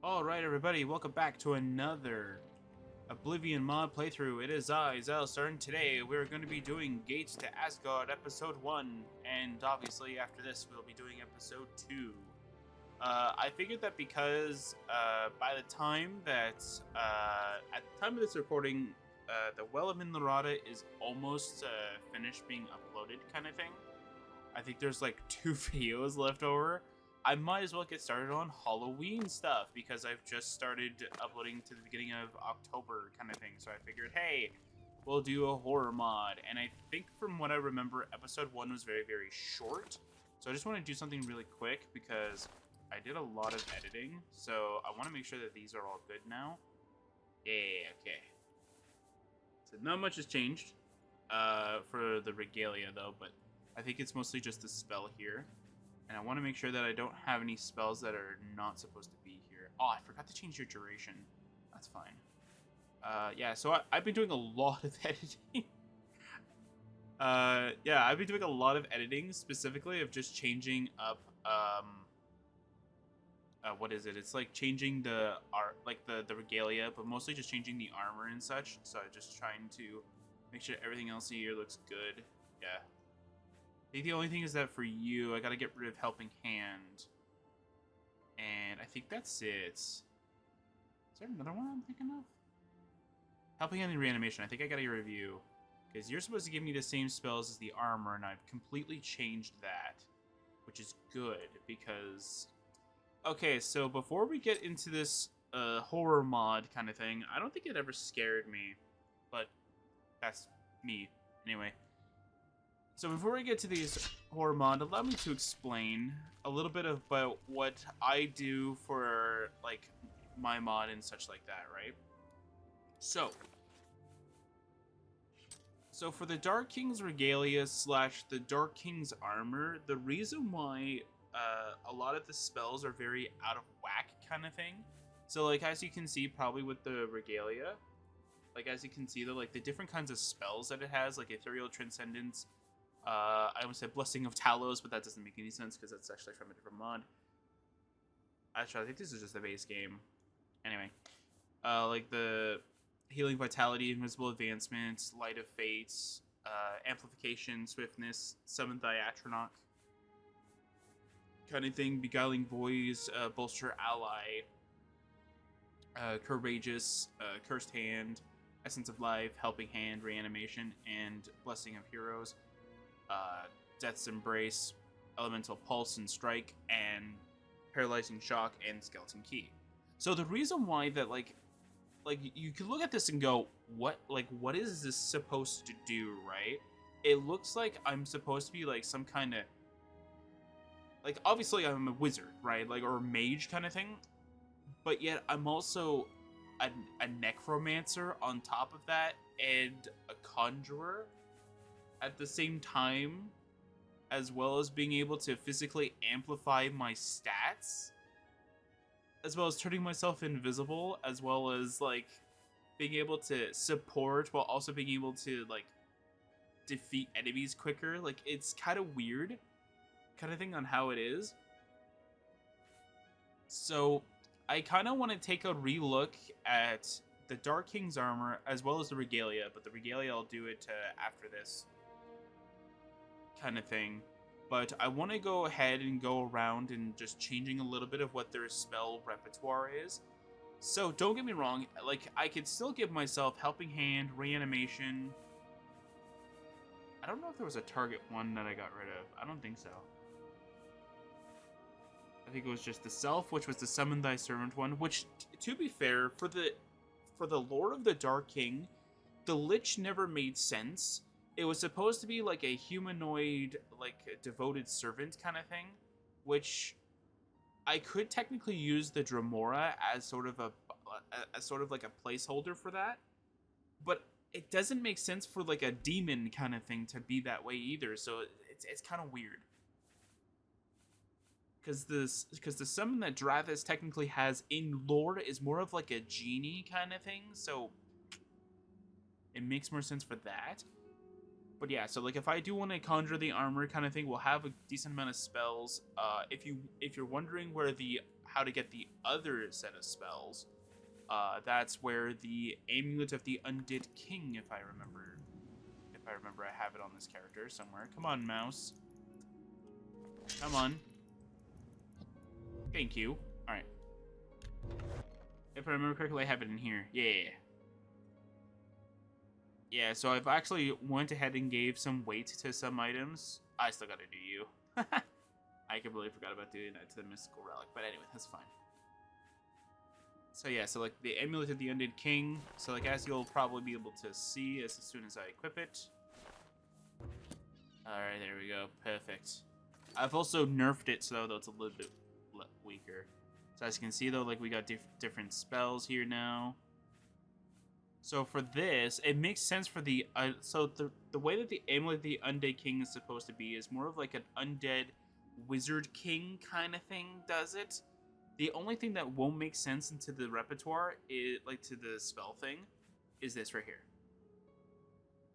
Alright everybody, welcome back to another Oblivion mod playthrough. It is I, Xilestar, and today we're going to be doing Gates to Aesgaard Episode 1, and obviously after this we'll be doing Episode 2. I figured that because by the time that, at the time of this recording, the Well of Minlarata is almost finished being uploaded kind of thing. I think there's like 2 videos left over. I might as well get started on Halloween stuff because I've just started uploading to the beginning of October kind of thing. So I figured, hey, we'll do a horror mod. And I think from what I remember, episode 1 was very, very short. So I just want to do something really quick because I did a lot of editing. So I want to make sure that these are all good now. Yeah, okay. So not much has changed for the regalia though, but I think it's mostly just the spell here. And I want to make sure that I don't have any spells that are not supposed to be here. Oh, I forgot to change your duration. That's fine. Yeah, so I've been doing a lot of editing. Yeah, I've been doing a lot of editing, specifically of just changing up, what is it? It's like changing the art, like the regalia, but mostly just changing the armor and such. So I'm just trying to make sure everything else here looks good. Yeah. I think the only thing is that for you, I gotta get rid of Helping Hand. And I think that's it. Is there another one I'm thinking of? Helping Hand and Reanimation. I think I gotta review. Because you're supposed to give me the same spells as the armor, and I've completely changed that. Which is good, because... Okay, so before we get into this horror mod kind of thing, I don't think it ever scared me. But that's me. Anyway. So before we get to these horror mod, allow me to explain a little bit about what I do for, like, my mod and such like that, right? So for the Dark King's Regalia / the Dark King's Armor, the reason why a lot of the spells are very out of whack kind of thing. So, like, as you can see probably with the Regalia, like, as you can see, the different kinds of spells that it has, like Ethereal Transcendence, I almost said Blessing of Talos, but that doesn't make any sense because that's actually from a different mod. Actually, I think this is just the base game. Anyway, like the Healing Vitality, Invisible Advancement, Light of Fates, Amplification, Swiftness, Summon Diatronach, kind of thing, Beguiling Voice, Bolster Ally, Courageous, Cursed Hand, Essence of Life, Helping Hand, Reanimation, and Blessing of Heroes. Death's Embrace, Elemental Pulse and Strike, and Paralyzing Shock and Skeleton Key. So the reason why that like you can look at this and go, what is this supposed to do, right? It looks like I'm supposed to be like some kind of, like, obviously I'm a wizard, right? Like, or a mage kind of thing, but yet I'm also a necromancer on top of that, and a conjurer at the same time, as well as being able to physically amplify my stats, as well as turning myself invisible, as well as, like, being able to support while also being able to, like, defeat enemies quicker. Like, it's kind of weird kind of thing on how it is. So I kind of want to take a relook at the Dark King's Armor as well as the Regalia, but the Regalia I'll do it after this kind of thing. But I want to go ahead and go around and just changing a little bit of what their spell repertoire is. So don't get me wrong, like, I could still give myself Helping Hand, Reanimation. I don't know if there was a target one that I got rid of. I don't think so. I think it was just the Self, which was the Summon Thy Servant one, which, to be fair, for the Lord of the Dark King, the Lich never made sense. It was supposed to be like a humanoid, like a devoted servant kind of thing, which I could technically use the Dremora as sort of like a placeholder for that, but it doesn't make sense for like a demon kind of thing to be that way either. So it's kind of weird. Because the summon that Drathis technically has in lore is more of like a genie kind of thing, so it makes more sense for that. But yeah, so like if I do want to conjure the armor kind of thing, we'll have a decent amount of spells. If you're wondering where the how to get the other set of spells, that's where the Amulet of the Undead King, if I remember, I have it on this character somewhere. Come on, mouse. Come on. Thank you. All right. If I remember correctly, I have it in here. Yeah. Yeah, so I've actually went ahead and gave some weight to some items. I still gotta do you. I completely forgot about doing that to the mystical relic, but anyway, that's fine. So yeah, so like the Amulet of the Undead King, so like as you'll probably be able to see as soon as I equip it. Alright, there we go, perfect. I've also nerfed it so though it's a little bit weaker. So as you can see though, like we got different spells here now. So for this, it makes sense for the so the way that the Amulet of the Undead King is supposed to be is more of like an undead wizard king kind of thing does it. The only thing that won't make sense into the repertoire is like to the spell thing is this right here.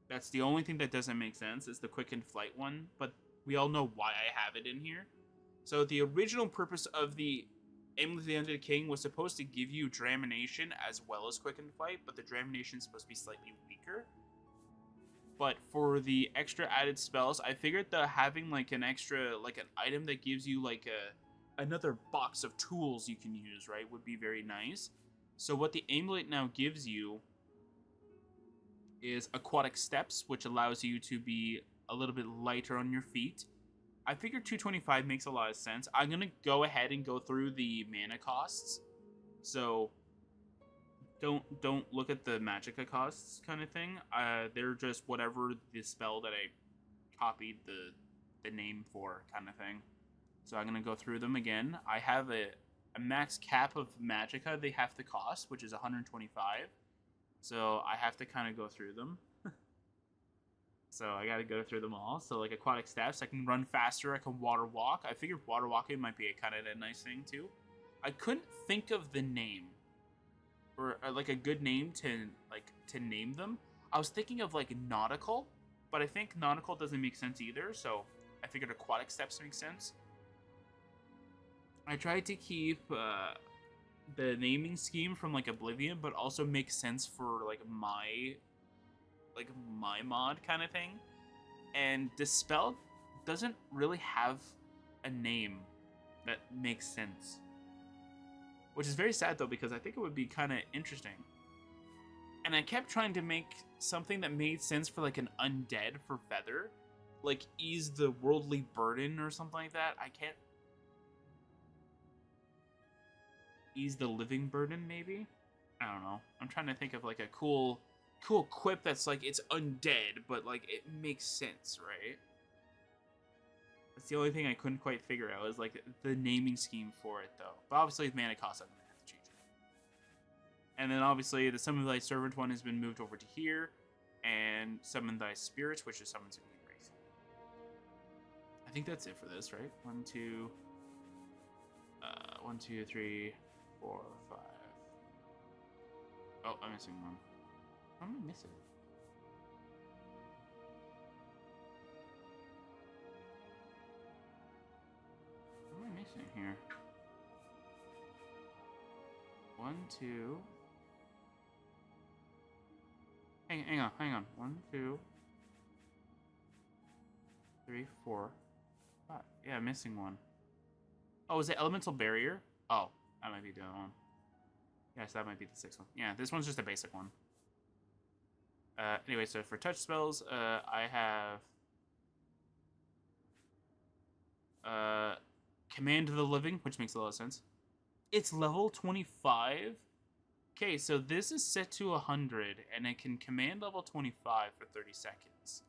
That's the only thing that doesn't make sense is the quicken flight one, but we all know why I have it in here. So the original purpose of the Amulet of the Undead King was supposed to give you Dramination as well as Quicken Flight, but the Dramination is supposed to be slightly weaker. But for the extra added spells, I figured that having like an extra, like an item that gives you like another box of tools you can use, right, would be very nice. So what the Amulet now gives you is Aquatic Steps, which allows you to be a little bit lighter on your feet. I figured 225 makes a lot of sense. I'm going to go ahead and go through the mana costs. So don't look at the magicka costs kind of thing. They're just whatever the spell that I copied the name for kind of thing. So I'm going to go through them again. I have a max cap of magicka they have to cost, which is 125. So I have to kind of go through them. So I gotta go through them all. So like Aquatic Steps, I can run faster, I can water walk. I figured water walking might be a kind of a nice thing too. I couldn't think of the name. Or like a good name to name them. I was thinking of like nautical, but I think nautical doesn't make sense either, so I figured Aquatic Steps makes sense. I tried to keep the naming scheme from like Oblivion, but also make sense for like my mod kind of thing. And Dispel doesn't really have a name that makes sense, which is very sad though, because I think it would be kind of interesting. And I kept trying to make something that made sense for like an undead for Feather, like Ease the Worldly Burden or something like that. I can't Ease the Living Burden, maybe? I don't know. I'm trying to think of like a cool quip that's like it's undead, but like it makes sense, right? That's the only thing I couldn't quite figure out is like the naming scheme for it though. But obviously with mana cost, I'm gonna have to change it. And then obviously the Summon Thy Servant one has been moved over to here, and Summon Thy Spirit, which is summons a new race. I think that's it for this, right? 1, 2, 3, 4, 5. Oh, I'm missing one. What am I missing? What am I missing here? 1, 2. Hang on. 1, 2, 3, 4, 5. Yeah, I'm missing one. Oh, is it Elemental Barrier? Oh, that might be the other one. Yes, that might be the 6th one. Yeah, this one's just a basic one. Anyway, so for touch spells, I have Command the Living, which makes a lot of sense. It's level 25. Okay, so this is set to 100, and it can command level 25 for 30 seconds.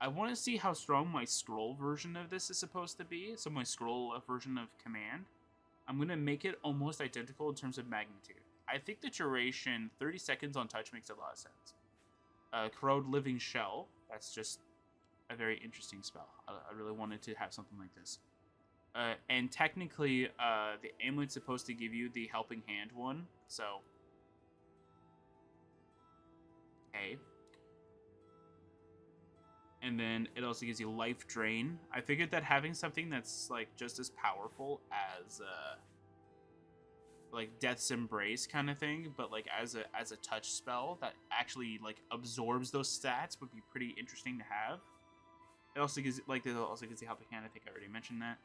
I want to see how strong my scroll version of this is supposed to be. So my scroll version of command, I'm going to make it almost identical in terms of magnitude. I think the duration, 30 seconds on touch, makes a lot of sense. Corrode Living Shell, that's just a very interesting spell. I really wanted to have something like this. And technically, the Amulet's supposed to give you the Helping Hand one, so... Okay. And then it also gives you Life Drain. I figured that having something that's like just as powerful as like Death's Embrace kind of thing, but like as a touch spell that actually like absorbs those stats would be pretty interesting to have. It also gives the helping hand. I think I already mentioned that.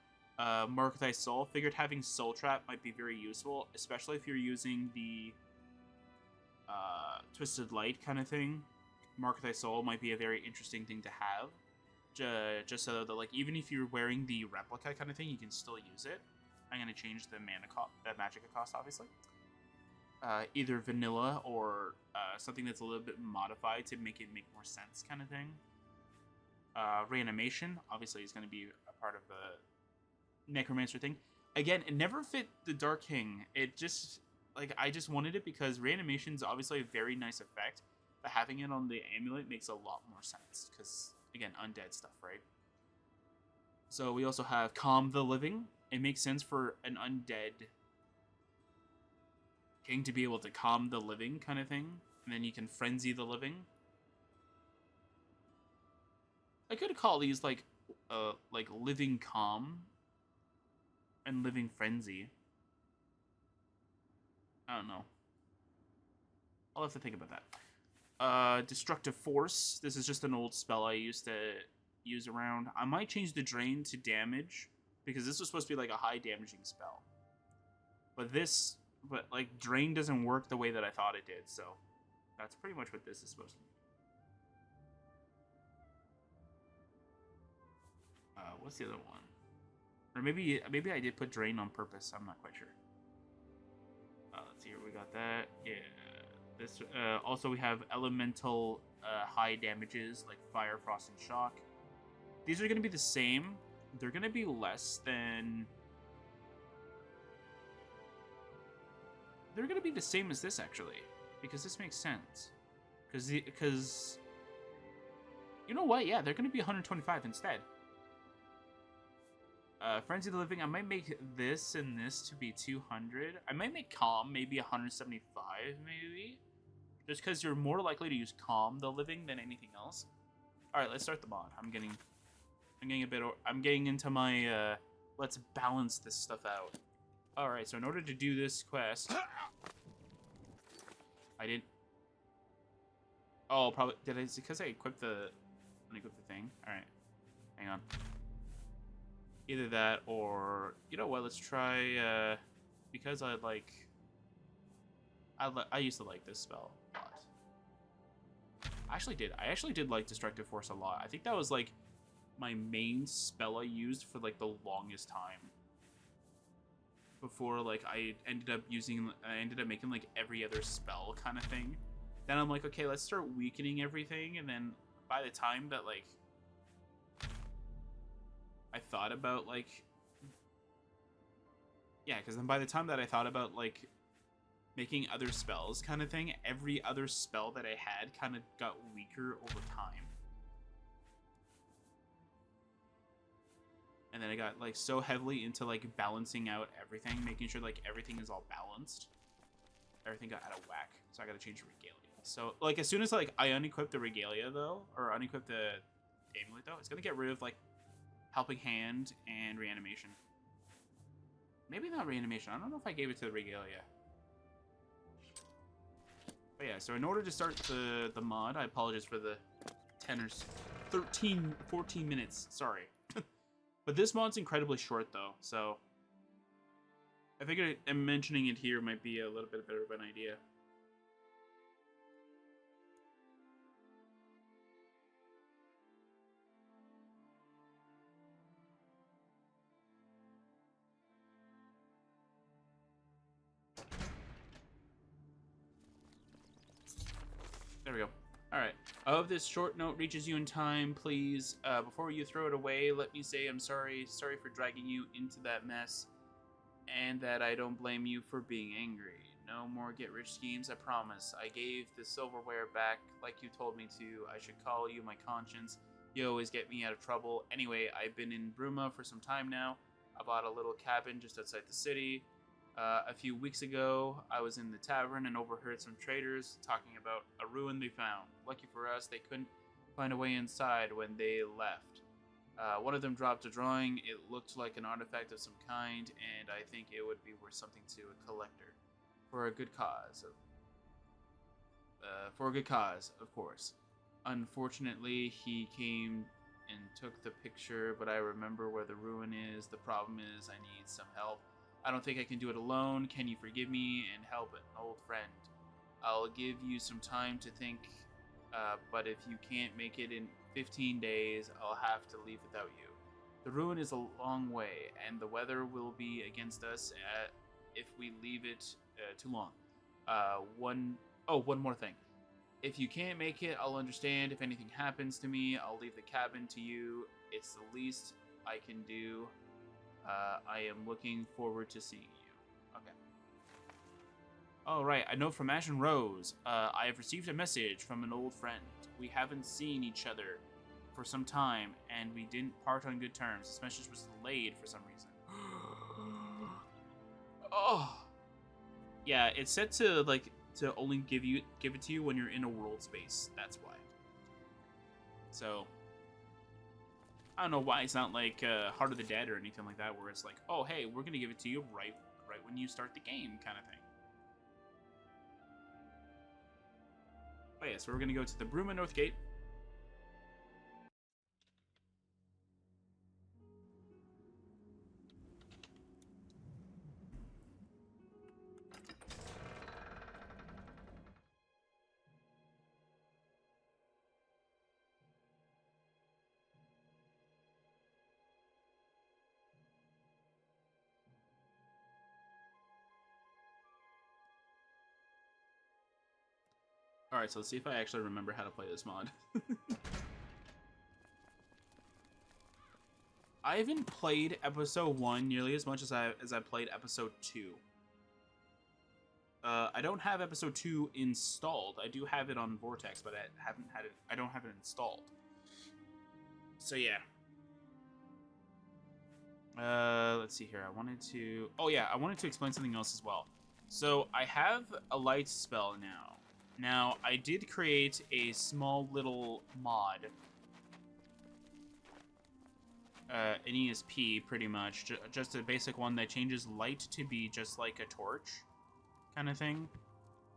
Mark Thy Soul. Figured having Soul Trap might be very useful, especially if you're using the Twisted Light kind of thing. Mark Thy Soul might be a very interesting thing to have. Just so that like even if you're wearing the replica kind of thing, you can still use it. I'm gonna change the mana cost, the magicka cost, obviously. Either vanilla or something that's a little bit modified to make it make more sense, kind of thing. Reanimation, obviously, is going to be a part of the necromancer thing. Again, it never fit the Dark King. It just I just wanted it because reanimation is obviously a very nice effect, but having it on the amulet makes a lot more sense because again, undead stuff, right? So we also have Calm the Living. It makes sense for an undead king to be able to calm the living kind of thing, and then you can frenzy the living. I could call these like living calm and living frenzy. I don't know. I'll have to think about that. Destructive Force. This is just an old spell I used to use around. I might change the drain to damage because this was supposed to be like a high damaging spell. But like drain doesn't work the way that I thought it did, so that's pretty much what this is supposed to be. What's the other one? Or maybe I did put drain on purpose. I'm not quite sure. Let's see here. We got that. Yeah. This also we have elemental high damages like fire, frost, and shock. These are going to be the same. They're going to be less than. They're going to be the same as this actually, because this makes sense. Because you know what? Yeah, they're going to be 125 instead. Frenzy of the Living, I might make this and this to be 200. I might make Calm maybe 175, maybe. Just because you're more likely to use Calm the Living than anything else. Alright, let's start the mod. I'm getting into my, let's balance this stuff out. Alright, so in order to do this quest... I didn't... Oh, probably... Did I... Is it because I equipped the... Unequipped the thing? Alright. Hang on. Either that or, you know what, let's try, because I used to like this spell a lot. I actually did like Destructive Force a lot. I think that was, like, my main spell I used for, like, the longest time. Before, like, I ended up making, like, every other spell kind of thing. Then I'm like, okay, let's start weakening everything, and then by the time that, like, I thought about, like... Yeah, because then by the time that I thought about, like, making other spells kind of thing, every other spell that I had kind of got weaker over time. And then I got, like, so heavily into, like, balancing out everything, making sure, like, everything is all balanced. Everything got out of whack, so I gotta change the Regalia. So, like, as soon as, like, I unequip the Regalia, though, or unequip the Amulet, though, it's gonna get rid of, like, Helping Hand and Reanimation. Maybe not Reanimation. I don't know if I gave it to the Regalia. But yeah, so in order to start the mod, I apologize for the 14 minutes. Sorry. But this mod's incredibly short, though, so I figured mentioning it here might be a little bit better of an idea. There we go. Alright. I hope this short note reaches you in time, please. Before you throw it away, let me say I'm sorry. Sorry for dragging you into that mess. And that I don't blame you for being angry. No more get-rich schemes, I promise. I gave the silverware back like you told me to. I should call you my conscience. You always get me out of trouble. Anyway, I've been in Bruma for some time now. I bought a little cabin just outside the city. A few weeks ago, I was in the tavern and overheard some traders talking about a ruin they found. Lucky for us, they couldn't find a way inside when they left. One of them dropped a drawing. It looked like an artifact of some kind, and I think it would be worth something to a collector, for a good cause. For a good cause, of course. Unfortunately, he came and took the picture, but I remember where the ruin is. The problem is, I need some help. I don't think I can do it alone. Can you forgive me and help an old friend? I'll give you some time to think, but if you can't make it in 15 days, I'll have to leave without you. The ruin is a long way, and the weather will be against us if we leave it too long. One more thing. If you can't make it, I'll understand. If anything happens to me, I'll leave the cabin to you. It's the least I can do. I am looking forward to seeing you. Okay. All right, a note from Ash and Rose. I have received a message from an old friend. We haven't seen each other for some time, and we didn't part on good terms. This message was delayed for some reason. Oh. Yeah, it's set to only give it to you when you're in a world space. That's why. So I don't know why it's not like Heart of the Dead or anything like that, where it's like, oh hey, we're gonna give it to you right when you start the game, kind of thing. Oh yeah, so we're gonna go to the Bruma North Gate. Alright, so let's see if I actually remember how to play this mod. I haven't played episode 1 nearly as much as I played episode 2. I don't have episode 2 installed. I do have it on Vortex, but I don't have it installed. So yeah. Let's see here. I wanted to explain something else as well. So I have a light spell now. Now, I did create a small little mod, an ESP, pretty much, just a basic one that changes light to be just like a torch, kind of thing.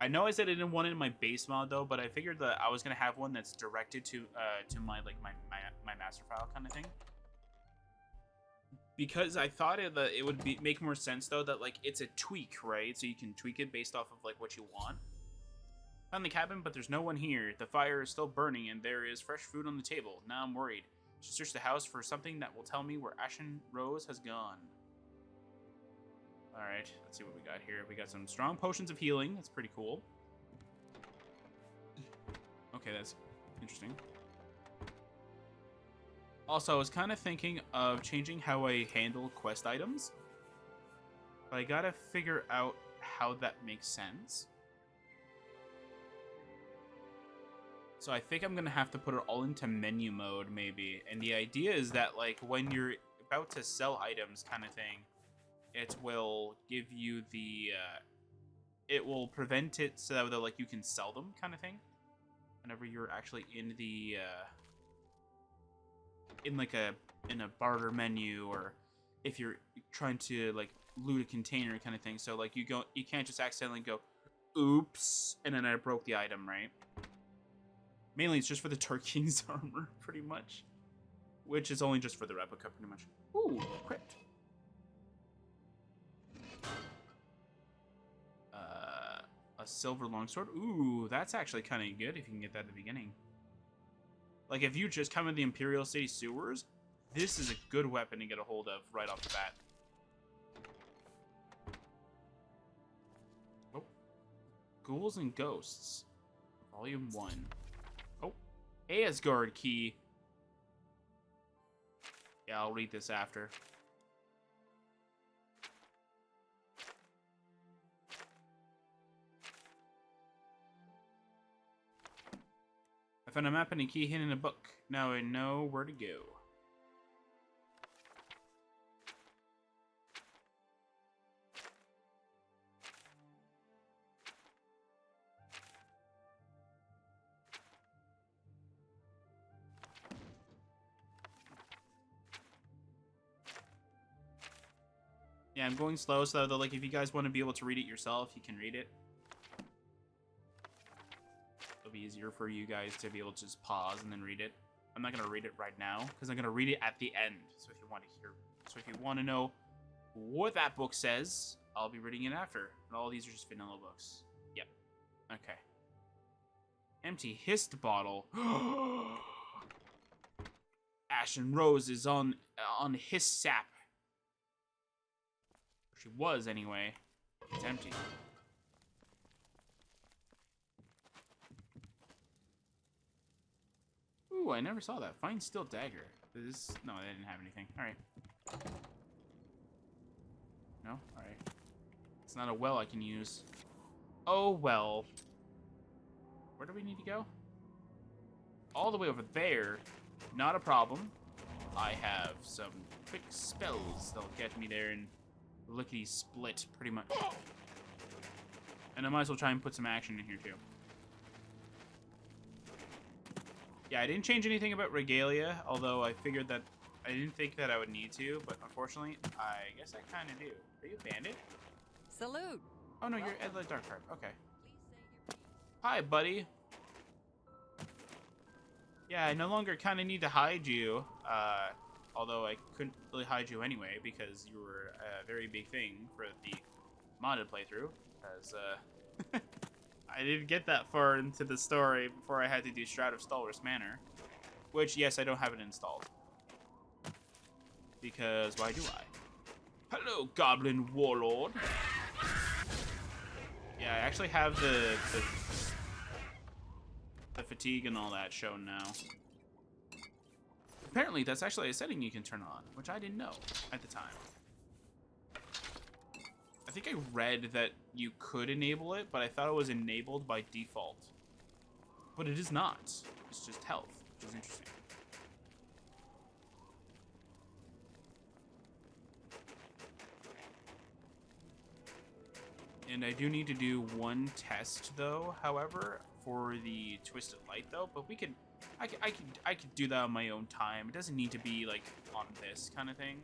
I know I said I didn't want it in my base mod though, but I figured that I was gonna have one that's directed to my master file kind of thing. Because I thought it would make more sense though that like it's a tweak, right? So you can tweak it based off of like what you want. Found the cabin, but there's no one here. The fire is still burning, and there is fresh food on the table. Now I'm worried. Should search the house for something that will tell me where Ashen Rose has gone. Alright, let's see what we got here. We got some strong potions of healing. That's pretty cool. Okay, that's interesting. Also, I was kind of thinking of changing how I handle quest items. But I gotta figure out how that makes sense. So I think I'm gonna have to put it all into menu mode, maybe. And the idea is that, like, when you're about to sell items, kind of thing, it will give you the, it will prevent it so that, like, you can sell them, kind of thing. Whenever you're actually in the, in a barter menu, or if you're trying to, like, loot a container, kind of thing. So, like, you can't just accidentally go, oops, and then I broke the item, right? Mainly, it's just for the Tarking's armor, pretty much. Which is only just for the replica, pretty much. Ooh, crit. A silver longsword. Ooh, that's actually kind of good if you can get that at the beginning. Like, if you just come in the Imperial City sewers, this is a good weapon to get a hold of right off the bat. Oh. Ghouls and Ghosts. Volume 1. Aesgaard key. Yeah, I'll read this after. I found a map and a key hidden in a book. Now I know where to go. Yeah, I'm going slow so that, like, if you guys want to be able to read it yourself, you can read it. It'll be easier for you guys to be able to just pause and then read it. I'm not gonna read it right now because I'm gonna read it at the end. So if you want to know what that book says, I'll be reading it after. And all these are just vanilla books. Yep. Okay. Empty hist bottle. Ashen Rose is on his sap. She was anyway. It's empty. Ooh, I never saw that. Fine steel dagger. No, they didn't have anything. All right. No, all right. It's not a well I can use. Oh well. Where do we need to go? All the way over there. Not a problem. I have some quick spells that'll get me there in lickety split, pretty much. And I might as well try and put some action in here too. Yeah, I didn't change anything about Regalia, although I figured that I didn't think that I would need to, but unfortunately, I guess I kind of do. Are you a bandit? Salute. Oh no, you're at the Dark Card. Okay. Hi, buddy. Yeah, I no longer kind of need to hide you, although I couldn't really hide you anyway because you were a very big thing for the modded playthrough, because I didn't get that far into the story before I had to do Shroud of Stalwart Manor, which, yes, I don't have it installed. Because why do I? Hello, Goblin Warlord. Yeah, I actually have the fatigue and all that shown now. Apparently, that's actually a setting you can turn on, which I didn't know at the time. I think I read that you could enable it, but I thought it was enabled by default. But it is not. It's just health, which is interesting. And I do need to do one test, though, however, for the Twisted Light, though. But I could do that on my own time. It doesn't need to be, like, on this kind of thing.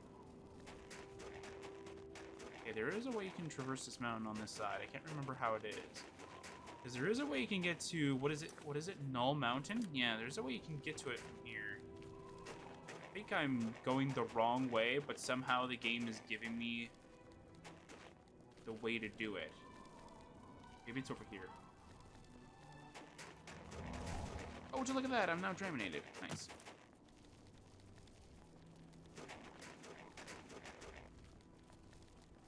Okay, there is a way you can traverse this mountain on this side. I can't remember how it is. Because there is a way you can get to, what is it, Null Mountain? Yeah, there's a way you can get to it from here. I think I'm going the wrong way, but somehow the game is giving me the way to do it. Maybe it's over here. Oh, would you look at that? I'm now Draminated. Nice.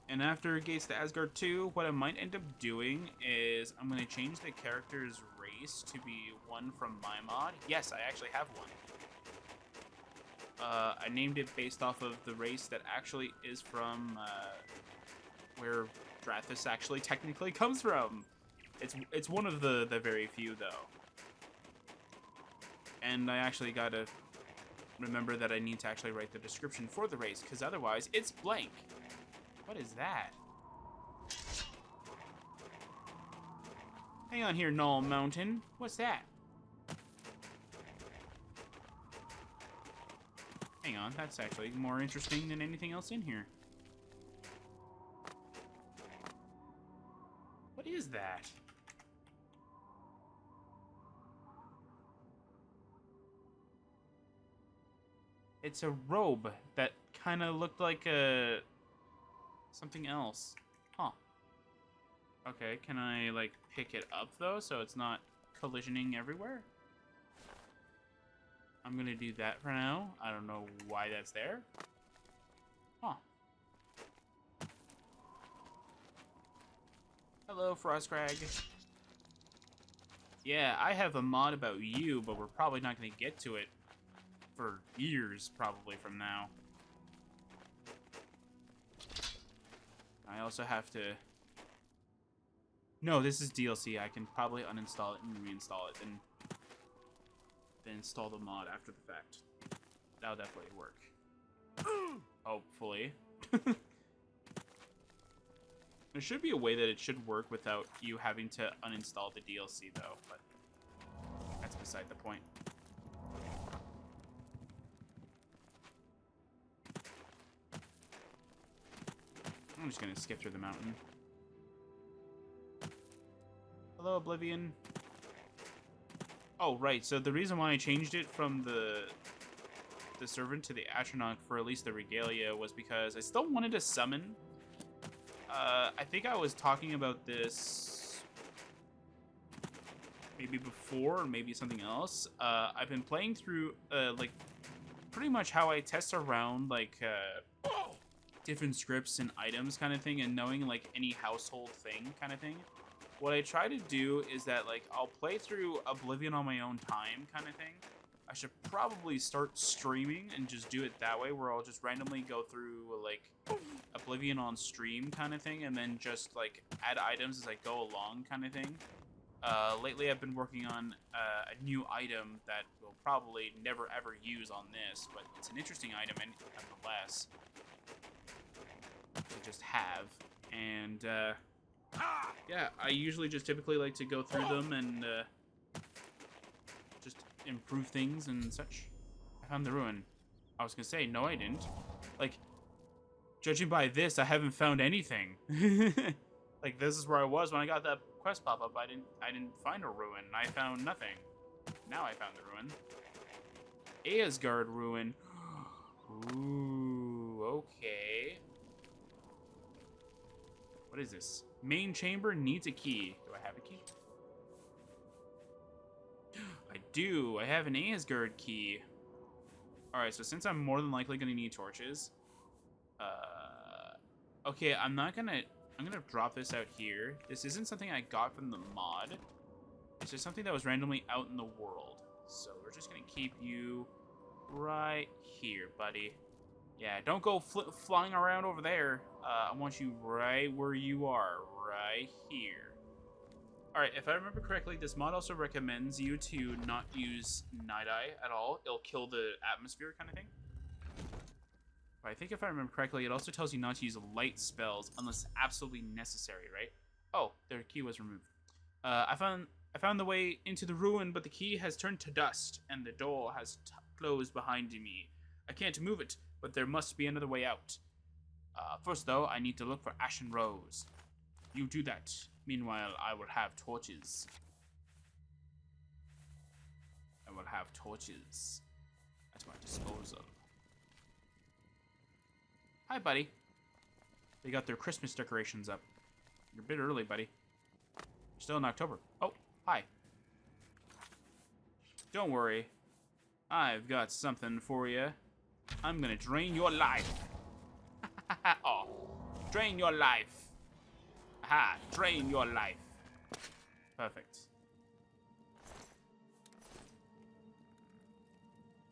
And after Gates to Aesgaard 2, what I might end up doing is I'm going to change the character's race to be one from my mod. Yes, I actually have one. I named it based off of the race that actually is from where Drathis actually technically comes from. It's one of the very few, though. And I actually gotta remember that I need to actually write the description for the race, because otherwise it's blank. What is that? Hang on here, Null Mountain. What's that? Hang on, that's actually more interesting than anything else in here. What is that? It's a robe that kind of looked like something else. Huh. Okay, can I, like, pick it up, though, so it's not collisioning everywhere? I'm gonna do that for now. I don't know why that's there. Huh. Hello, Frostcrag. Yeah, I have a mod about you, but we're probably not gonna get to it for years, probably, from now. I also have to... No, this is DLC. I can probably uninstall it and reinstall it, and then install the mod after the fact. That'll definitely work. Hopefully. There should be a way that it should work without you having to uninstall the DLC, though, but that's beside the point. I'm just gonna skip through the mountain. Hello, Oblivion. Oh, right. So the reason why I changed it from the servant to the astronaut for at least the regalia was because I still wanted to summon. I think I was talking about this maybe before or maybe something else. I've been playing through like pretty much how I test around like different scripts and items kind of thing, and knowing like any household thing kind of thing. What I try to do is that like I'll play through Oblivion on my own time kind of thing. I should probably start streaming and just do it that way, where I'll just randomly go through like Oblivion on stream kind of thing, and then just like add items as I go along kind of thing. Lately I've been working on a new item that we'll probably never ever use on this, but it's an interesting item nonetheless to just have. And yeah, I usually just typically like to go through them and just improve things and such. I found the ruin. I was gonna say, no I didn't. Like, judging by this, I haven't found anything. Like, this is where I was when I got that quest pop-up. I didn't find a ruin. I found nothing. Now I found the ruin. Aesgaard ruin. Ooh, okay. What is this? Main chamber needs a key. Do I have a key? I do. I have an Aesgaard key. Alright, so since I'm more than likely going to need torches, okay, I'm gonna drop this out here. This isn't something I got from the mod. It's just something that was randomly out in the world. So we're just gonna keep you right here, buddy. Yeah, don't go flying around over there. I want you right where you are, right here. Alright, if I remember correctly, this mod also recommends you to not use Night Eye at all. It'll kill the atmosphere kind of thing. But I think if I remember correctly, it also tells you not to use light spells unless absolutely necessary, right? Oh, their key was removed. I found the way into the ruin, but the key has turned to dust, and the door has closed behind me. I can't move it, but there must be another way out. First, though, I need to look for Ashen Rose. You do that. Meanwhile, I will have torches. I will have torches at my disposal. Hi, buddy. They got their Christmas decorations up. You're a bit early, buddy. You're still in October. Oh, hi. Don't worry. I've got something for you. I'm gonna drain your life. Oh, drain your life. Aha, drain your life. Perfect.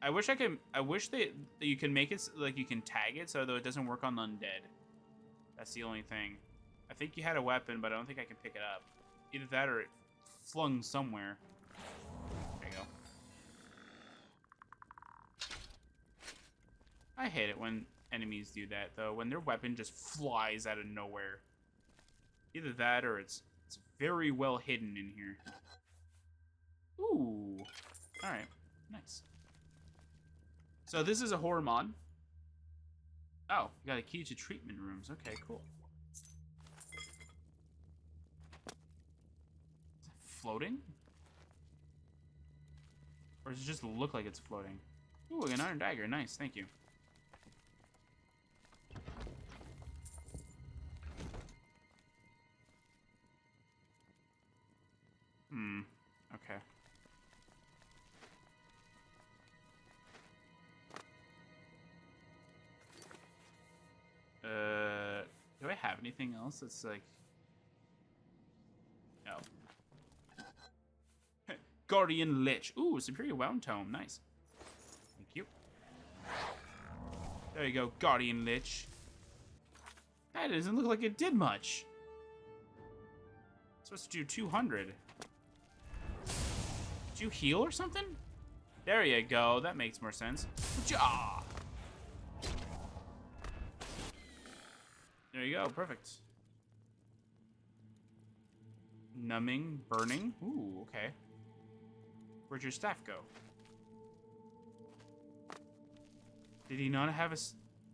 I wish that you can make it like you can tag it, so though it doesn't work on undead. That's the only thing. I think you had a weapon, but I don't think I can pick it up. Either that or it flung somewhere. There you go. I hate it when enemies do that, though. When their weapon just flies out of nowhere. Either that or it's very well hidden in here. Ooh. Alright. Nice. So this is a horror mod. Oh, you got a key to treatment rooms. Okay, cool. Is it floating? Or does it just look like it's floating? Ooh, an iron dagger. Nice, thank you. Okay. Do I have anything else that's like... No. Guardian Lich. Ooh, Superior Wound Tome. Nice. Thank you. There you go, Guardian Lich. That doesn't look like it did much. It's supposed to do 200. Did you heal or something? There you go. That makes more sense. Ja! There you go. Perfect. Numbing, burning. Ooh, okay. Where'd your staff go? Did he not have a...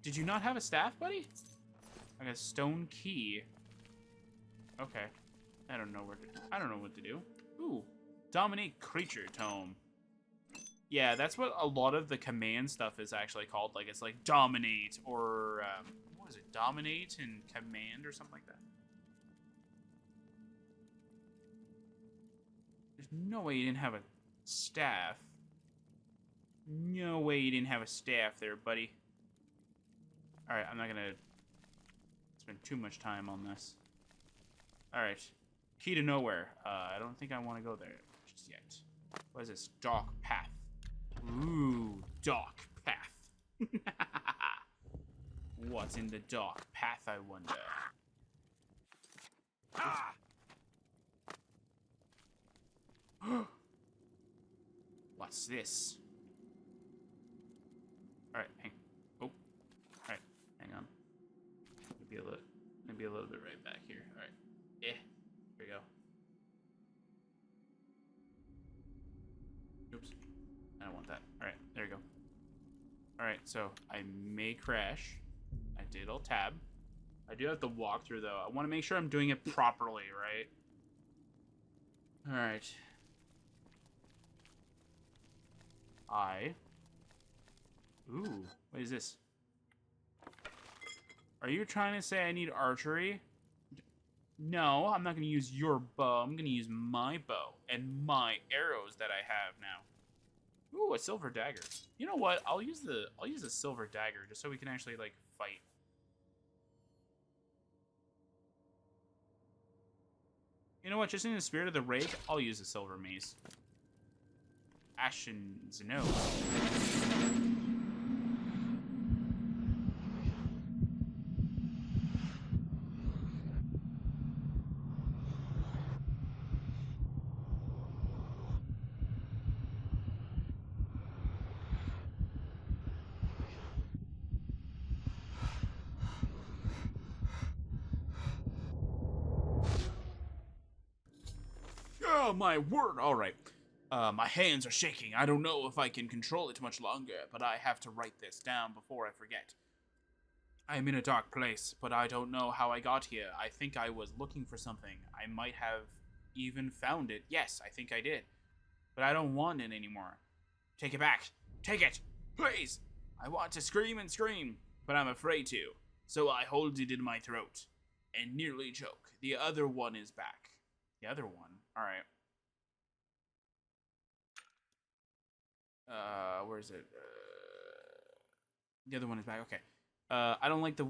Did you not have a staff, buddy? I got a stone key. Okay. I don't know what to do. Ooh. Dominate creature tome. Yeah, that's what a lot of the command stuff is actually called. Like, it's like dominate or, what is it? Dominate and command or something like that. There's no way you didn't have a staff. No way you didn't have a staff there, buddy. Alright, I'm not gonna spend too much time on this. Alright. Key to nowhere. I don't think I want to go there just yet. What is this? Dark path. Ooh, dark path. What's in the dark path, I wonder? Ah! What's this? Alright, alright, hang on. Maybe a little bit right back here. Alright. Here we go. Oops. I don't want that. Alright, there you go. Alright, so I may crash. I did all tab. I do have to walk through though. I want to make sure I'm doing it properly, right? Alright. Ooh, what is this? Are you trying to say I need archery? No, I'm not going to use your bow. I'm going to use my bow and my arrows that I have now. Ooh, a silver dagger. You know what? I'll use the silver dagger just so we can actually like fight. You know what? Just in the spirit of the raid, I'll use a silver mace. Ashen's nose. Oh, my word. All right. My hands are shaking. I don't know if I can control it much longer, but I have to write this down before I forget. I am in a dark place, but I don't know how I got here. I think I was looking for something. I might have even found it. Yes, I think I did. But I don't want it anymore. Take it back. Take it. Please. I want to scream and scream, but I'm afraid to. So I hold it in my throat and nearly choke. The other one is back. The other one? All right. Where is it? The other one is back. Okay. I don't like the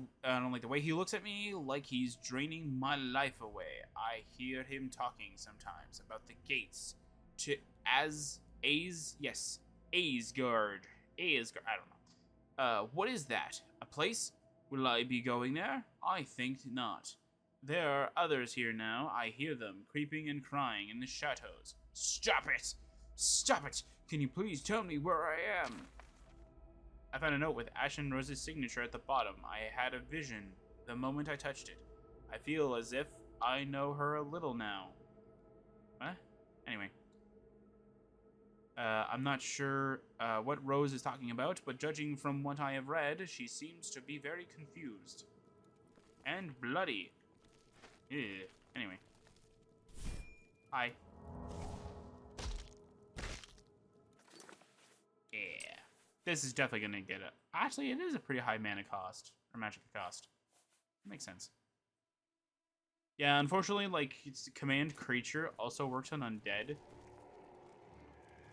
way he looks at me, like he's draining my life away. I hear him talking sometimes about the gates to Aesgaard. Aesgaard. I don't know. What is that? A place? Will I be going there? I think not. There are others here now. I hear them creeping and crying in the shadows. Stop it! Stop it! Can you please tell me where I am? I found a note with Ashen Rose's signature at the bottom. I had a vision the moment I touched it. I feel as if I know her a little now. What? Anyway. I'm not sure what Rose is talking about, but judging from what I have read, she seems to be very confused. And bloody. Ew. Anyway. Hi. Yeah. This is definitely going to get it. Actually, it is a pretty high mana cost. Or magic cost. Makes sense. Yeah, unfortunately, like, its command creature also works on undead.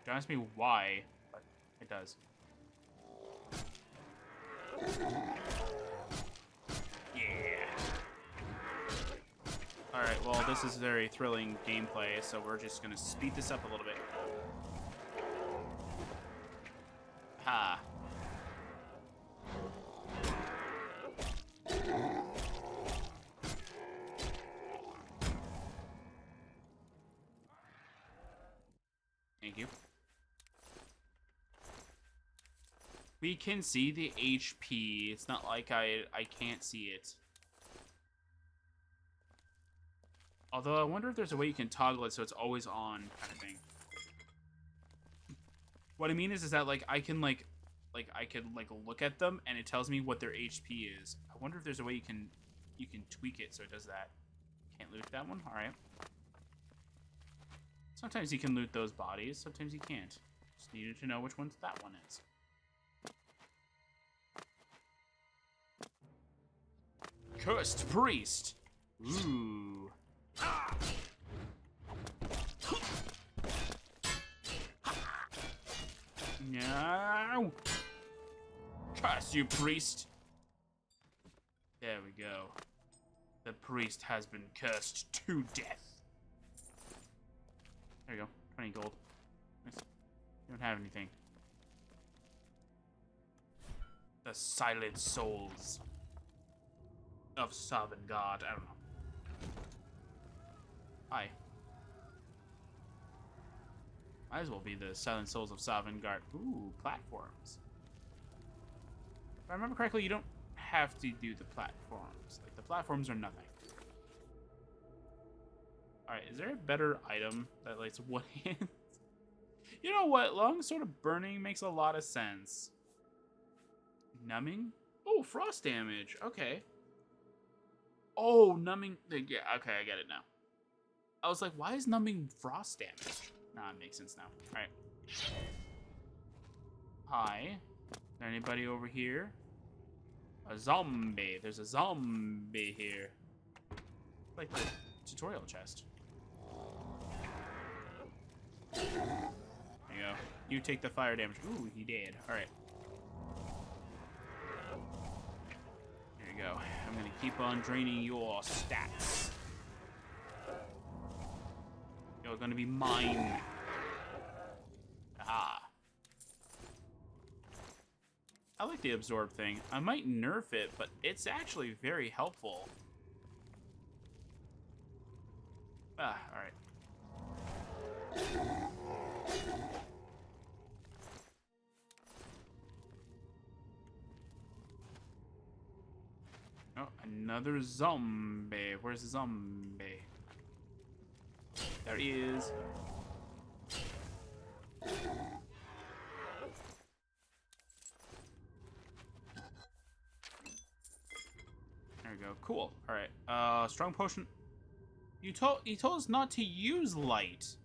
Don't ask me why, but it does. Yeah. Alright, well, this is very thrilling gameplay, so we're just going to speed this up a little bit. Ha. Thank you. We can see the HP. It's not like I can't see it. Although I wonder if there's a way you can toggle it so it's always on kind of thing. What I mean is that like I can like I could like look at them and it tells me what their HP is. I wonder if there's a way you can you can tweak it so it does that. Can't loot that one? Alright. Sometimes you can loot those bodies, sometimes you can't. Just needed to know which one that one is. Cursed Priest! Ooh. No! Curse you, priest! There we go. The priest has been cursed to death. There you go. 20 gold. Nice. You don't have anything. The silent souls of Sovngarde. I don't know. Hi. Might as well be the silent souls of Sovngarde. Ooh, platforms. If I remember correctly, you don't have to do the platforms. Like, the platforms are nothing. Alright, is there a better item that lights one hand? You know what? Long Sword of Burning makes a lot of sense. Numbing? Oh, frost damage. Okay. Oh, numbing. Yeah, okay, I get it now. I was like, why is numbing frost damage? Nah, it makes sense now. Alright. Hi. Is there anybody over here? A zombie. There's a zombie here. Like the tutorial chest. There you go. You take the fire damage. Ooh, he did. Alright. There you go. I'm gonna keep on draining your stats. You're gonna be mine. Aha. I like the absorb thing. I might nerf it, but it's actually very helpful. Ah, alright. Oh, another zombie. Where's the zombie? There he is. There we go. Cool. All right. Strong potion. You told us not to use light.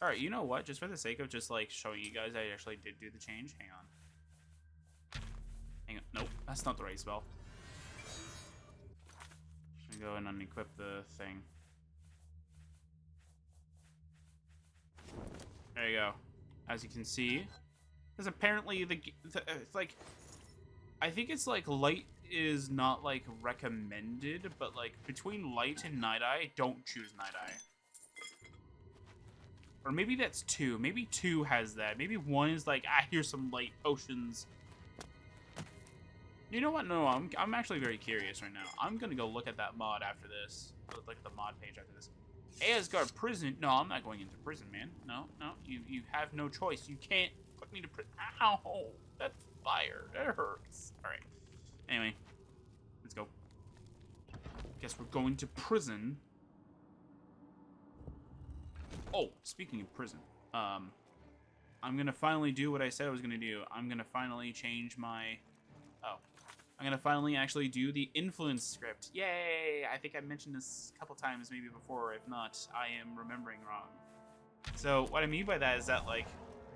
All right. You know what? Just for the sake of just like showing you guys, I actually did do the change. Hang on. Hang on. Nope. That's not the right spell. I'm gonna go and unequip the thing. There you go. As you can see, because apparently it's like, I think it's like light is not like recommended, but like between light and night eye, don't choose night eye. Or maybe that's 2. Maybe 2 has that. Maybe 1 is like, ah, here's some light potions. You know what? No, I'm actually very curious right now. I'm gonna go look at that mod after this. Look at the mod page after this. Aesgaard prison? No, I'm not going into prison, man. No, you have no choice. You can't put me to prison. Ow, that's fire. That hurts. All right. Anyway, let's go. Guess we're going to prison. Oh, speaking of prison, I'm gonna finally do what I said I was gonna do. I'm gonna finally change my. Oh. I'm gonna finally actually do the influence script. Yay! I think I mentioned this a couple times maybe before. If not, I am remembering wrong. So what I mean by that is that like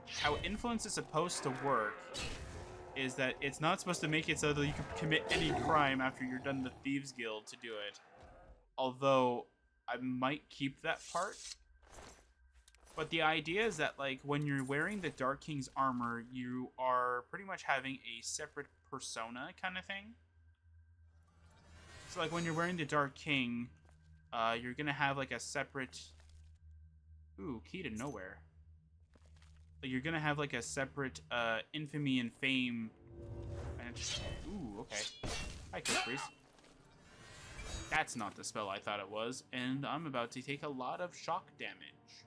how influence is supposed to work is that it's not supposed to make it so that you can commit any crime after you're done the Thieves Guild to do it. Although I might keep that part. But the idea is that like when you're wearing the Dark King's armor, you are pretty much having a separate persona kind of thing. So like when you're wearing the Dark King, you're gonna have like a separate. Ooh, key to nowhere. You're gonna have like a separate infamy and fame. And ooh, okay. Hi, Priest. That's not the spell I thought it was, and I'm about to take a lot of shock damage.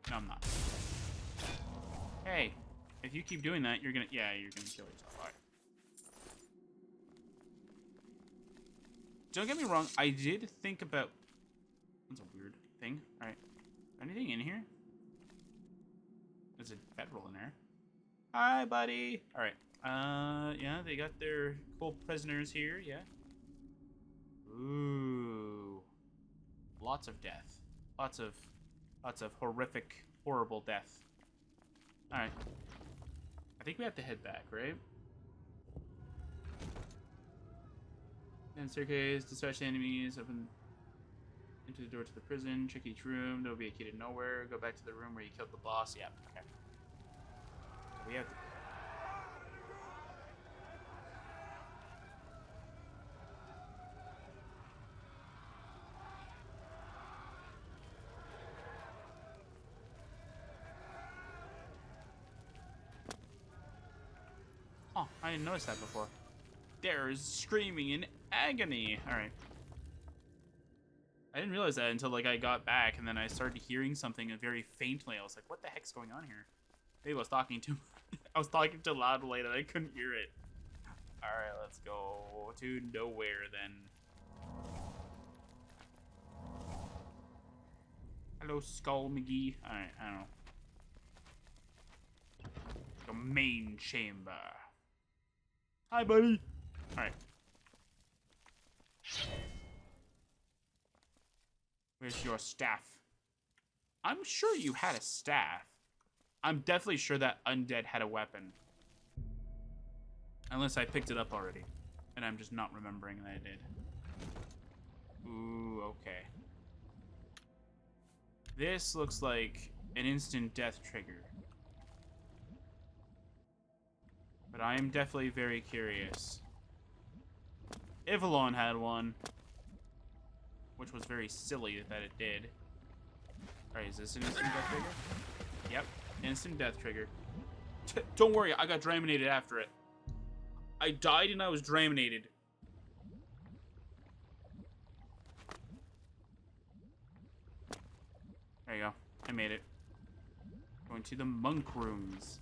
No, I'm not. Hey, if you keep doing that, you're gonna kill yourself. All right. Don't get me wrong. I did think about. That's a weird thing. All right. Anything in here? There's a bedroll in there. Hi, buddy. All right. Yeah, they got their cool prisoners here. Yeah. Ooh. Lots of death. Lots of horrific, horrible death. Alright. I think we have to head back, right? And staircase, dispatch the enemies, open into the door to the prison, check each room, there will be a key to nowhere, go back to the room where you killed the boss. Yeah, okay. We have to... Oh, I didn't notice that before. There's screaming in agony. Alright. I didn't realize that until like I got back and then I started hearing something very faintly. I was like, what the heck's going on here? Maybe I was talking too I was talking too loudly and I couldn't hear it. Alright, let's go to nowhere then. Hello, Skull McGee. Alright, I don't know. The main chamber. Hi, buddy. Alright. Where's your staff? I'm sure you had a staff. I'm definitely sure that undead had a weapon. Unless I picked it up already. And I'm just not remembering that I did. Ooh, okay. This looks like an instant death trigger. But I am definitely very curious. Ivalon had one. Which was very silly that it did. Alright, is this an instant death trigger? Yep, instant death trigger. Don't worry, I got draminated after it. I died and I was draminated. There you go. I made it. Going to the monk rooms.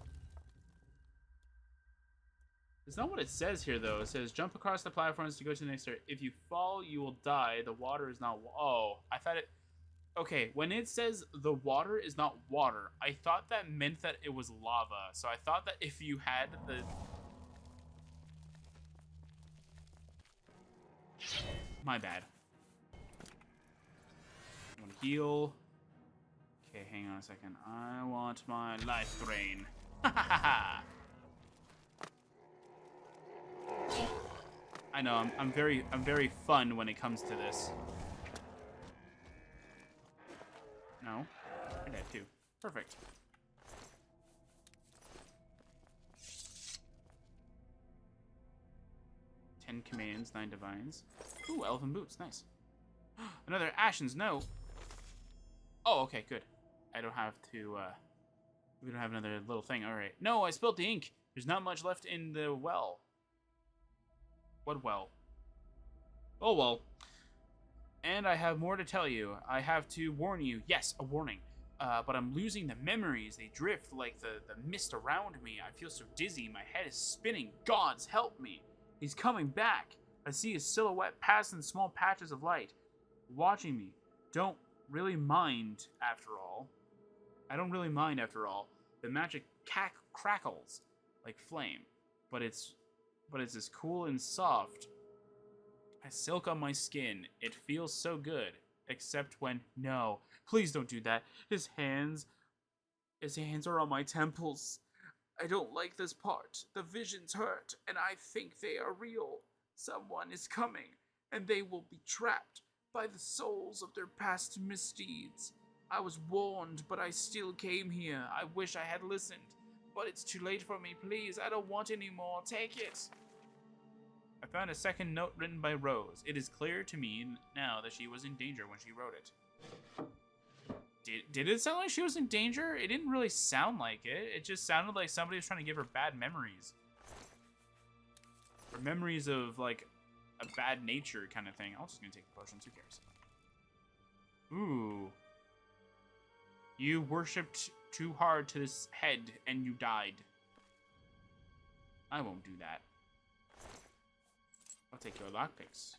It's not what it says here, though. It says, jump across the platforms to go to the next area. If you fall, you will die. The water is not... Oh, I thought it... Okay, when it says the water is not water, I thought that meant that it was lava. So I thought that if you had the... My bad. I want to heal. Okay, hang on a second. I want my life drain. Ha ha ha! I know, I'm very fun when it comes to this. No? I did too. Perfect. Ten commands, 9 divines. Ooh, elven boots, nice. Another Ashen's note. Oh, okay, good. I don't have to, we don't have another little thing. Alright. No, I spilled the ink. There's not much left in the well. What well? Oh well. And I have more to tell you. I have to warn you. Yes, a warning. But I'm losing the memories. They drift like the mist around me. I feel so dizzy. My head is spinning. Gods, help me. He's coming back. I see his silhouette pass in small patches of light. Watching me. Don't really mind, after all. I don't really mind, after all. The magic crackles like flame. But it's as cool and soft as silk on my skin. It feels so good. Except when... No. Please don't do that. His hands are on my temples. I don't like this part. The visions hurt, and I think they are real. Someone is coming, and they will be trapped by the souls of their past misdeeds. I was warned, but I still came here. I wish I had listened. But it's too late for me, please. I don't want any more. Take it. I found a second note written by Rose. It is clear to me now that she was in danger when she wrote it. Did it sound like she was in danger? It didn't really sound like it. It just sounded like somebody was trying to give her bad memories. Or memories of, like, a bad nature kind of thing. I'm just gonna take the potions. Who cares? Ooh. You worshipped too hard to this head, and you died. I won't do that. I'll take your lockpicks.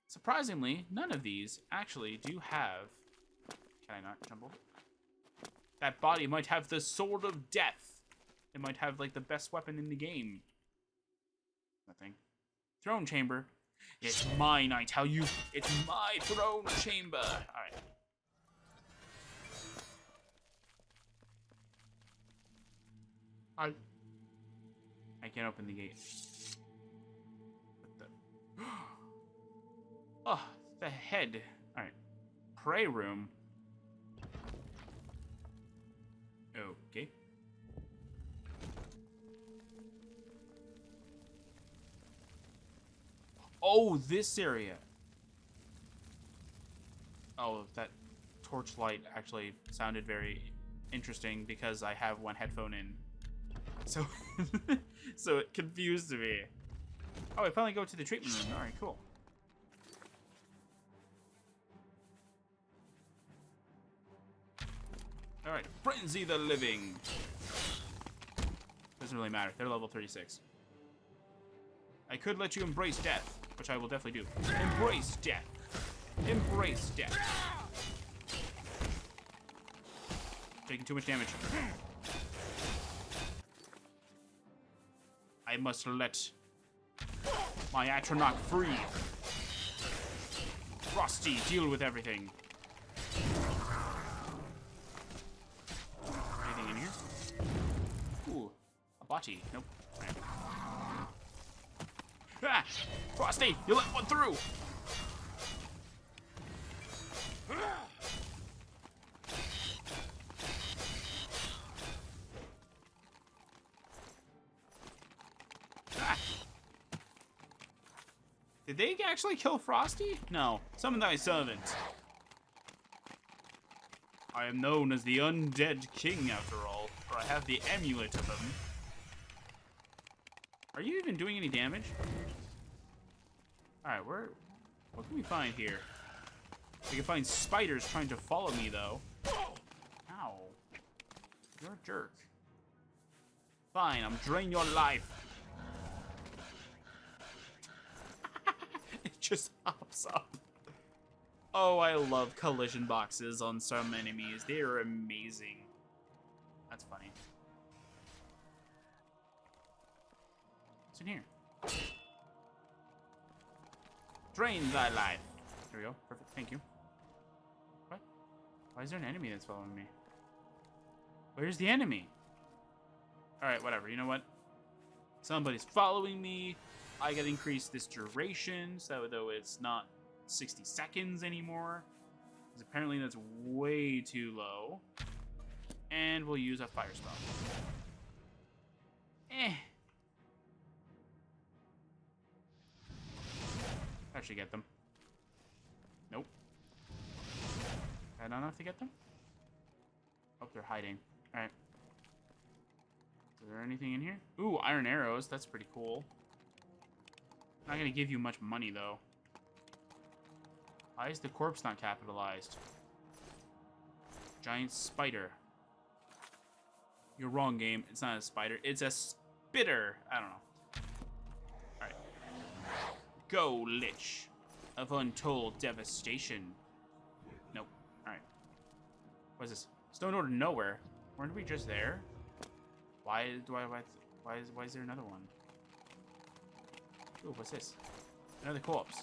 Surprisingly, none of these actually do have... Can I not jumble? That body might have the Sword of Death. It might have, like, the best weapon in the game. Nothing. Throne Chamber. It's mine, I tell you. It's my throne chamber. Alright. I can't open the gate. What the... Oh, the head. Alright. Prey room. Okay. Oh, this area. Oh, that torchlight actually sounded very interesting because I have one headphone in. So, so it confused me. Oh, I finally go to the treatment room. All right, cool. All right, frenzy the living. Doesn't really matter. They're level 36. I could let you embrace death, which I will definitely do. Embrace death. Embrace death. Taking too much damage. I must let my Atronach free. Frosty, deal with everything. Anything in here? Ooh, a bocce. Nope. Right. Ah! Frosty, you let one through! Did they actually kill Frosty? No. Summon thy servant. I am known as the undead king, after all, for I have the amulet of him. Are you even doing any damage? Alright, what can we find here? We can find spiders trying to follow me, though. Ow. You're a jerk. Fine, I'm draining your life. It just hops up. Oh, I love collision boxes on some enemies. They are amazing. That's funny. What's in here? Drain thy life. There we go. Perfect. Thank you. What? Why is there an enemy that's following me? Where's the enemy? Alright, whatever. You know what? Somebody's following me. I gotta increase this duration, so though it's not 60 seconds anymore. Because apparently that's way too low. And we'll use a fire spell. I should get them. Nope. I don't have to get them? Oh, they're hiding. Alright. Is there anything in here? Ooh, iron arrows. That's pretty cool. Not gonna give you much money, though. Why is the corpse not capitalized? Giant spider. You're wrong, game. It's not a spider. It's a spitter. I don't know. Alright. Go, Lich. Of untold devastation. Nope. Alright. What is this? Stone Door to Nowhere. Weren't we just there? Why is there another one? Ooh, what's this? Another corpse.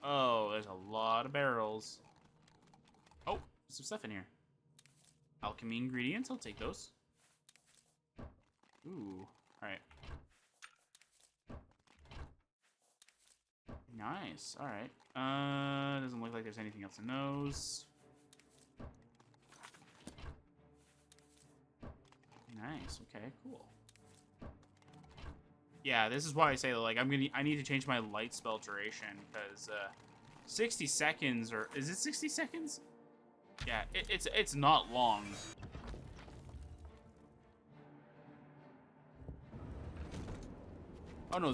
Oh, there's a lot of barrels. Oh, some stuff in here. Alchemy ingredients, I'll take those. Ooh, alright. Nice, alright. Doesn't look like there's anything else in those. Nice, okay, cool. Yeah, this is why I say, like, I need to change my light spell duration, because 60 seconds, or is it 60 seconds? Yeah, it's not long. Oh no,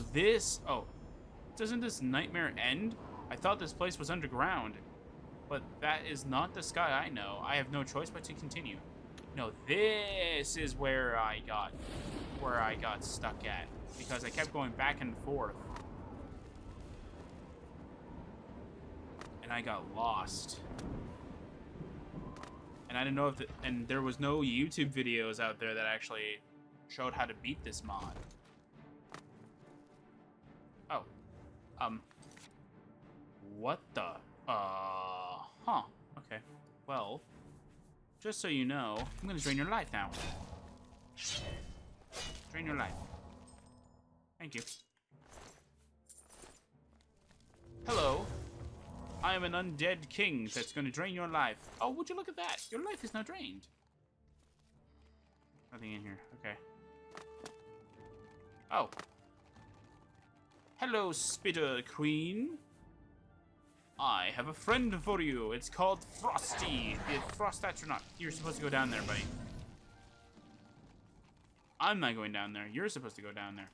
doesn't this nightmare end? I thought this place was underground, but that is not the sky I know. I have no choice but to continue. No, this is where I got stuck at. Because I kept going back and forth. And I got lost. And I didn't know and there was no YouTube videos out there that actually showed how to beat this mod. What the? Huh. Okay. Well, just so you know, I'm gonna drain your life now. Drain your life. Thank you. Hello. I am an undead king that's gonna drain your life. Oh, would you look at that? Your life is now drained. Nothing in here. Okay. Oh. Hello, Spitter Queen. I have a friend for you. It's called Frosty, the Frost Astronaut. You're supposed to go down there, buddy. I'm not going down there. You're supposed to go down there.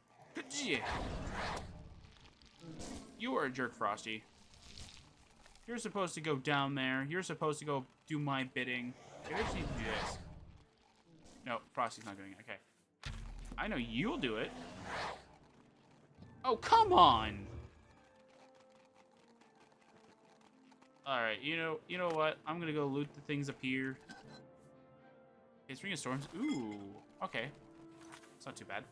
You are a jerk, Frosty. You're supposed to go down there. You're supposed to go do my bidding. Maybe I just need to do this. No, Frosty's not doing it. Okay. I know you'll do it. Oh, come on! Alright, you know what? I'm gonna go loot the things up here. It's Ring of Storms. Ooh, okay. It's not too bad.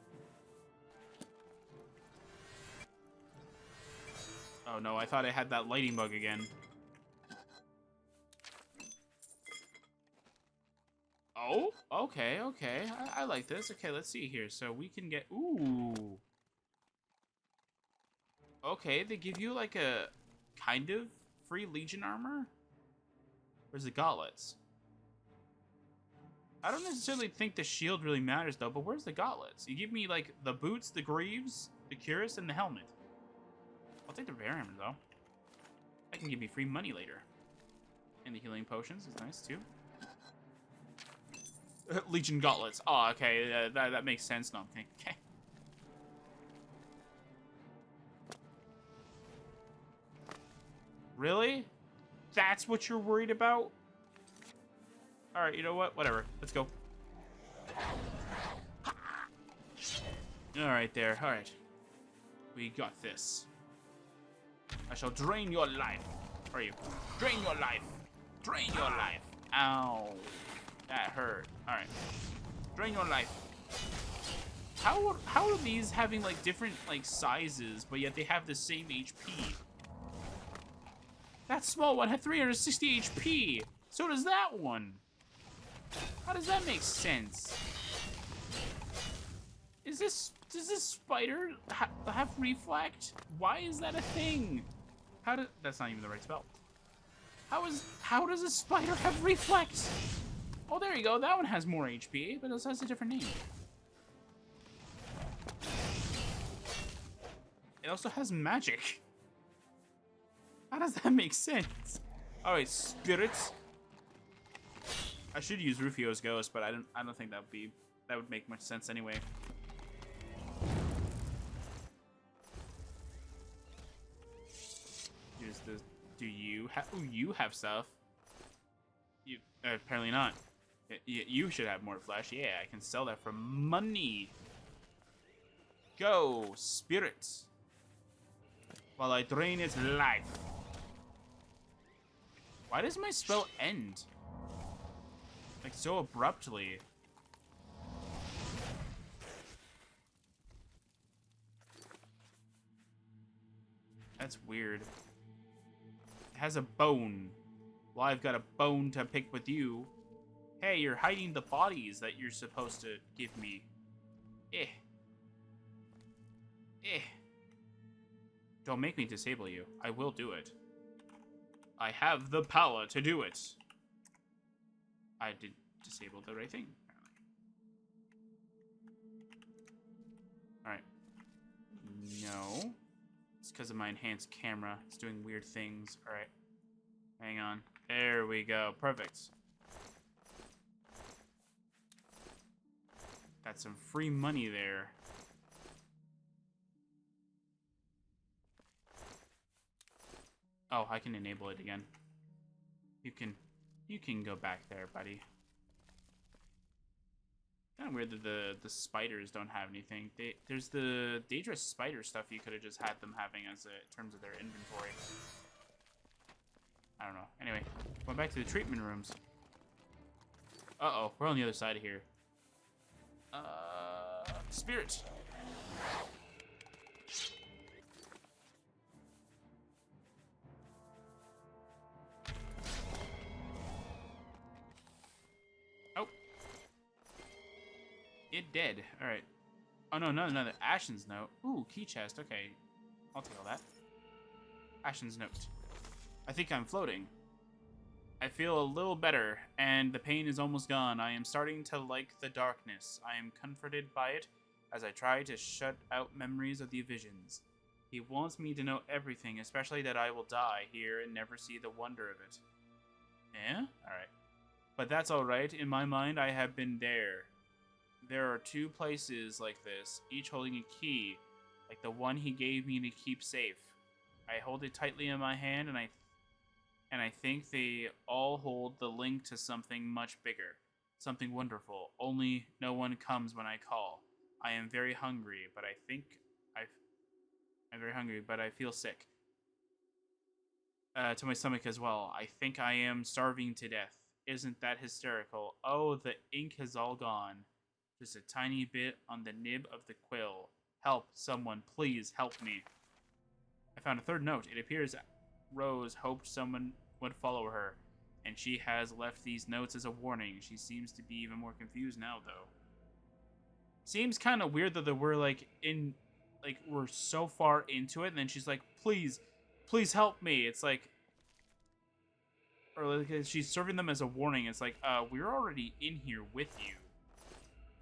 Oh no, I thought I had that lighting bug again. Oh, okay. I like this. Okay, let's see here. So we can get... Ooh. Okay, they give you like a kind of free Legion armor? Where's the gauntlets? I don't necessarily think the shield really matters though, but where's the gauntlets? You give me like the boots, the greaves, the cuirass, and the helmet. I'll take the rare armor though. That can give me free money later. And the healing potions is nice too. Legion gauntlets. Oh, okay, that makes sense. No, okay. Really? That's what you're worried about? Alright, you know what? Whatever. Let's go. Alright there. Alright. We got this. I shall drain your life. Where are you? Drain your life. Drain your life. Ow. That hurt. Alright. Drain your life. How are these having like different like sizes, but yet they have the same HP? That small one had 360 HP. So does that one. How does that make sense? Does this spider have reflect? Why is that a thing? That's not even the right spell. How does a spider have reflect? Oh, there you go. That one has more HP, but it has a different name. It also has magic. How does that make sense? All right, spirits. I should use Rufio's ghost, but I don't think that would make much sense anyway. Here's the. Do you have? Oh, you have stuff. You apparently not. You should have more flesh. Yeah, I can sell that for money. Go, spirits. While I drain its life. Why does my spell end? Like so abruptly. That's weird. It has a bone. Well, I've got a bone to pick with you. Hey, you're hiding the bodies that you're supposed to give me. Don't make me disable you. I will do it. I have the power to do it. I did disable the right thing, apparently. Alright. No. It's because of my enhanced camera. It's doing weird things. Alright. Hang on. There we go. Perfect. Got some free money there. Oh, I can enable it again. You can go back there, buddy. Kind of weird that the spiders don't have anything. There's the dangerous spider stuff you could have just had them having as in terms of their inventory. I don't know. Anyway, going back to the treatment rooms. Uh-oh, we're on the other side of here. Spirit. It did. Alright. Oh, no, no, another Ashen's note. Ooh, key chest. Okay. I'll take all that. Ashen's note. I think I'm floating. I feel a little better, and the pain is almost gone. I am starting to like the darkness. I am comforted by it as I try to shut out memories of the visions. He wants me to know everything, especially that I will die here and never see the wonder of it. Eh? Alright. But that's alright. In my mind, I have been there. There are 2 places like this, each holding a key, like the one he gave me to keep safe. I hold it tightly in my hand, and I think they all hold the link to something much bigger, something wonderful. Only no one comes when I call. I am very hungry, but I'm very hungry, but I feel sick. To my stomach as well. I think I am starving to death. Isn't that hysterical? Oh, the ink has all gone. Just a tiny bit on the nib of the quill. Help, someone, please help me. I found a 3rd note. It appears Rose hoped someone would follow her, and she has left these notes as a warning. She seems to be even more confused now, though. Seems kind of weird that we're we're so far into it, and then she's like, please help me. It's like, or like she's serving them as a warning. It's like, we're already in here with you,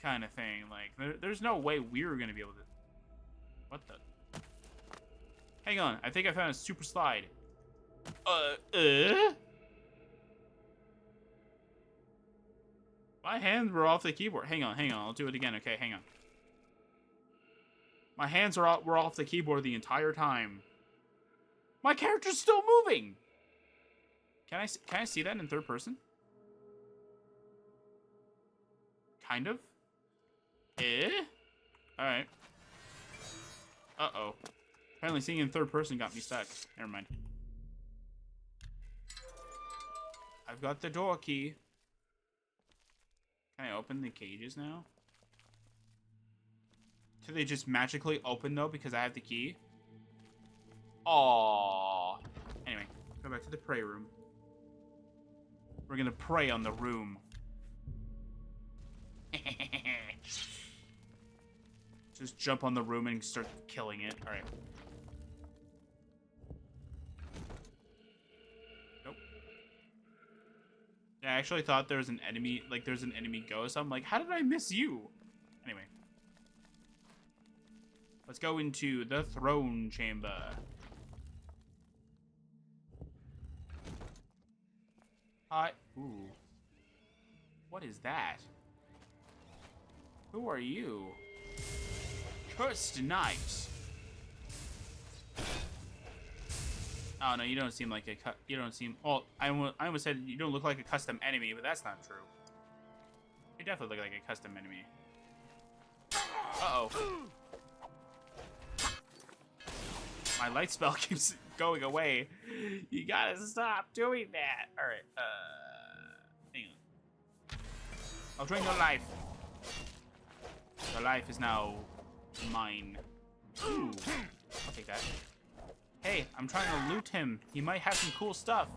kind of thing. Like, there's no way we're gonna be able to. What the? Hang on, I think I found a super slide. My hands were off the keyboard. Hang on, I'll do it again, okay? Hang on. My hands were off the keyboard the entire time. My character's still moving! Can I see that in 3rd person? Kind of? Alright. Uh-oh. Apparently seeing in 3rd person got me stuck. Never mind. I've got the door key. Can I open the cages now? Do they just magically open, though, because I have the key? Aww. Anyway, go back to the prey room. We're gonna prey on the room. Just jump on the room and start killing it. Alright. Nope. Yeah, I actually thought there was an enemy, like there's an enemy ghost. I'm like, how did I miss you? Anyway. Let's go into the throne chamber. Hi. Ooh. What is that? Who are you? Cursed Knight. Oh no, you don't seem like a you don't seem. Well, I almost said you don't look like a custom enemy, but that's not true. You definitely look like a custom enemy. Uh-oh. My light spell keeps going away. You gotta stop doing that. Alright, hang on. I'll drain your life. Your life is now mine. Ooh, I'll take that. Hey, I'm trying to loot him. He might have some cool stuff.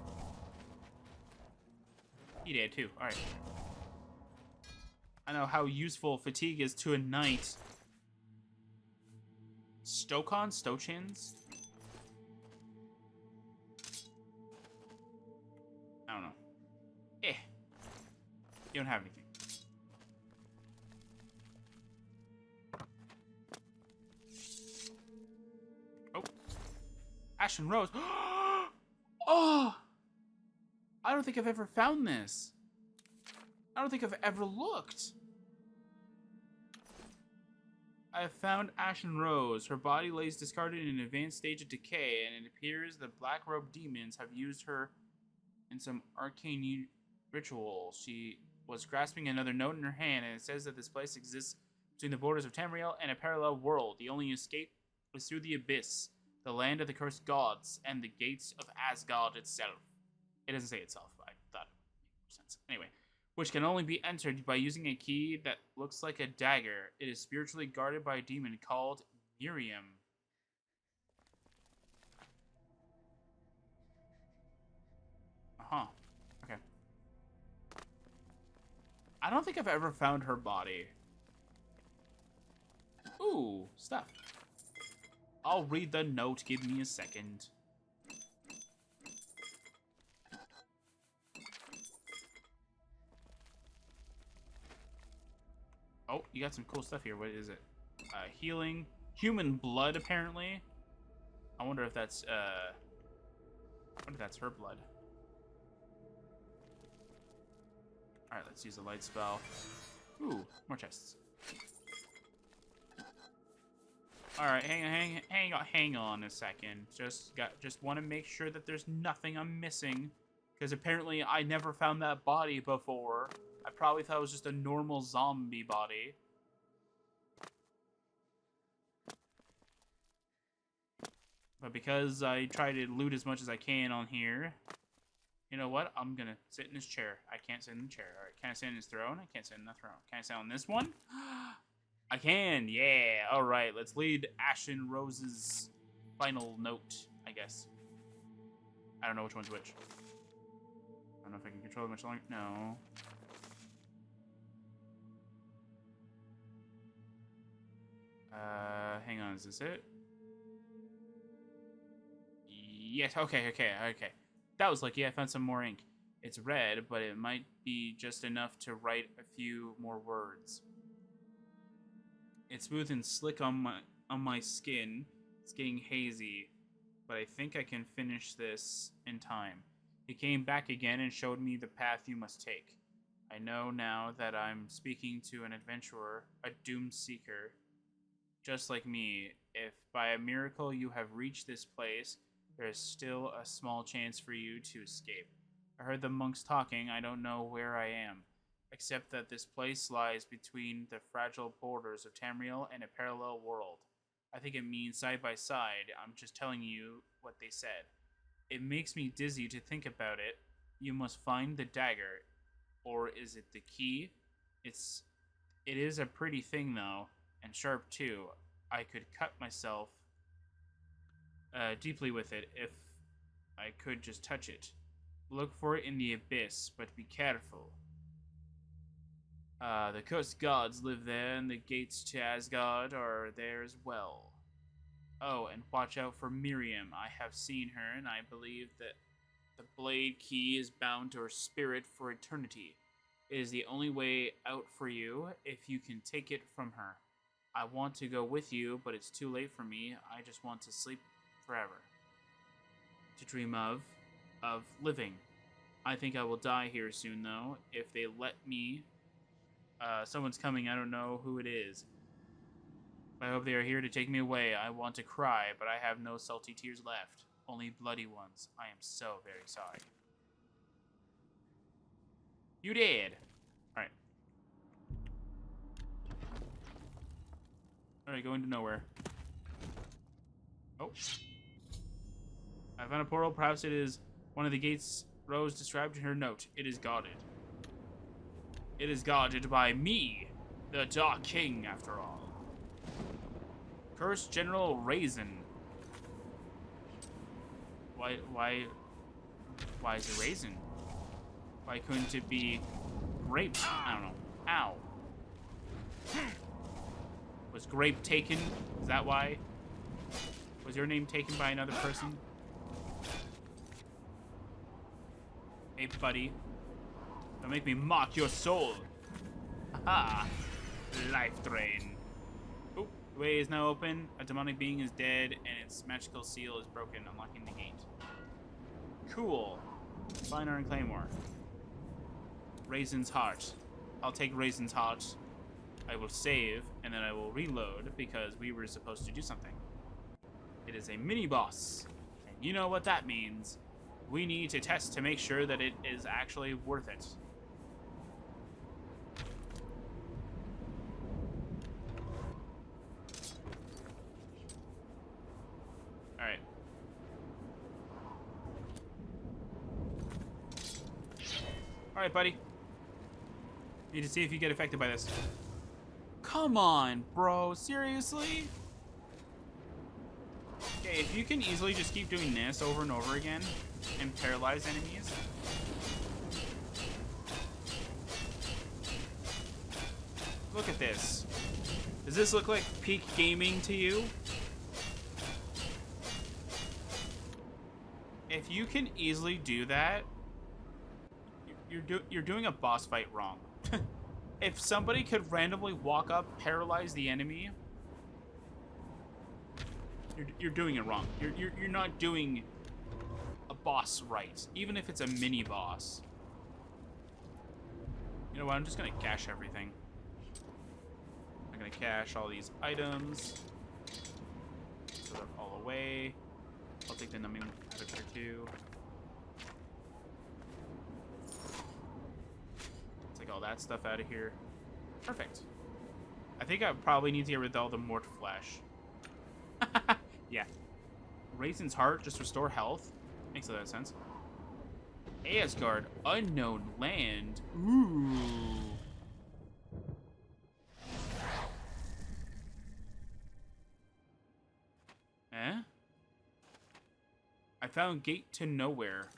He did too. Alright. I know how useful fatigue is to a knight. Stochins? I don't know. You don't have anything. Oh. Ashen Rose. Oh! I don't think I've ever found this. I don't think I've ever looked. I have found Ashen Rose. Her body lays discarded in an advanced stage of decay, and it appears the black-robed demons have used her in some arcane ritual. She was grasping another note in her hand, and it says that this place exists between the borders of Tamriel and a parallel world. The only escape is through the abyss, the land of the cursed gods, and the gates of Aesgaard itself. It doesn't say itself, but I thought it made more sense. Anyway. Which can only be entered by using a key that looks like a dagger. It is spiritually guarded by a demon called Miriam. Uh-huh. Okay. I don't think I've ever found her body. Ooh, stuff. I'll read the note. Give me a second. Oh, you got some cool stuff here. What is it? Healing. Human blood, apparently. I wonder if that's, I wonder if that's her blood. Alright, let's use the light spell. Ooh, more chests. Alright, hang on a second. Just want to make sure that there's nothing I'm missing. Because apparently I never found that body before. I probably thought it was just a normal zombie body. But because I try to loot as much as I can on here, you know what? I'm gonna sit in this chair. I can't sit in the chair. Alright, can I sit in this throne? I can't sit in the throne. Can I sit on this one? I can, yeah. Alright, let's lead Ashen Rose's final note, I guess. I don't know which one's which. I don't know if I can control it much longer. No. Hang on, is this it? Yes, okay. That was lucky, I found some more ink. It's red, but it might be just enough to write a few more words. It's smooth and slick on my skin. It's getting hazy, but I think I can finish this in time. He came back again and showed me the path you must take. I know now that I'm speaking to an adventurer, a doom seeker, just like me. If by a miracle you have reached this place, there is still a small chance for you to escape. I heard the monks talking. I don't know where I am, except that this place lies between the fragile borders of Tamriel and a parallel world. I think it means side by side. I'm just telling you what they said. It makes me dizzy to think about it. You must find the dagger. Or is it the key? It is a pretty thing, though, and sharp, too. I could cut myself deeply with it if I could just touch it. Look for it in the abyss, but be careful. The cursed gods live there, and the gates to Aesgaard are there as well. Oh, and watch out for Miriam. I have seen her, and I believe that the blade key is bound to her spirit for eternity. It is the only way out for you if you can take it from her. I want to go with you, but it's too late for me. I just want to sleep forever. To dream of living. I think I will die here soon, though. If they let me, someone's coming. I don't know who it is. I hope they are here to take me away. I want to cry, but I have no salty tears left. Only bloody ones. I am so very sorry. You did. Alright. Alright, going to nowhere. Oh. I found a portal. Perhaps it is one of the gates Rose described in her note. It is guarded. It is guarded by me, the Dark King, after all. Cursed General Raisin. Why is it raisin? Why couldn't it be grape? I don't know. Ow. Was grape taken? Is that why? Was your name taken by another person? Hey, buddy. Don't make me mock your soul. Aha. Life drain. Oh, the way is now open. A demonic being is dead, and its magical seal is broken, unlocking the gate. Cool. Fine Iron Claymore. Raisin's heart. I'll take Raisin's heart. I will save, and then I will reload, because we were supposed to do something. It is a mini-boss, and you know what that means. We need to test to make sure that it is actually worth it. Alright. Alright, buddy. Need to see if you get affected by this. Come on, bro. Seriously? Okay, if you can easily just keep doing this over and over again and paralyze enemies. Look at this. Does this look like peak gaming to you? If you can easily do that, you're doing a boss fight wrong. If somebody could randomly walk up, paralyze the enemy, you're doing it wrong. You're not doing a boss right, even if it's a mini boss. You know what? I'm just gonna cache everything. I'm gonna cache all these items, so they're all away. I'll take the numbing out of here too. Take all that stuff out of here. Perfect. I think I probably need to get rid of all the mort flesh. Yeah. Raisin's heart, just restore health. Makes a lot of sense. Aesgaard, unknown land. Ooh. Eh? I found gate to nowhere.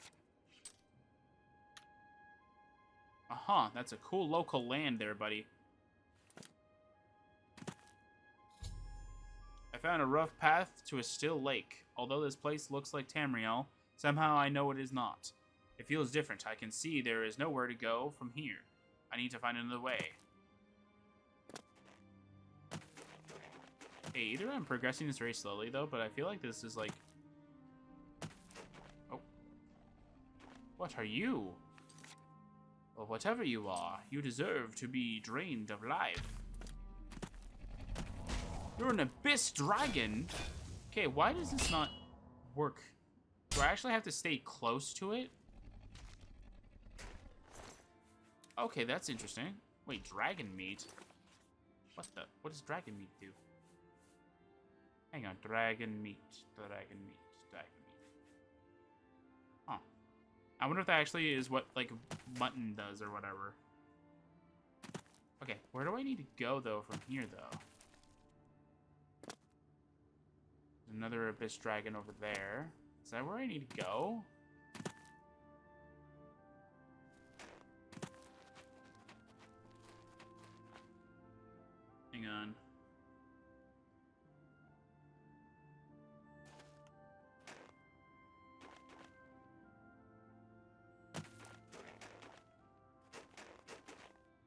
Aha, that's a cool local land there, buddy. I found a rough path to a still lake. Although this place looks like Tamriel, somehow I know it is not. It feels different. I can see there is nowhere to go from here. I need to find another way. Hey, either I'm progressing this very slowly, though, but I feel like this is like... Oh. What are you? Well, whatever you are, you deserve to be drained of life. You're an abyss dragon? Okay, why does this not work? Do I actually have to stay close to it? Okay, that's interesting. Wait, dragon meat? What does dragon meat do? Hang on, dragon meat. Huh. I wonder if that actually is what, like, mutton does or whatever. Okay, where do I need to go, though, from here, though? There's another abyss dragon over there. Is that where I need to go? Hang on.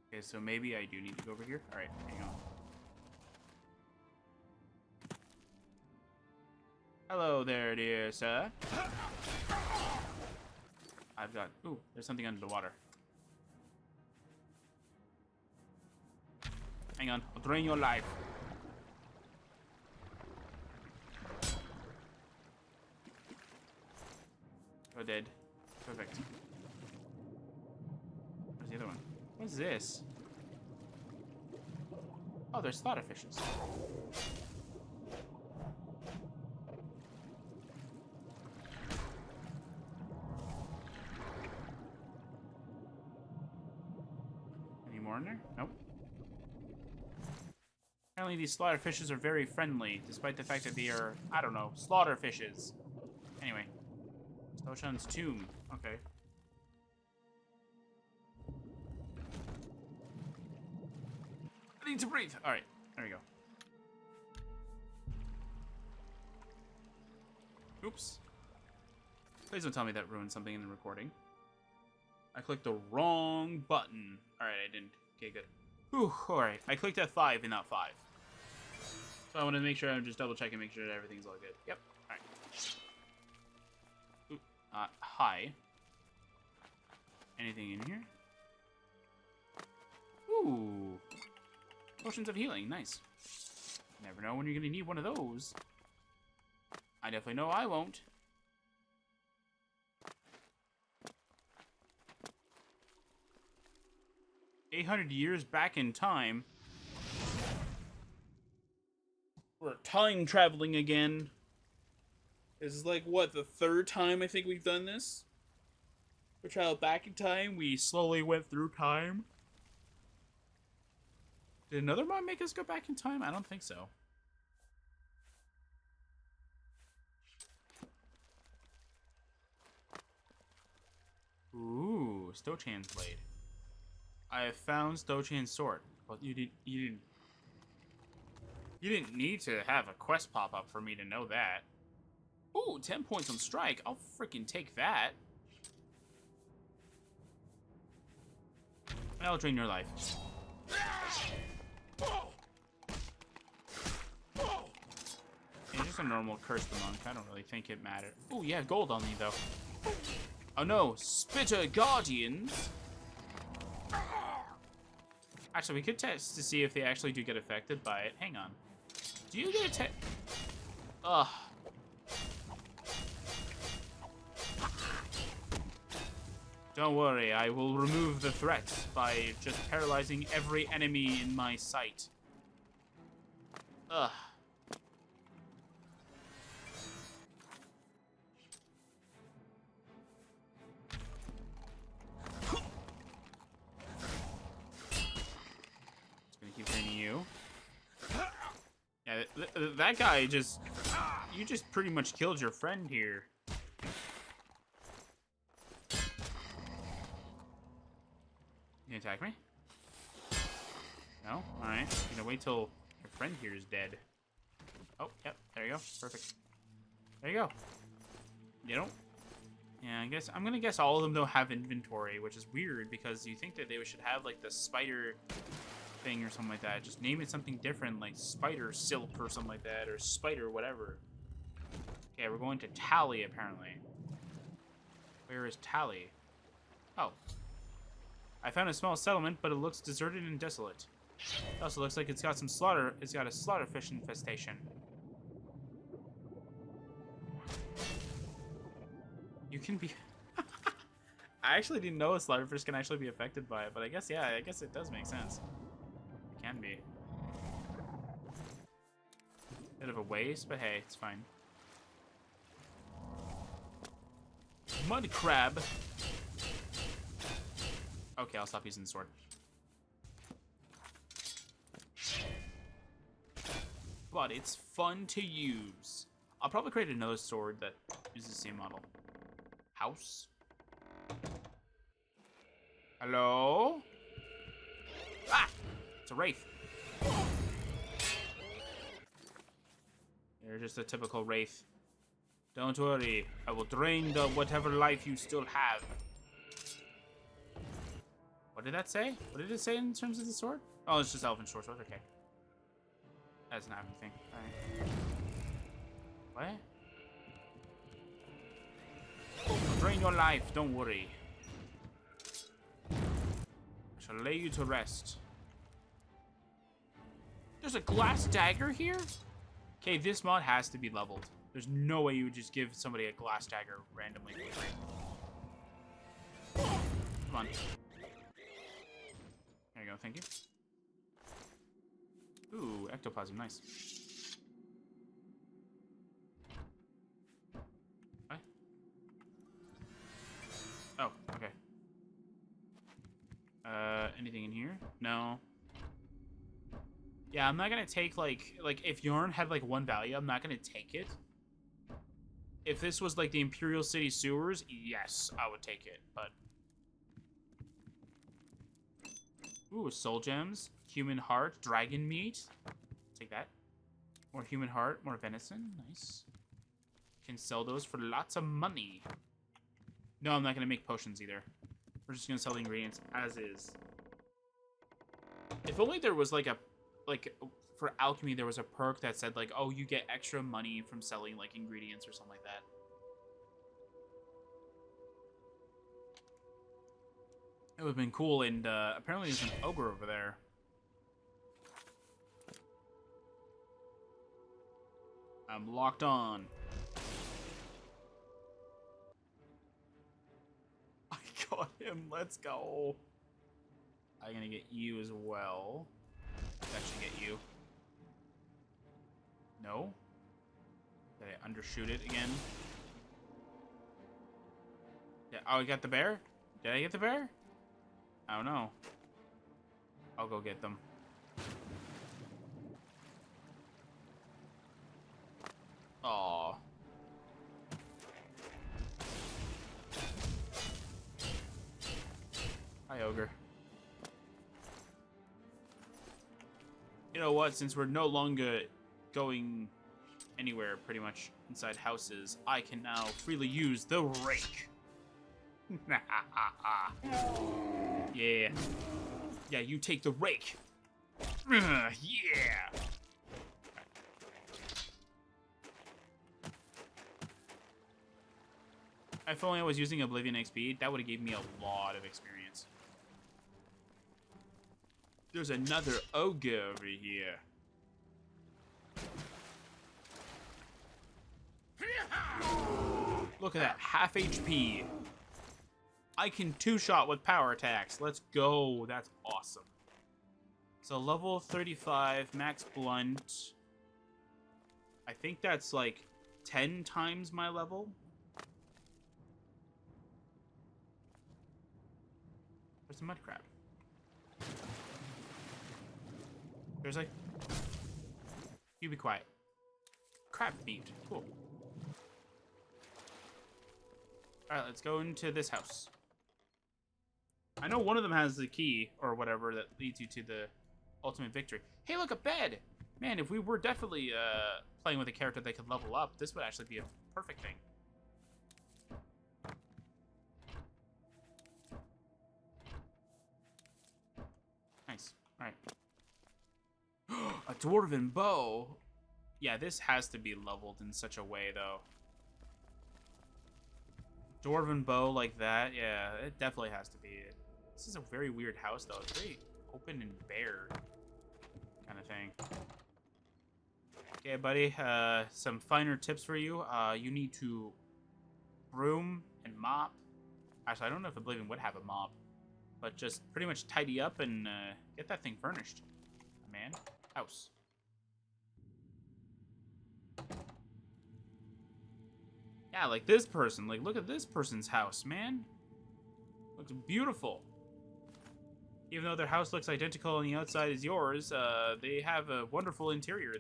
Okay, so maybe I do need to go over here. All right, hang on. Hello there, dear sir. I've got... Ooh, there's something under the water. Hang on, I'll drain your life. You're dead. Perfect. Where's the other one? What is this? Oh, they're slaughterfishes. Any more in there? Nope. Apparently these slaughterfishes are very friendly, despite the fact that they are, I don't know, slaughterfishes. Anyway. Stoshan's tomb. Okay. I need to breathe. Alright, there we go. Oops. Please don't tell me that ruined something in the recording. I clicked the wrong button. Alright, I didn't. Okay, good. Whew, alright. I clicked F5 and not 5. So I want to make sure I'm just double checking, make sure that everything's all good. Yep. Alright. Ooh, hi. Anything in here? Ooh. Potions of healing, nice. Never know when you're gonna need one of those. I definitely know I won't. "800 years back in time." We're time traveling again. This is like, what, the third time I think we've done this? We traveled back in time, we slowly went through time. Did another mod make us go back in time? I don't think so. Ooh, Stochan's blade. I have found Stochan's sword. Well, you didn't. You didn't need to have a quest pop up for me to know that. Ooh, 10 points on strike. I'll freaking take that. I'll drain your life. It's just a normal cursed monk. I don't really think it mattered. Ooh, yeah, gold on me, though. Oh, no. Spitter Guardians. Actually, we could test to see if they actually do get affected by it. Hang on. Do you get a Ugh. Don't worry, I will remove the threat by just paralyzing every enemy in my sight. Ugh. Just gonna keep hitting you. Yeah, that guy just... You just pretty much killed your friend here. You attack me? No? Alright. You know, wait till your friend here is dead. Oh, yep. There you go. Perfect. There you go. You don't? Yeah, I guess... I'm gonna guess all of them don't have inventory, which is weird because you think that they should have, like, the spider thing or something like that. Just name it something different, like spider silk or something like that, or spider whatever. Okay, we're going to Tally, apparently. Where is Tally? Oh. I found a small settlement, but it looks deserted and desolate. It also looks like it's got some slaughter. It's got a slaughterfish infestation. You can be... I actually didn't know a slaughterfish can actually be affected by it, but I guess, yeah, I guess it does make sense. It can be. Bit of a waste, but hey, it's fine. Mud crab. Okay, I'll stop using the sword. But it's fun to use. I'll probably create another sword that uses the same model. House. Hello? Ah! It's a wraith. You're just a typical wraith. Don't worry. I will drain the whatever life you still have. What did that say? What did it say in terms of the sword? Oh, it's just elven short sword. Okay. That doesn't have anything. Alright. What? I'll drain your life. Don't worry. I shall lay you to rest. There's a glass dagger here? Okay, this mod has to be leveled. There's no way you would just give somebody a glass dagger randomly. Come on. There you go, thank you. Ooh, ectoplasm, nice. What? Oh, okay. Anything in here? No. Yeah, I'm not gonna take, like, if yarn had, like, one value, I'm not gonna take it. If this was, like, the Imperial City sewers, yes, I would take it, but... Ooh, soul gems, human heart, dragon meat. Take that. More human heart, more venison, nice. Can sell those for lots of money. No, I'm not gonna make potions either. We're just gonna sell the ingredients as is. If only there was, like, for alchemy, there was a perk that said, like, oh, you get extra money from selling, like, ingredients or something like that. It would have been cool, and apparently there's an ogre over there. I'm locked on. I got him, let's go. I'm gonna get you as well. Let's actually get you. No? Did I undershoot it again? Yeah, oh, I got the bear? Did I get the bear? I don't know. I'll go get them. Aww. Hi, ogre. You know what? Since we're no longer going anywhere pretty much inside houses, I can now freely use the rake. Yeah. Yeah, you take the rake. Yeah. If only I was using Oblivion XP, that would have gave me a lot of experience. There's another ogre over here. Look at that, half HP. I can two-shot with power attacks. Let's go. That's awesome. So level 35, max blunt. I think that's like 10 times my level. Where's the mud crab? There's like... You be quiet. Crab meat. Cool. Alright, let's go into this house. I know one of them has the key, or whatever, that leads you to the ultimate victory. Hey, look, a bed! Man, if we were definitely playing with a character that could level up, this would actually be a perfect thing. Nice. Alright. A dwarven bow! Yeah, this has to be leveled in such a way, though. Dwarven bow like that, yeah, it definitely has to be it. This is a very weird house, though. It's very open and bare kind of thing. Okay, buddy, some finer tips for you. You need to broom and mop. Actually, I don't know if Oblivion would have a mop, but just pretty much tidy up and get that thing furnished. Man, house. Yeah, like this person. Like, look at this person's house, man. Looks beautiful. Even though their house looks identical on the outside as yours, they have a wonderful interior.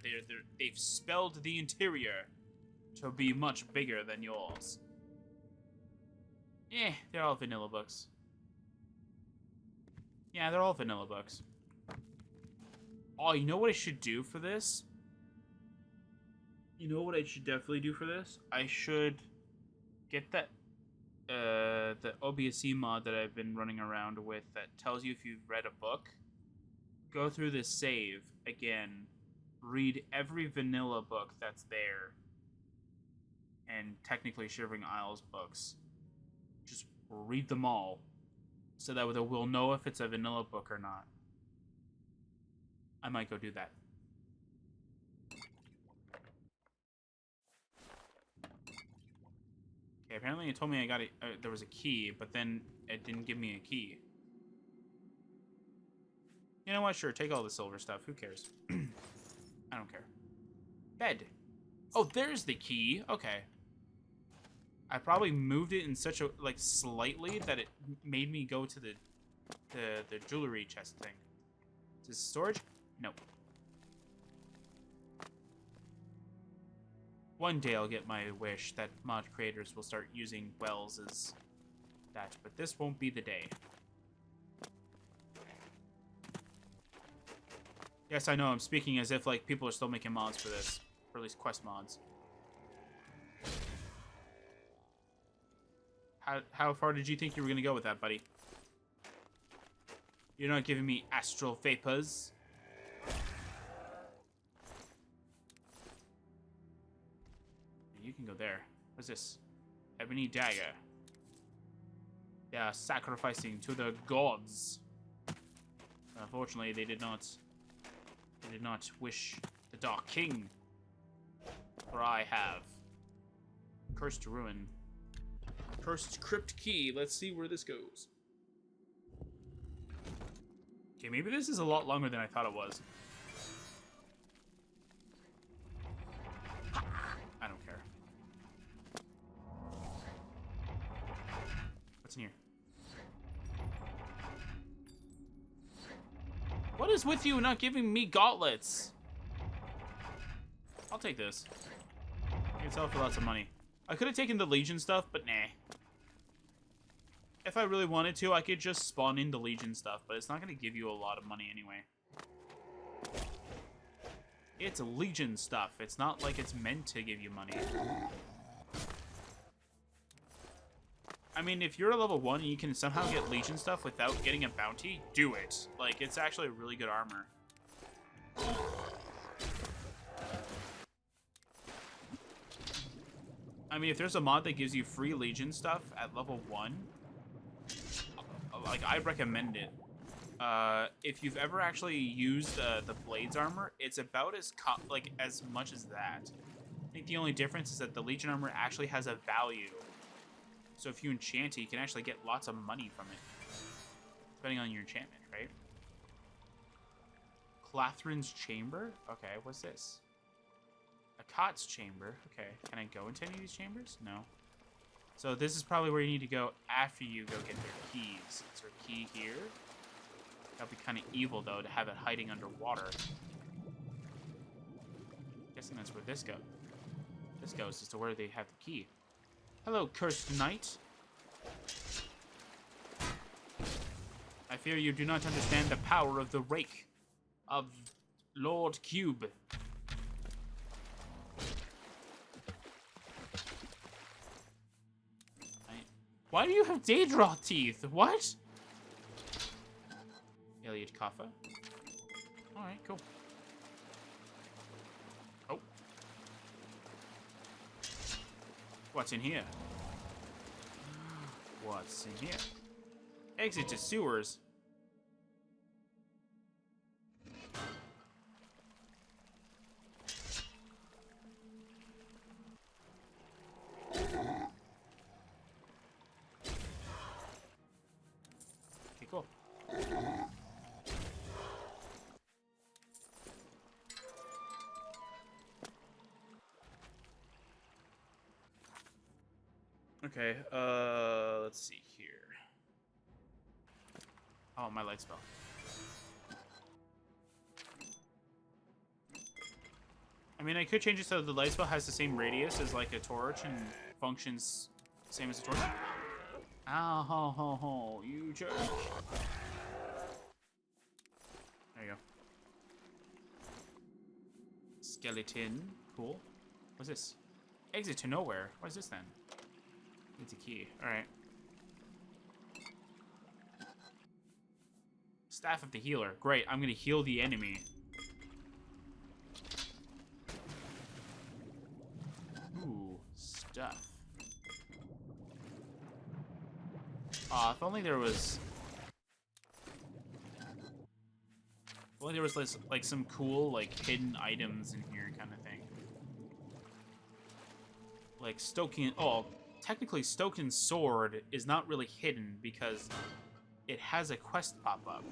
They've spelled the interior to be much bigger than yours. Eh, they're all vanilla books. Yeah, they're all vanilla books. Oh, you know what I should do for this? You know what I should definitely do for this? I should get that the OBSC mod that I've been running around with that tells you if you've read a book. Go through this save again, read every vanilla book that's there, and technically Shivering Isles books. Just read them all, so that we'll know if it's a vanilla book or not. I might go do that. Okay, apparently it told me I got there was a key, but then it didn't give me a key. You know what? Sure, take all the silver stuff. Who cares? I don't care. Bed. Oh, there's the key. Okay. I probably moved it in such a, like, slightly that it made me go to the jewelry chest thing. Is this storage? No. One day I'll get my wish that mod creators will start using wells as that, but this won't be the day. Yes, I know, I'm speaking as if, like, people are still making mods for this. Or at least quest mods. How far did you think you were going to go with that, buddy? You're not giving me astral vapors. You can go there. What's this? Ebony dagger. Yeah, sacrificing to the gods. Unfortunately, they did not wish the Dark King. For I have. Cursed ruin. Cursed crypt key. Let's see where this goes. Okay, maybe this is a lot longer than I thought it was. I don't care. What's in here? What is with you not giving me gauntlets? I'll take this. You can sell it for lots of money. I could have taken the Legion stuff, but nah. If I really wanted to, I could just spawn in the Legion stuff, but it's not going to give you a lot of money anyway. It's Legion stuff. It's not like it's meant to give you money. I mean, if you're a level 1 and you can somehow get Legion stuff without getting a bounty, do it. Like, it's actually a really good armor. I mean, if there's a mod that gives you free Legion stuff at level 1, like, I recommend it. If you've ever actually used the Blades armor, it's about as as much as that. I think the only difference is that the Legion armor actually has a value. So if you enchant it, you can actually get lots of money from it, depending on your enchantment, right? Clathrin's Chamber? Okay, what's this? A Cot's Chamber. Okay, can I go into any of these chambers? No. So this is probably where you need to go after you go get their keys. Is there a key here? That'd be kind of evil, though, to have it hiding underwater. Guessing that's where this goes. This goes as to where they have the key. Hello, cursed knight. I fear you do not understand the power of the rake of Lord Cube. Why do you have Daedra teeth? What? Iliad Kaffa. Alright, cool. Oh. What's in here? What's in here? Exit to sewers. Okay, cool. Okay, let's see here. Oh, my light spell. I mean, I could change it so the light spell has the same radius as like a torch and functions same as a torch. Ow, ho, ho, ho, you jerk. There you go. Skeleton, cool. What's this? Exit to nowhere. What is this then? It's a key. Alright. Staff of the Healer. Great, I'm gonna heal the enemy. Ooh, stuff. Aw, if only there was... If only there was like some cool, like, hidden items in here kind of thing. Like, Stoking... Oh, technically Stoken's sword is not really hidden because it has a quest pop up.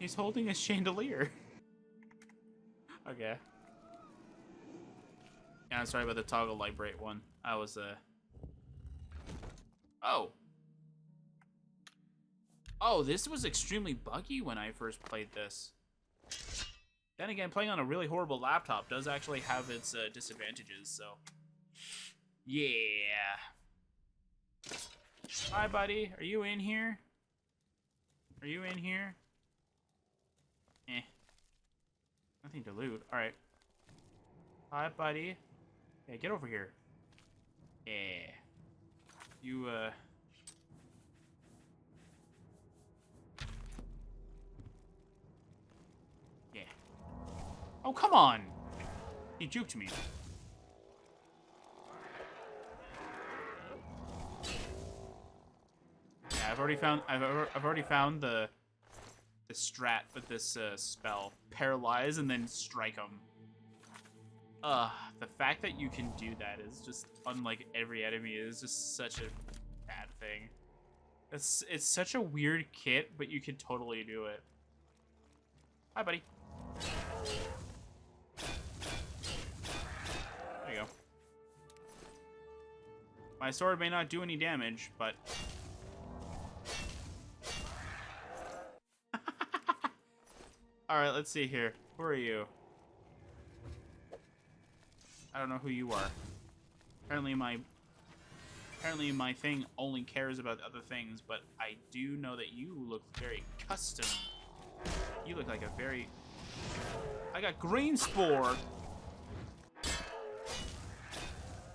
He's holding a chandelier. Okay. Yeah, I'm sorry about the toggle light bright one. I was Oh. Oh, this was extremely buggy when I first played this. Then again, playing on a really horrible laptop does actually have its disadvantages, so... Yeah. Hi, buddy. Are you in here? Are you in here? Eh. Nothing to loot. Alright. Hi, buddy. Hey, get over here. Yeah. You, Yeah. Oh, come on! He juked me. Yeah, I've already found the strat with this spell. Paralyze and then strike him. The fact that you can do that is just unlike every enemy. Is just such a bad thing. It's such a weird kit, but you can totally do it. Hi, buddy. There you go. My sword may not do any damage, but... Alright, let's see here. Who are you? I don't know who you are. Apparently my thing only cares about other things, but I do know that you look very custom. You look like a very... I got green spore!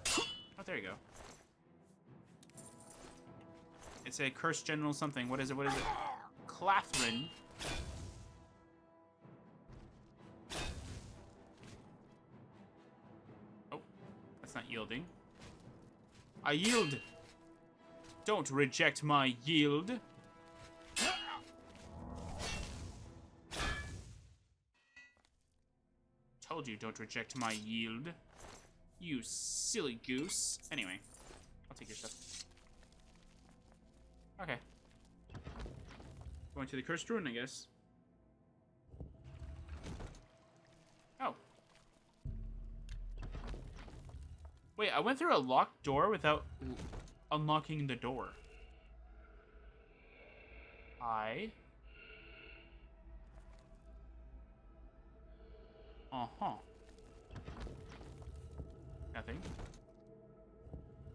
Oh, there you go. It's a cursed general something. What is it? What is it? Clathrin. Oh, that's not yielding. I yield! Don't reject my yield! Told you, don't reject my yield. You silly goose. Anyway, I'll take your stuff. Okay. Going to the cursed ruin, I guess. Oh. Wait, I went through a locked door without unlocking the door. Uh-huh. Nothing.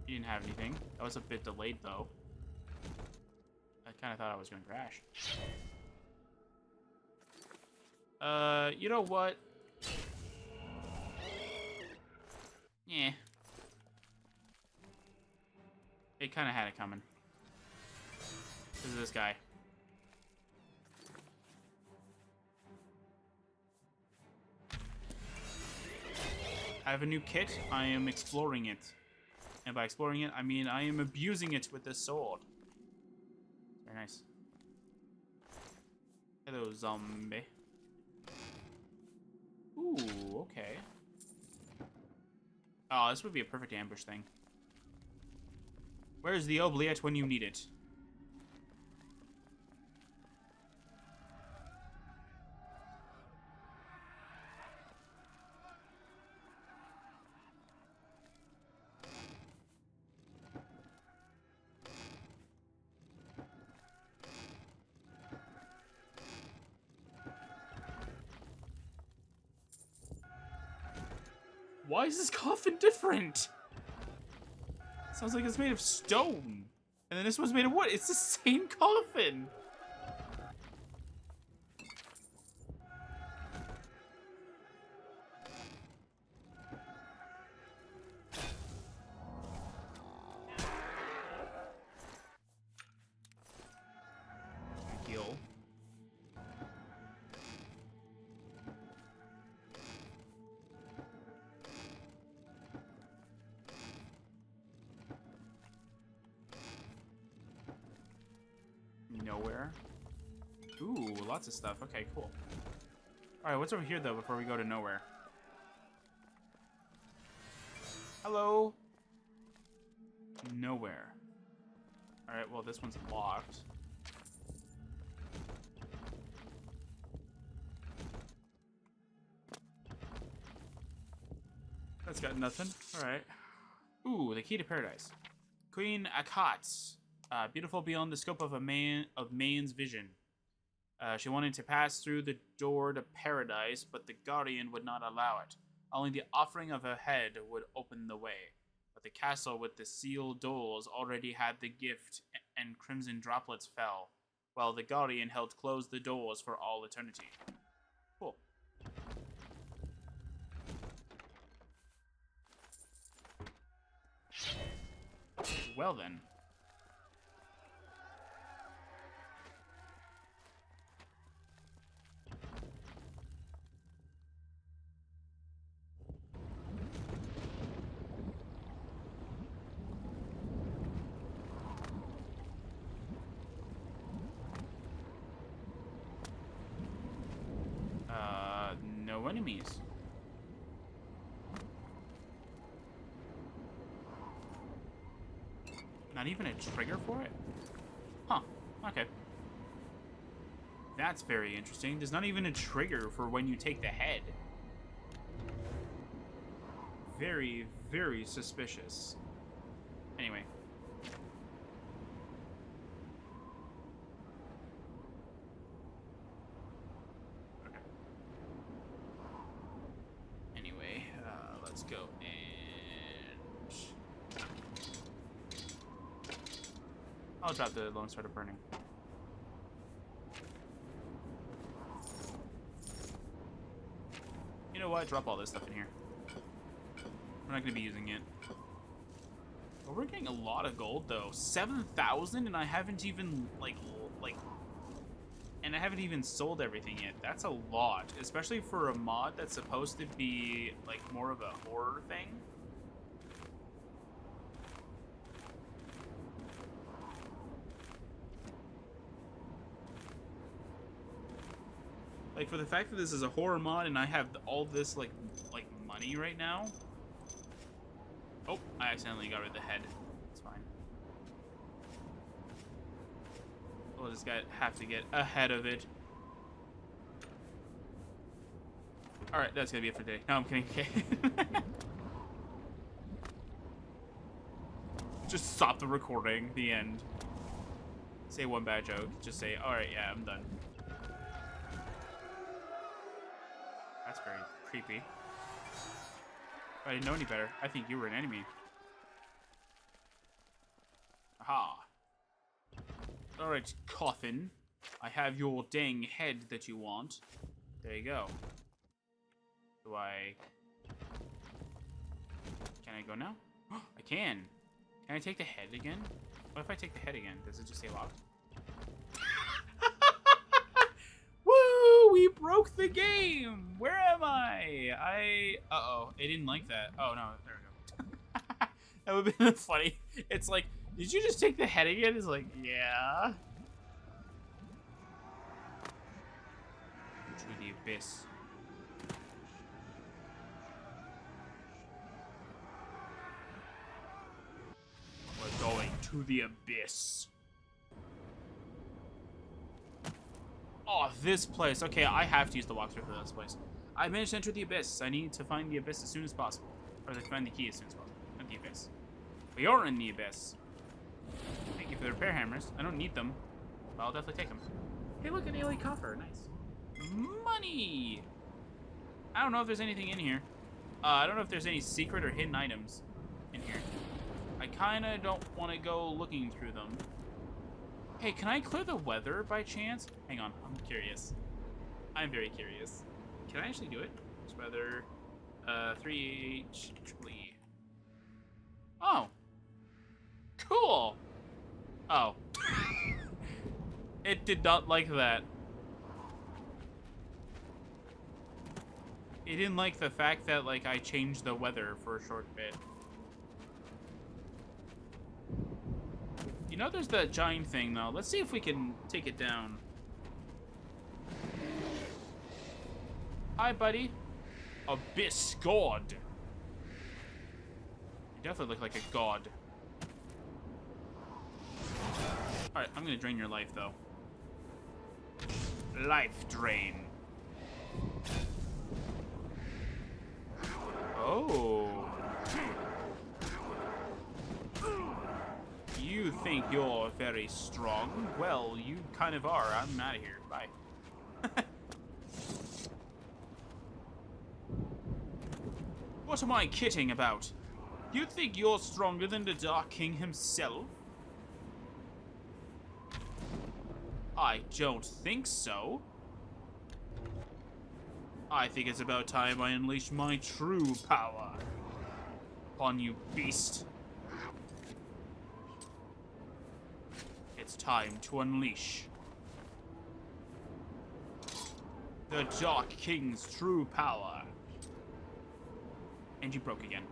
You didn't have anything. That was a bit delayed, though. I kind of thought I was going to crash. You know what? Yeah. It kind of had it coming. This is this guy. I have a new kit. I am exploring it. And by exploring it, I mean I am abusing it with this sword. Very nice. Hello, zombie. Ooh, okay. Oh, this would be a perfect ambush thing. Where's the oubliette when you need it? Why is this coffin different? Sounds like it's made of stone. And then this one's made of wood. It's the same coffin. Heal. Nowhere. Ooh, lots of stuff. Okay, cool. Alright, what's over here, though, before we go to nowhere? Hello? Nowhere. Alright, well, this one's locked. That's got nothing. Alright. Ooh, the key to paradise. Queen Akat. Beautiful beyond the scope of man's vision. She wanted to pass through the door to paradise, but the guardian would not allow it. Only the offering of her head would open the way. But the castle with the sealed doors already had the gift, and crimson droplets fell, while the guardian held closed the doors for all eternity. Cool. Well then. No enemies. Not even a trigger for it? Huh, okay. That's very interesting. There's not even a trigger for when you take the head. Very, very suspicious. Anyway. Okay. Anyway, let's go and I'll drop the Lone Star of Burning. You know what? Drop all this stuff in here. We're not going to be using it. But we're getting a lot of gold, though. 7,000, and I haven't even, and I haven't even sold everything yet. That's a lot, especially for a mod that's supposed to be, like, more of a horror thing. Like, for the fact that this is a horror mod and I have all this, like money right now. Oh, I accidentally got rid of the head. It's fine. We'll just have to get ahead of it. Alright, that's gonna be it for today. No, I'm kidding. Okay. Just stop the recording. The end. Say one bad joke. Just say, alright, yeah, I'm done. That's very creepy. If I didn't know any better, I think you were an enemy. Aha. Alright, coffin. I have your dang head that you want. There you go. Can I go now? I can. Can I take the head again? What if I take the head again? Does it just stay locked? Woo! We broke the game! Where am I? Uh-oh. It didn't like that. Oh, no. There we go. That would have been funny. It's like, did you just take the head again? It's like, yeah. To the abyss. We're going to the abyss. Oh, this place. Okay, I have to use the walkthrough for this place. I managed to enter the abyss. I need to find the abyss as soon as possible. Or find the key as soon as possible. Not the abyss. We are in the abyss. Thank you for the repair hammers. I don't need them, but I'll definitely take them. Hey, look, an alien coffer. Nice. Money! I don't know if there's anything in here. I don't know if there's any secret or hidden items in here. I kind of don't want to go looking through them. Hey, can I clear the weather by chance? Hang on, I'm curious. I'm very curious. Can I actually do it? This weather, 3H E. Oh. Cool. Oh. It did not like that. It didn't like the fact that, like, I changed the weather for a short bit. You know there's that giant thing, though. Let's see if we can take it down. Hi, buddy. Abyss God. You definitely look like a god. Alright, I'm gonna drain your life, though. Life drain. Oh. You think you're very strong? Well, you kind of are. I'm out of here. Bye. What am I kidding about? You think you're stronger than the Dark King himself? I don't think so. I think it's about time I unleash my true power upon you, beast. It's time to unleash the Dark King's true power. And you broke again.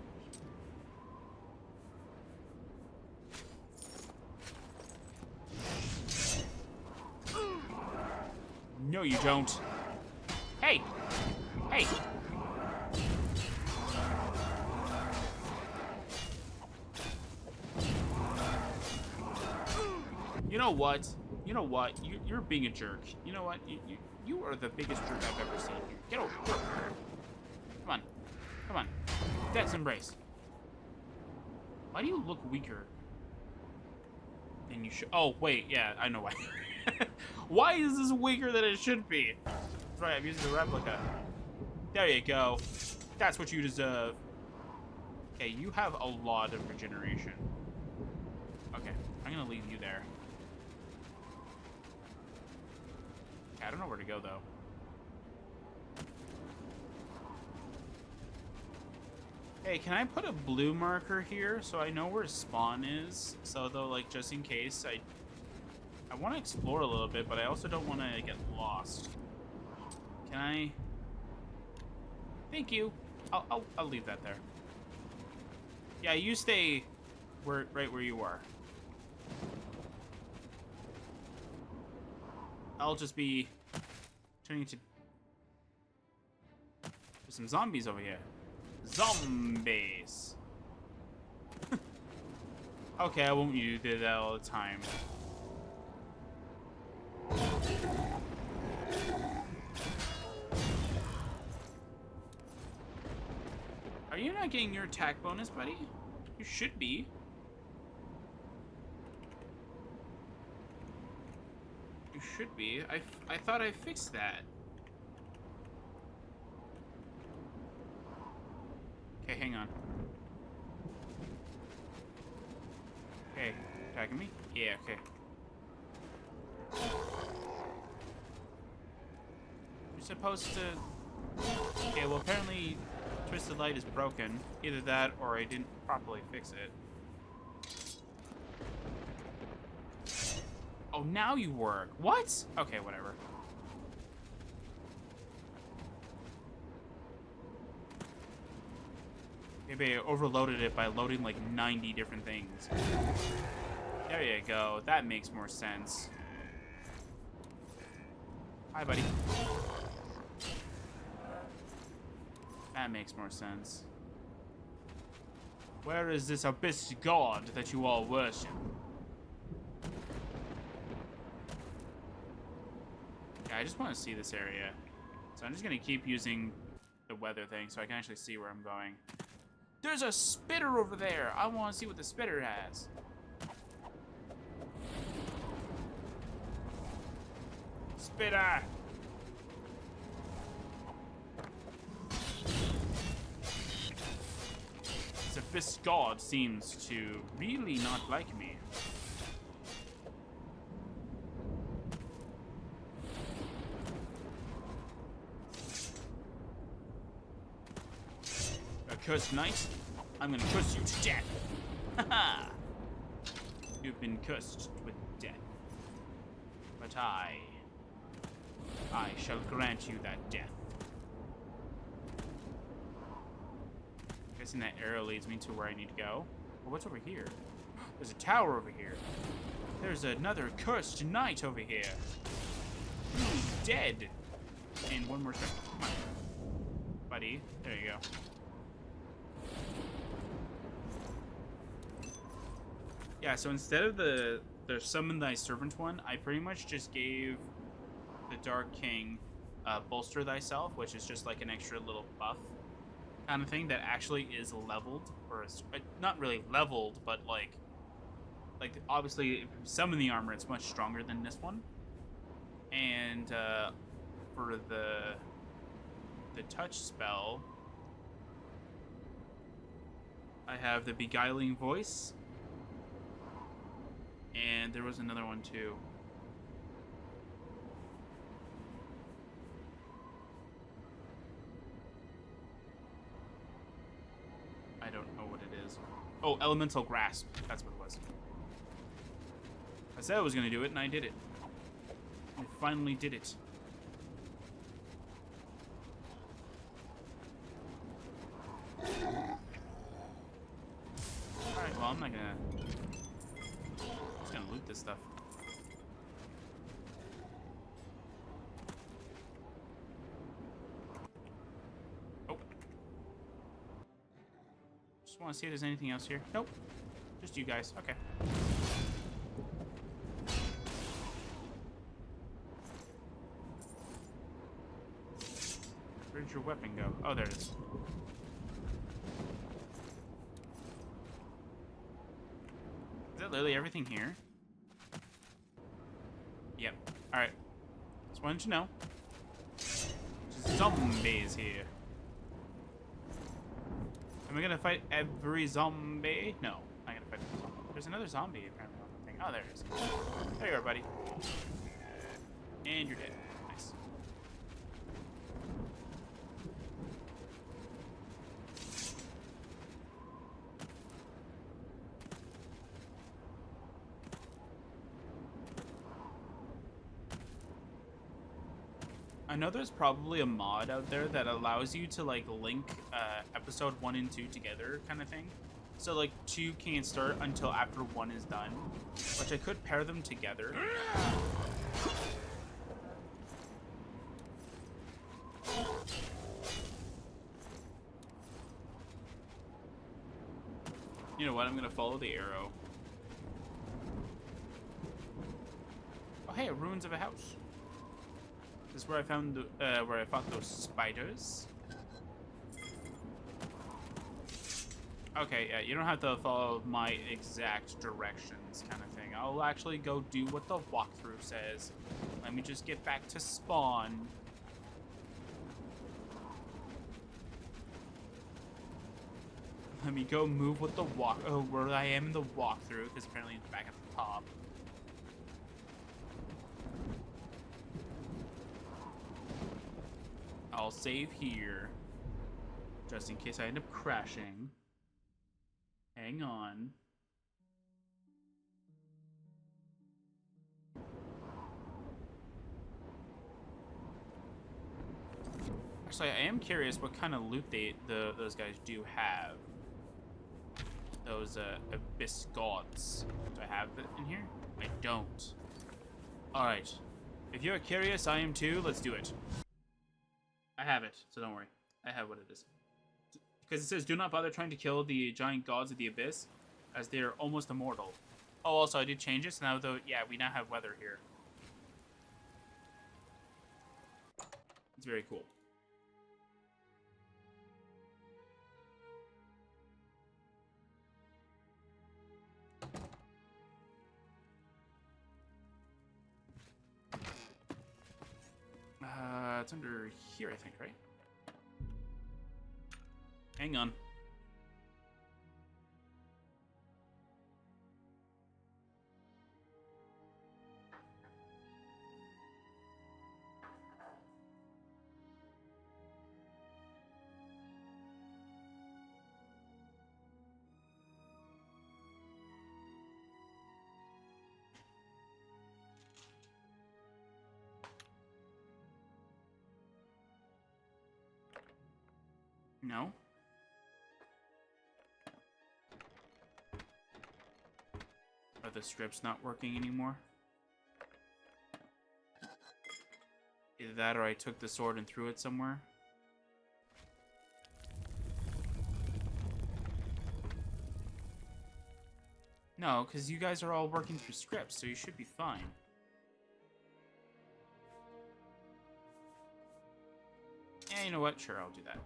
No, you don't. Hey! Hey! You know what? You know what? You're being a jerk. You know what? You are the biggest jerk I've ever seen. Get over here. Come on. Come on. Death's embrace. Why do you look weaker than you should? Oh, wait. Yeah, I know why. Why is this weaker than it should be? That's right, I'm using the replica. There you go. That's what you deserve. Okay, you have a lot of regeneration. Okay, I'm gonna leave you there. I don't know where to go, though. Hey, can I put a blue marker here so I know where spawn is? So, though, like, just in case, I want to explore a little bit, but I also don't want to get lost. Can I? Thank you. I'll leave that there. Yeah, you stay right where you are. I'll just be turning to... There's some zombies over here. Zombies. Okay, I won't do that all the time. Are you not getting your attack bonus, buddy? You should be. You should be. I thought I fixed that. Okay, hang on. Okay, attacking me? Yeah, okay. You're supposed to... Okay, well apparently Twisted Light is broken. Either that or I didn't properly fix it. Oh, now you work. What? Okay, whatever. Maybe I overloaded it by loading like 90 different things. There you go. That makes more sense. Hi, buddy. That makes more sense. Where is this abyss god that you all worship? Yeah, I just want to see this area. So I'm just going to keep using the weather thing so I can actually see where I'm going. There's a spitter over there. I want to see what the spitter has. Spitter! This abyss god seems to really not like me. Cursed knight, I'm gonna curse you to death. Haha! You've been cursed with death. But I shall grant you that death. I'm guessing that arrow leads me to where I need to go. Well, what's over here? There's a tower over here. There's another cursed knight over here. He's dead. And one more second. Come on. Buddy, there you go. Yeah, so instead of the summon thy servant one, I pretty much just gave the Dark King bolster thyself, which is just like an extra little buff kind of thing that actually is leveled, or is, not really leveled, but like obviously if you summon the armor, it's much stronger than this one. And for the touch spell, I have the Beguiling Voice. And there was another one too. I don't know what it is. Oh, Elemental Grasp. That's what it was. I said I was going to do it, and I did it. I finally did it. Alright, well, I'm not going to... Gonna loot this stuff. Oh. Just want to see if there's anything else here. Nope. Just you guys. Okay. Where'd your weapon go? Oh, there it is. Is that literally everything here? Yep. Alright. Just wanted to know. There's zombies here. Am I gonna fight every zombie? No. I'm gonna fight every zombie. There's another zombie apparently on the thing. Oh, there it is. There you are, buddy. And you're dead. Nice. I know there's probably a mod out there that allows you to like link episode 1 and 2 together kind of thing. So like 2 can't start until after 1 is done, which I could pair them together. You know what? I'm gonna follow the arrow. Oh hey, ruins of a house. This is where I found where I fought those spiders. Okay, yeah, you don't have to follow my exact directions kind of thing. I'll actually go do what the walkthrough says. Let me just get back to spawn. Let me go move with the where I am in the walkthrough, because apparently it's back at the top. I'll save here, just in case I end up crashing. Hang on. Actually, I am curious what kind of loot those guys do have. Those Aesgaards. Do I have it in here? I don't. Alright. If you're curious, I am too. Let's do it. I have it, so don't worry. I have what it is. Because it says, do not bother trying to kill the giant gods of the abyss, as they are almost immortal. Oh, also, I did change it, so now, though, yeah, we now have weather here. It's very cool. It's under here, I think, right? Hang on. No. Are the strips not working anymore? Either that or I took the sword and threw it somewhere. No, because you guys are all working through scripts, so you should be fine. Yeah, you know what? Sure, I'll do that.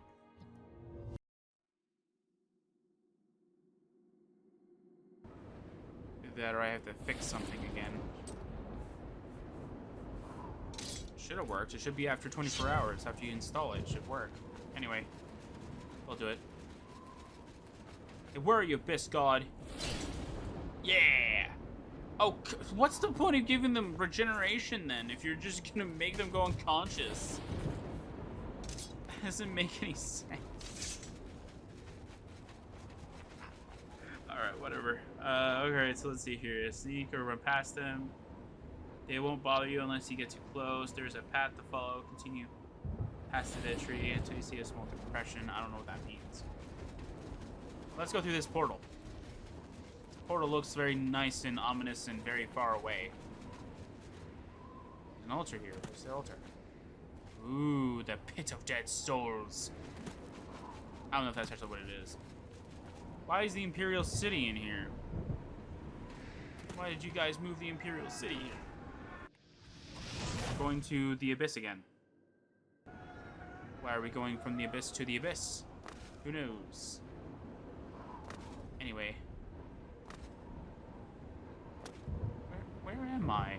That or I have to fix something again. Should have worked. It should be after 24 hours after you install it. It should work. Anyway, we'll do it. Hey, where are you, Aesgaard? Yeah! Oh, what's the point of giving them regeneration then if you're just gonna make them go unconscious? That doesn't make any sense. Alright, whatever. Okay, so let's see here. Sneak or run past them. They won't bother you unless you get too close. There's a path to follow. Continue past the dead tree until you see a small depression. I don't know what that means. Let's go through this portal. This portal looks very nice and ominous and very far away. There's an altar here. Where's the altar? Ooh, the pit of dead souls. I don't know if that's actually what it is. Why is the Imperial City in here? Why did you guys move the Imperial City here? Going to the Abyss again. Why are we going from the Abyss to the Abyss? Who knows? Anyway. Where am I?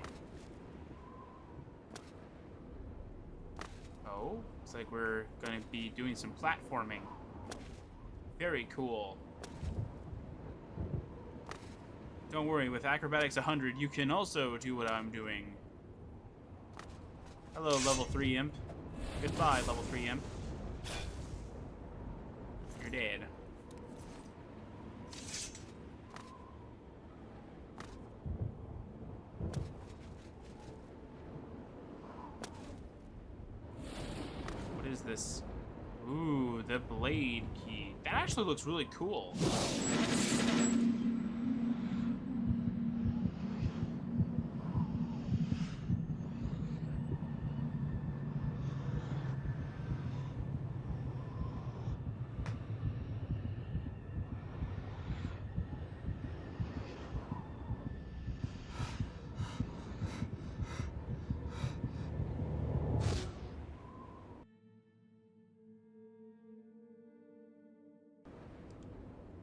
Oh, looks like we're gonna be doing some platforming. Very cool. Don't worry, with Acrobatics 100, you can also do what I'm doing. Hello, level 3 imp. Goodbye, level 3 imp. You're dead. this? Ooh, the blade key. That actually looks really cool.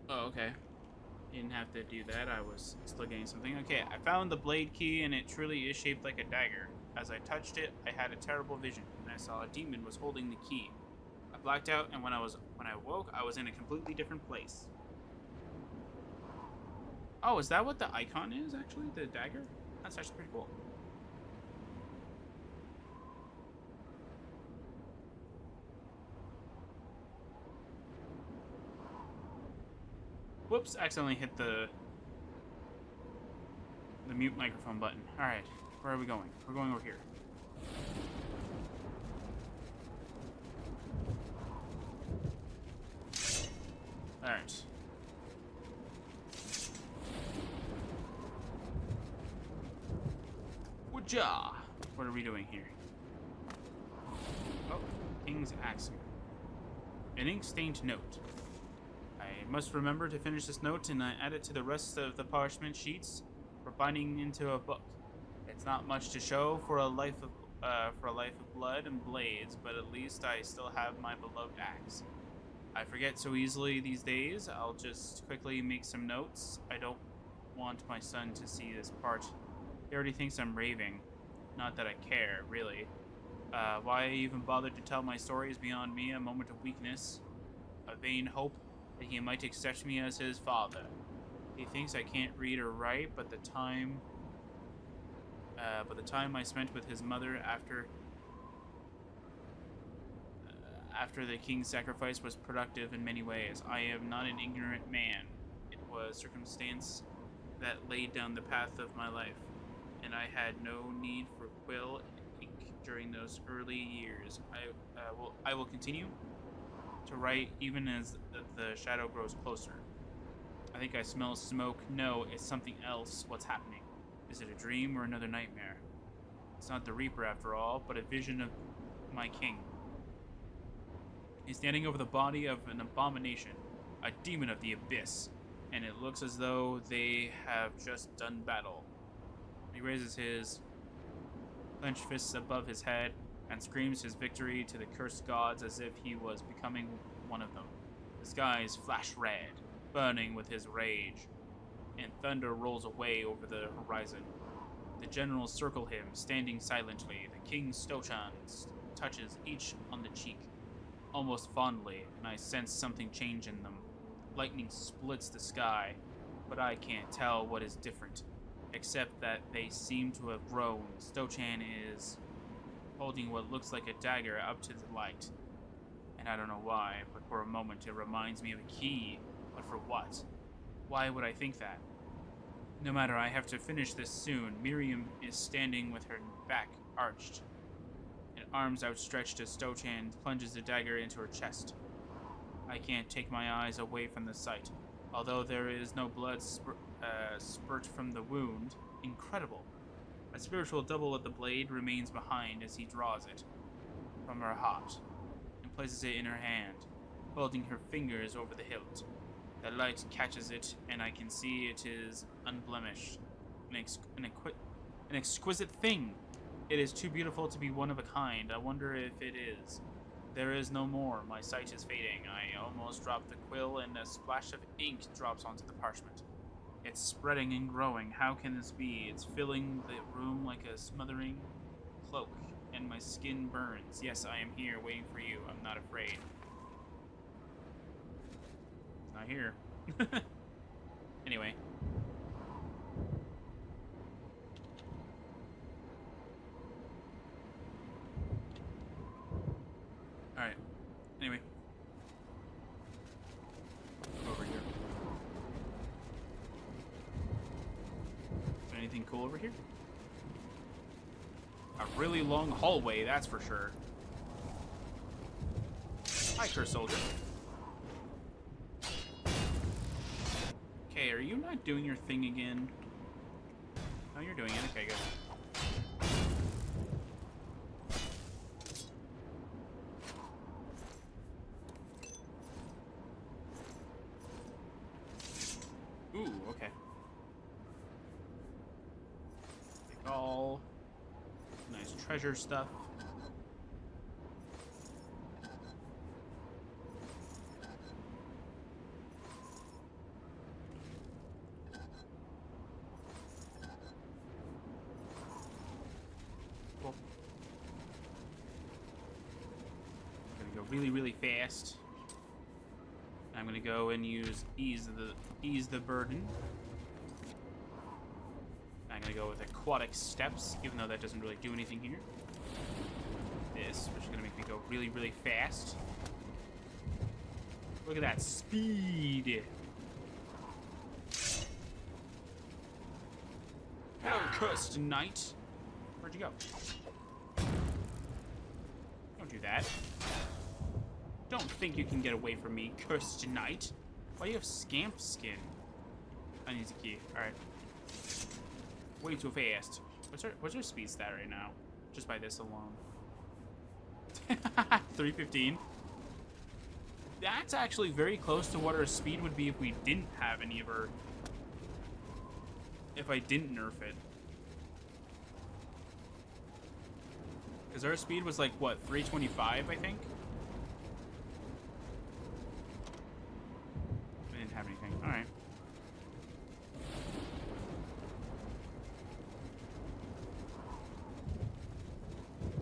Oh, okay. Didn't have to do that. I was still getting something. Okay, I found the blade key, and it truly is shaped like a dagger. As I touched it, I had a terrible vision, and I saw a demon was holding the key. I blacked out, and when I woke, I was in a completely different place. Oh, is that what the icon is, actually? The dagger? That's actually pretty cool. Whoops, accidentally hit the mute microphone button. Alright, where are we going? We're going over here. Alright. Wajah! What are we doing here? Oh, King's Axe. An ink-stained note. I must remember to finish this note and add it to the rest of the parchment sheets for binding into a book. It's not much to show for a life of blood and blades, but at least I still have my beloved axe. I forget so easily these days. I'll just quickly make some notes. I don't want my son to see this part. He already thinks I'm raving. Not that I care, really. Why I even bothered to tell my story is beyond me. A moment of weakness, a vain hope that he might accept me as his father. He thinks I can't read or write, but the time I spent with his mother after the king's sacrifice was productive in many ways. I am not an ignorant man. It was circumstance that laid down the path of my life, and I had no need for quill and ink during those early years. I will continue to write even as the shadow grows closer. I think I smell smoke. No, it's something else. What's happening? Is it a dream or another nightmare? It's not the Reaper after all, but a vision of my king. He's standing over the body of an abomination, a demon of the abyss, and it looks as though they have just done battle. He raises his clenched fists above his head and screams his victory to the cursed gods as if he was becoming one of them. The skies flash red, burning with his rage, and thunder rolls away over the horizon. The generals circle him, standing silently. The king Stochan touches each on the cheek, almost fondly, and I sense something change in them. Lightning splits the sky, but I can't tell what is different, except that they seem to have grown. Stochan is holding what looks like a dagger up to the light, and I don't know why, but for a moment it reminds me of a key. But for what? Why would I think that? No matter, I have to finish this soon. Miriam is standing with her back arched and arms outstretched as Stochan plunges the dagger into her chest. I can't take my eyes away from the sight. Although there is no blood spurt from the wound, incredible. A spiritual double of the blade remains behind as he draws it from her heart and places it in her hand, holding her fingers over the hilt. The light catches it, and I can see it is unblemished. An exquisite thing. It is too beautiful to be one of a kind. I wonder if it is. There is no more. My sight is fading. I almost drop the quill, and a splash of ink drops onto the parchment. It's spreading and growing. How can this be? It's filling the room like a smothering cloak, and my skin burns. Yes, I am here, waiting for you. I'm not afraid. It's not here. Anyway. Alright. Anyway. Over here. Is there anything cool over here? A really long hallway, that's for sure. Hi, Curse Soldier. Okay, are you not doing your thing again? Oh, you're doing it. Okay, good. Ooh, okay. Take all. Nice treasure stuff. Cool. I'm gonna go really, really fast. I'm gonna go and use ease the burden. I'm gonna go with aquatic steps, even though that doesn't really do anything here. This, which is gonna make me go really, really fast. Look at that speed! Hello, cursed knight. Where'd you go? Don't do that. Don't think you can get away from me, cursed knight. Why do you have scamp skin? I need a key. Alright. Way too fast. What's her speed stat right now? Just by this alone. 315. That's actually very close to what her speed would be if we didn't have any of her. If I didn't nerf it. Because her speed was like, what, 325, I think? I didn't have anything. Alright.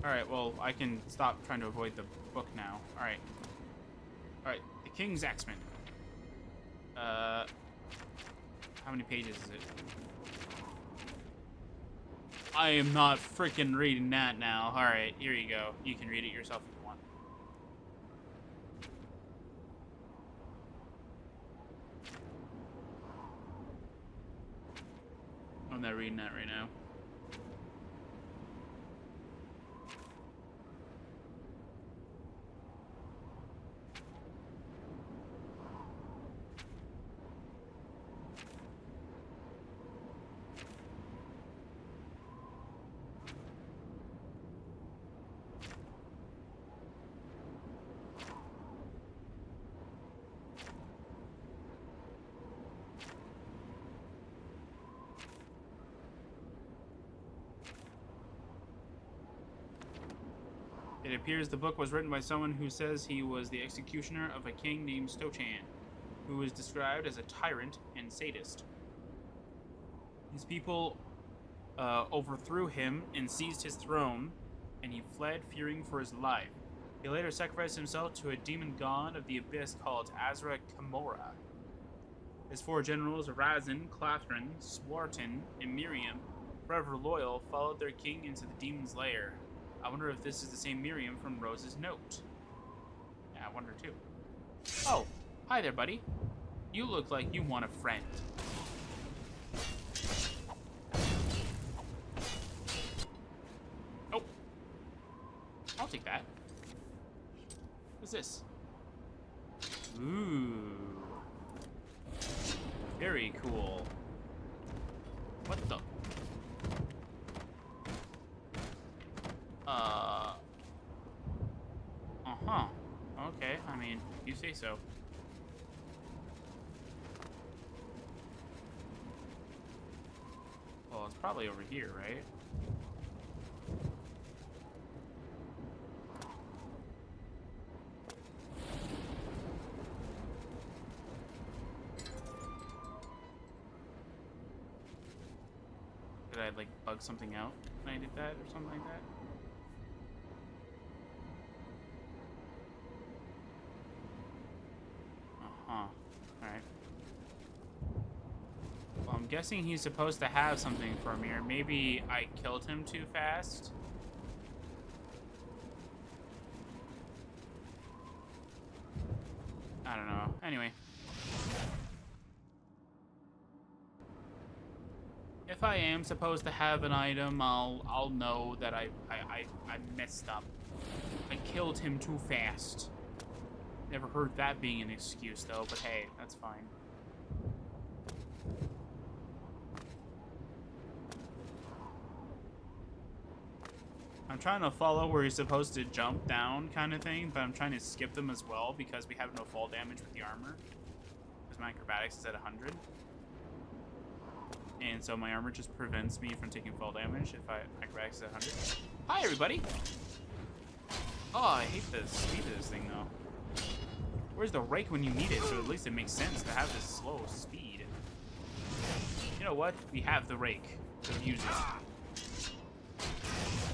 Alright, well, I can stop trying to avoid the book now. Alright. Alright, the King's Axeman. How many pages is it? I am not freaking reading that now. Alright, here you go. You can read it yourself if you want. I'm not reading that right now. It appears the book was written by someone who says he was the executioner of a king named Stochan, who was described as a tyrant and sadist. His people overthrew him and seized his throne, and he fled, fearing for his life. He later sacrificed himself to a demon god of the abyss called Azra Kamora. His four generals, Razin, Clathrin, Swarton, and Miriam, forever loyal, followed their king into the demon's lair. I wonder if this is the same Miriam from Rose's note. Yeah, I wonder too. Oh, hi there, buddy. You look like you want a friend. Oh. I'll take that. What's this? Ooh. Very cool. What the? Uh-huh. Okay, I mean, you say so. Well, it's probably over here, right? Did I, like, bug something out when I did that or something like that? Uh-huh. Alright. Well, I'm guessing he's supposed to have something for me, or maybe I killed him too fast. I don't know. Anyway. If I am supposed to have an item, I'll know that I messed up. I killed him too fast. Never heard that being an excuse, though, but hey, that's fine. I'm trying to follow where you're supposed to jump down kind of thing, but I'm trying to skip them as well because we have no fall damage with the armor. Because my acrobatics is at 100. And so my armor just prevents me from taking fall damage if acrobatics is at 100. Hi, everybody! Oh, I hate the speed of this thing, though. Where's the rake when you need it? So at least it makes sense to have this slow speed. You know what? We have the rake, so use it.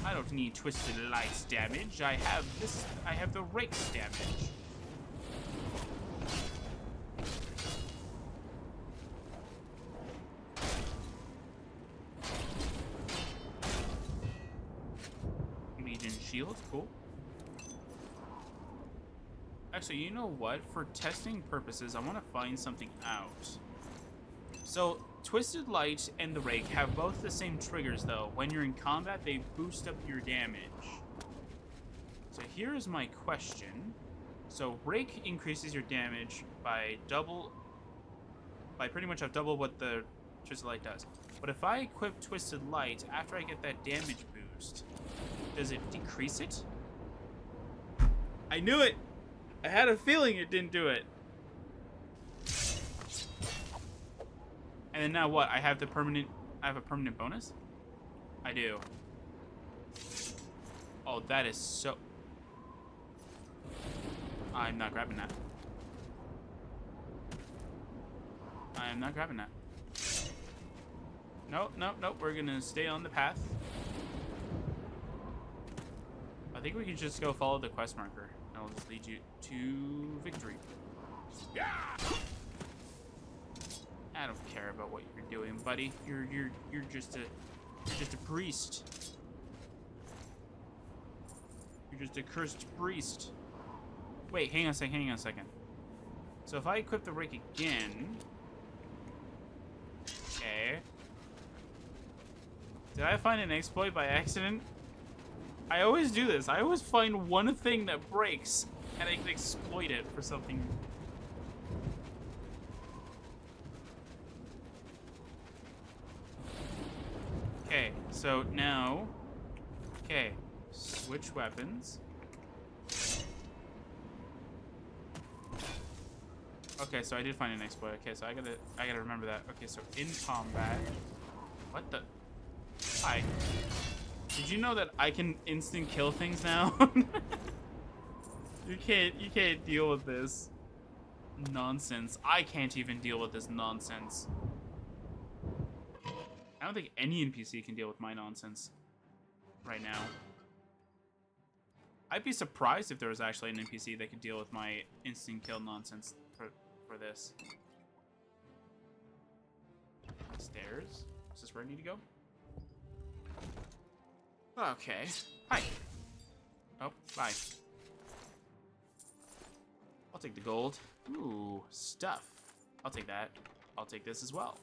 I don't need Twisted Light's damage. I have this. I have the rake's damage. Legion shield, cool. Actually, you know what? For testing purposes, I want to find something out. So, Twisted Light and the Rake have both the same triggers, though. When you're in combat, they boost up your damage. So here's my question. So, Rake increases your damage by pretty much double what the Twisted Light does. But if I equip Twisted Light after I get that damage boost, does it decrease it? I knew it! I had a feeling it didn't do it. And then now what? I have a permanent bonus? I do. Oh, that is so... I'm not grabbing that. I am not grabbing that. Nope, nope, nope. We're gonna stay on the path. I think we can just go follow the quest marker. I'll just lead you to victory. I don't care about what you're doing, buddy. You're just a priest. You're just a cursed priest. Wait, hang on a second. So if I equip the rake again, okay. Did I find an exploit by accident? I always do this. I always find one thing that breaks, and I can exploit it for something. Okay, so now... Okay, switch weapons. Okay, so I did find an exploit. Okay, so I gotta remember that. Okay, so in combat... What the... Hi. Did you know that I can instant kill things now? You can't deal with this nonsense. I can't even deal with this nonsense. I don't think any NPC can deal with my nonsense right now. I'd be surprised if there was actually an NPC that could deal with my instant kill nonsense for this. Stairs? Is this where I need to go? Okay. Hi. Oh, bye. I'll take the gold. Ooh, stuff. I'll take that. I'll take this as well.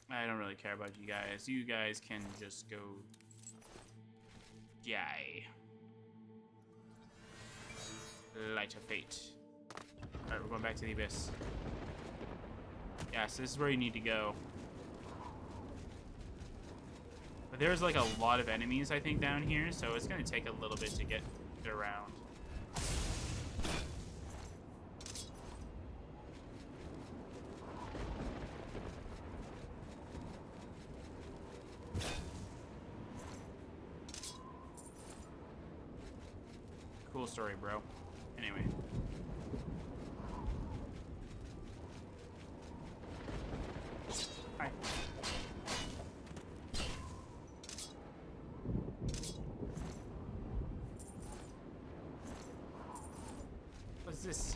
I don't really care about you guys. You guys can just go... die. Light of fate. Alright, we're going back to the abyss. Yes, this is where you need to go. But there's like a lot of enemies, I think, down here, so it's going to take a little bit to get around. Cool story, bro. Anyway. Hi. What's this?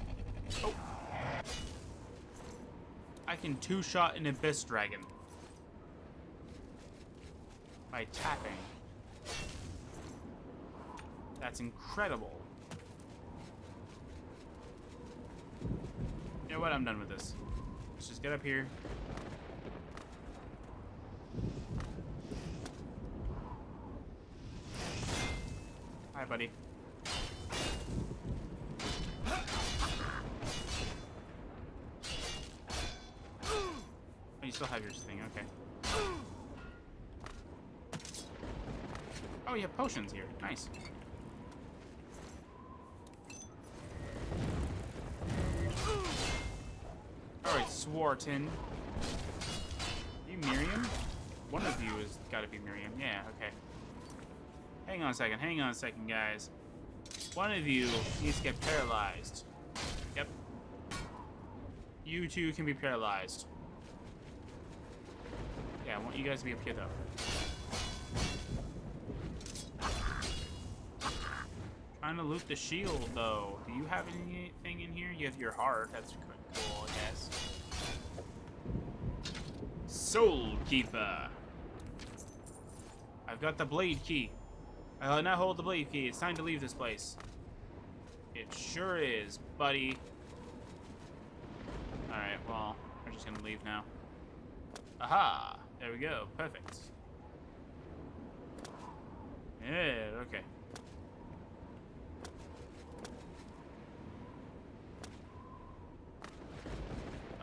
Oh. I can two-shot an abyss dragon by tapping. That's incredible. You know what? I'm done with this. Let's just get up here. Hi, buddy. Oh, you still have your thing, okay. Oh, you have potions here. Nice. Alright, Swarton. You Miriam? One of you has got to be Miriam. Yeah, okay. Hang on a second, guys. One of you needs to get paralyzed. Yep. You two can be paralyzed. Yeah, I want you guys to be up here, though. Trying to loot the shield, though. Do you have anything in here? You have your heart. That's cool, I guess. Soul Keeper. I've got the blade key. I now hold the blade key. It's time to leave this place. It sure is, buddy. Alright, well, we're just gonna leave now. Aha! There we go. Perfect. Yeah, okay.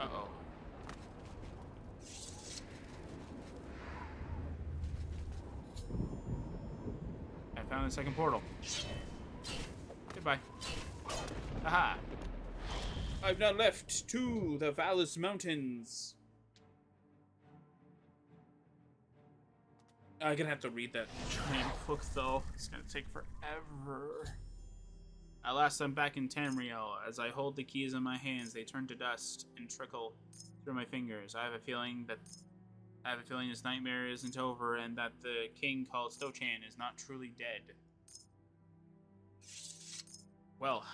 Uh-oh. I found the second portal. Goodbye. Aha! I've now left to the Valus Mountains. I'm gonna have to read that giant book, though. It's gonna take forever. At last, I'm back in Tamriel. As I hold the keys in my hands, they turn to dust and trickle through my fingers. I have a feeling this nightmare isn't over, and that the king called Stochan is not truly dead. Well,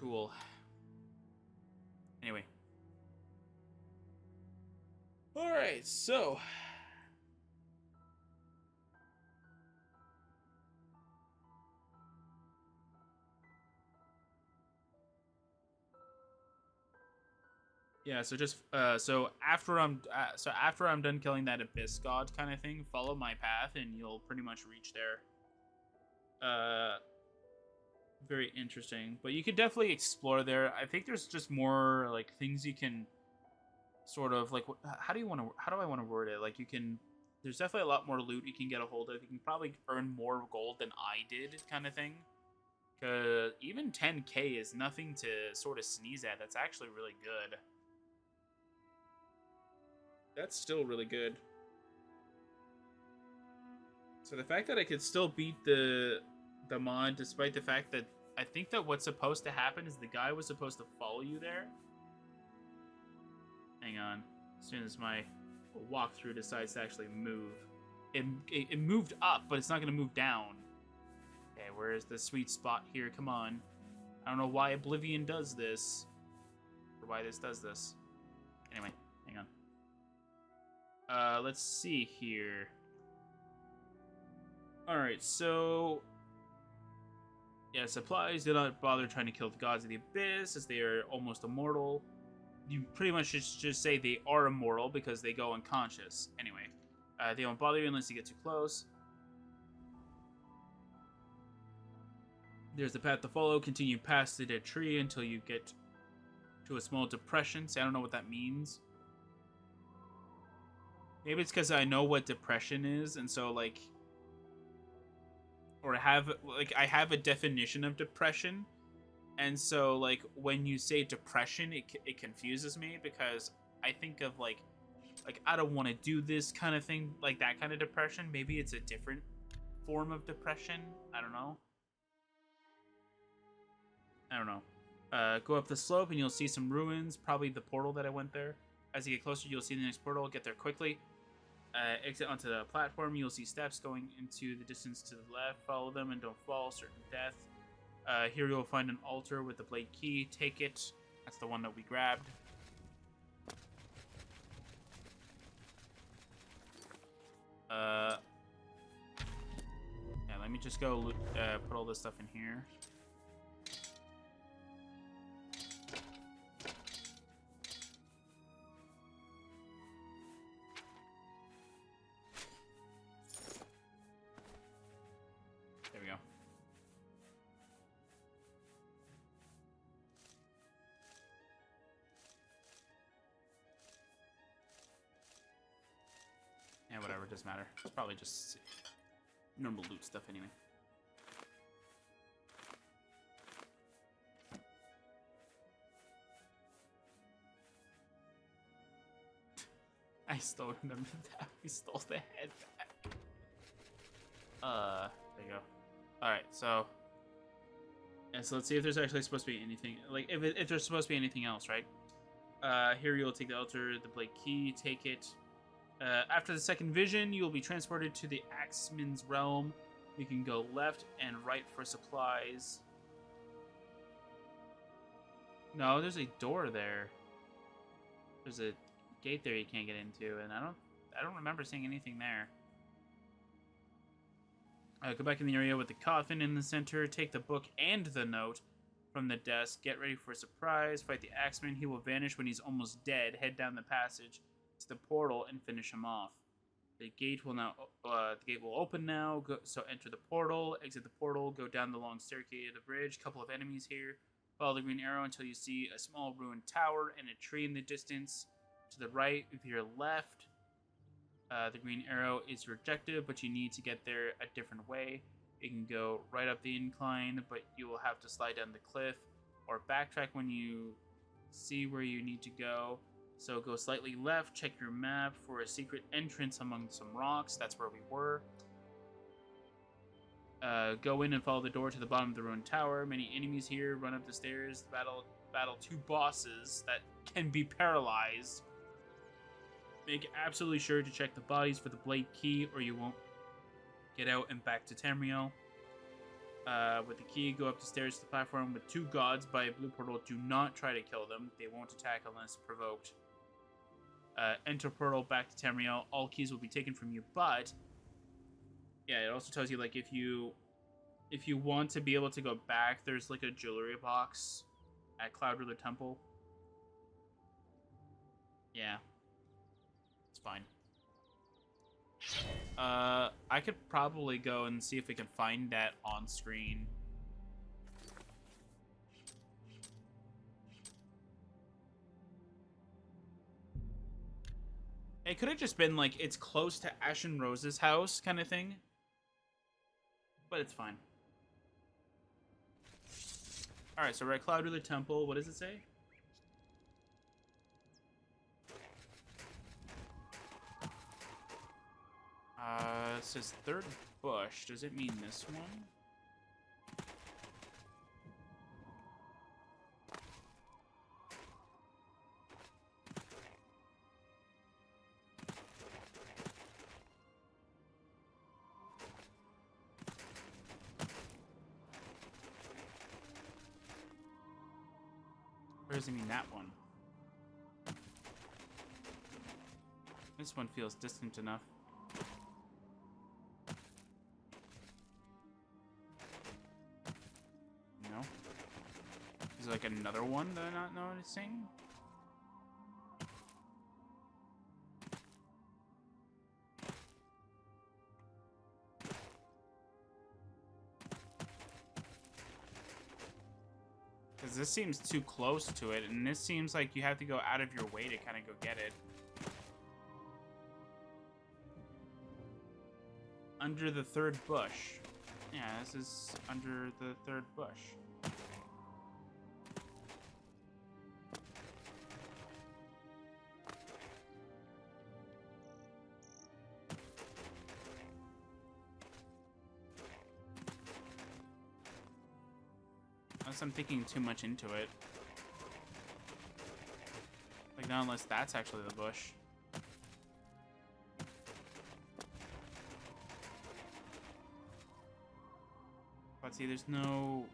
cool. Anyway. Alright, so yeah, so just so after I'm done killing that Aesgaard kind of thing, follow my path and you'll pretty much reach there. Very interesting, but you could definitely explore there. I think there's just more like things you can sort of like. How do I want to word it? Like there's definitely a lot more loot you can get a hold of. You can probably earn more gold than I did, kind of thing. Cause even 10k is nothing to sort of sneeze at. That's actually really good. That's still really good. So the fact that I could still beat the mod, despite the fact that I think that what's supposed to happen is the guy was supposed to follow you there. Hang on. As soon as my walkthrough decides to actually move. It moved up, but it's not going to move down. Okay, where is the sweet spot here? Come on. I don't know why Oblivion does this. Or why this does this. Anyway, hang on. Let's see here. Alright, so... yeah, supplies. Do not bother trying to kill the gods of the abyss, as they are almost immortal. You pretty much just say they are immortal because they go unconscious. Anyway, they won't bother you unless you get too close. There's the path to follow. Continue past the dead tree until you get to a small depression. See, I don't know what that means. Maybe it's because I know what depression is, and so, like... or I have a definition of depression, and so, like, when you say depression, it confuses me, because I think of, like, I don't want to do this kind of thing, like that kind of depression. Maybe it's a different form of depression. I don't know. Go up the slope and you'll see some ruins, probably the portal that I went there. As you get closer, you'll see the next portal. Get there quickly. Exit onto the platform. You'll see steps going into the distance to the left. Follow them and don't fall. Certain death. Here you'll find an altar with the blade key. Take it. That's the one that we grabbed. Yeah, let me just go put all this stuff in here. whatever, it doesn't matter. It's probably just normal loot stuff anyway. I still remember that. We stole the head back. There you go. Alright, so... Yeah, so let's see if there's actually supposed to be anything... Like, if there's supposed to be anything else, right? Here you'll take the altar, the blade key, take it. After the second vision, you will be transported to the Axeman's realm. You can go left and right for supplies. No, there's a door there. There's a gate there you can't get into, and I don't remember seeing anything there. Go back in the area with the coffin in the center. Take the book and the note from the desk. Get ready for a surprise. Fight the Axeman. He will vanish when he's almost dead. Head down the passage to the portal and finish him off. The gate will open now. So enter the portal. Exit the portal. Go down the long staircase of the bridge. Couple of enemies here. Follow the green arrow until you see a small ruined tower and a tree in the distance. To the right of your left, the green arrow is your objective, but you need to get there a different way. You can go right up the incline, but you will have to slide down the cliff or backtrack when you see where you need to go. So go slightly left, check your map for a secret entrance among some rocks. That's where we were. Go in and follow the door to the bottom of the ruined tower. Many enemies here. Run up the stairs. Battle two bosses that can be paralyzed. Make absolutely sure to check the bodies for the blade key, or you won't get out and back to Tamriel. With the key, go up the stairs to the platform with two gods by a blue portal. Do not try to kill them. They won't attack unless provoked. Enter portal back to Tamriel. All keys will be taken from you, but yeah, it also tells you like if you want to be able to go back, there's like a jewelry box at Cloud Ruler Temple. Yeah. It's fine. I could probably go and see if we can find that on screen. It could have just been like it's close to Ashen Rose's house kind of thing. But it's fine. Alright, so we're at Cloud Ruler Temple. What does it say? It says third bush. Does it mean this one? Or does it mean that one? This one feels distant enough. No? Is there like another one that I'm not noticing? Because this seems too close to it, and this seems like you have to go out of your way to kind of go get it. Under the third bush. Yeah, this is under the third bush. Unless I'm thinking too much into it. Like, not unless that's actually the bush. But see, there's no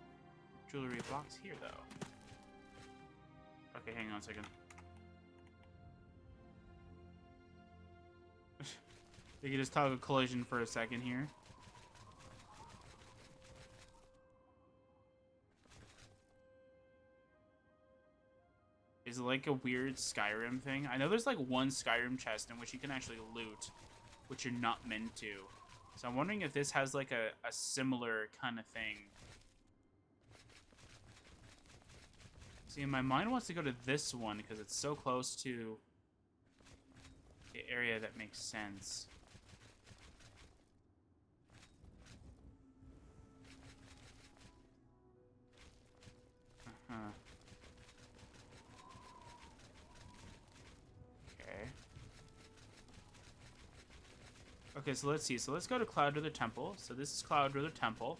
jewelry box here, though. Okay, hang on a second. We can just toggle collision for a second here. Is it like a weird Skyrim thing? I know there's like one Skyrim chest in which you can actually loot, which you're not meant to. So I'm wondering if this has like a similar kind of thing. See, my mind wants to go to this one because it's so close to the area that makes sense. Huh. Okay. Okay, so let's see. So let's go to Cloud Wither Temple. So this is Cloud Wither Temple.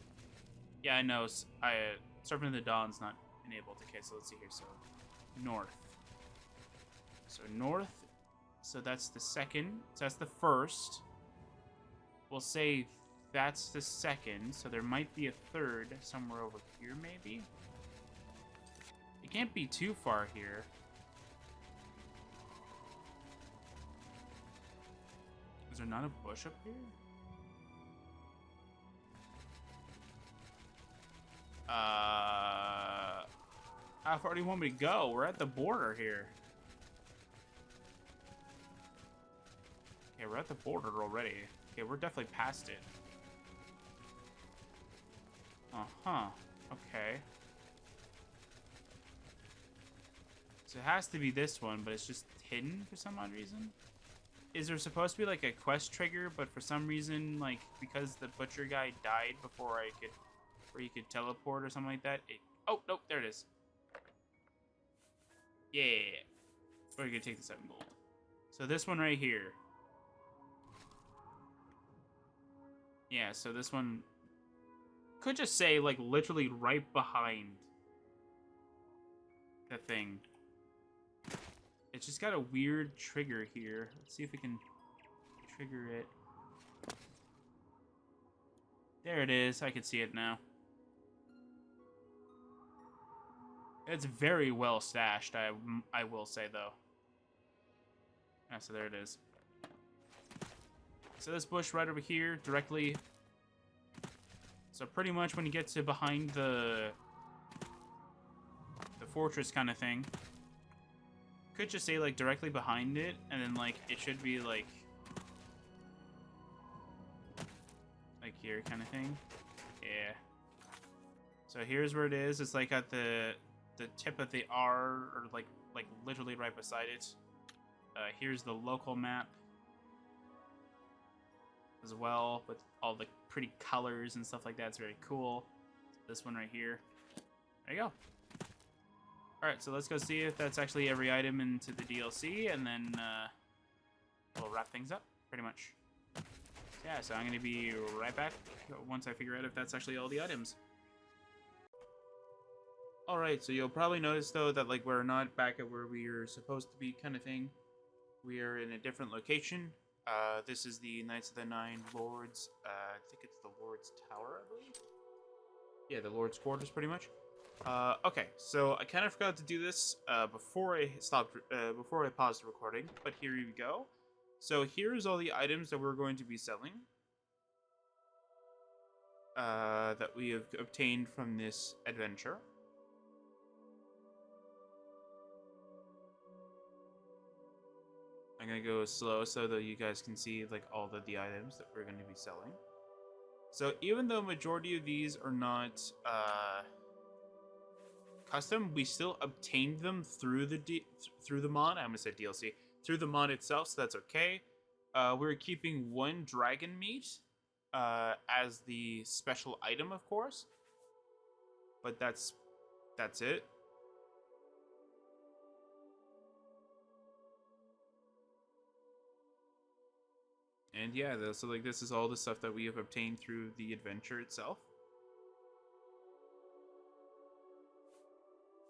Yeah, I know. Serpent of the Dawn's not enabled. Okay, so let's see here. So north. So north. So that's the second. So that's the first. We'll say that's the second. So there might be a third somewhere over here, maybe. It can't be too far here. Is there not a bush up here? How far do you want me to go? We're at the border here. Okay, we're at the border already. Okay, we're definitely past it. Uh-huh. Okay. So it has to be this one, but it's just hidden for some odd reason. Is there supposed to be like a quest trigger, but for some reason, like, because the butcher guy died before I could, where you could teleport or something like that, oh, nope, there it is. Yeah. We're gonna take the 7 gold. So this one right here. Yeah, so this one could just say, like, literally right behind the thing. It's just got a weird trigger here. Let's see if we can trigger it. There it is. I can see it now. It's very well stashed, I will say, though. Ah, so there it is. So this bush right over here, directly... So pretty much when you get to behind the fortress kind of thing, could just say, like, directly behind it, and then, like, it should be, like here kind of thing. Yeah. So here's where it is. It's, like, at the tip of the R, or, like literally right beside it. Here's the local map as well, with all the pretty colors and stuff like that. It's very cool. This one right here. There you go. Alright, so let's go see if that's actually every item into the DLC, and then we'll wrap things up, pretty much. Yeah, so I'm going to be right back once I figure out if that's actually all the items. Alright, so you'll probably notice, though, that, like, we're not back at where we are supposed to be, kind of thing. We are in a different location. This is the Knights of the Nine Lords. I think it's the Lord's Tower, I believe. Yeah, the Lord's Quarters, pretty much. Okay, so I kind of forgot to do this before I paused the recording, but here you go. So here's all the items that we're going to be selling that we have obtained from this adventure. I'm gonna go slow so that you guys can see, like, all of the items that we're going to be selling. So even though majority of these are not custom, we still obtained them through the mod. I'm gonna say DLC, through the mod itself, so that's okay. We're keeping 1 dragon meat as the special item, of course, but that's it. And yeah, so, like, this is all the stuff that we have obtained through the adventure itself.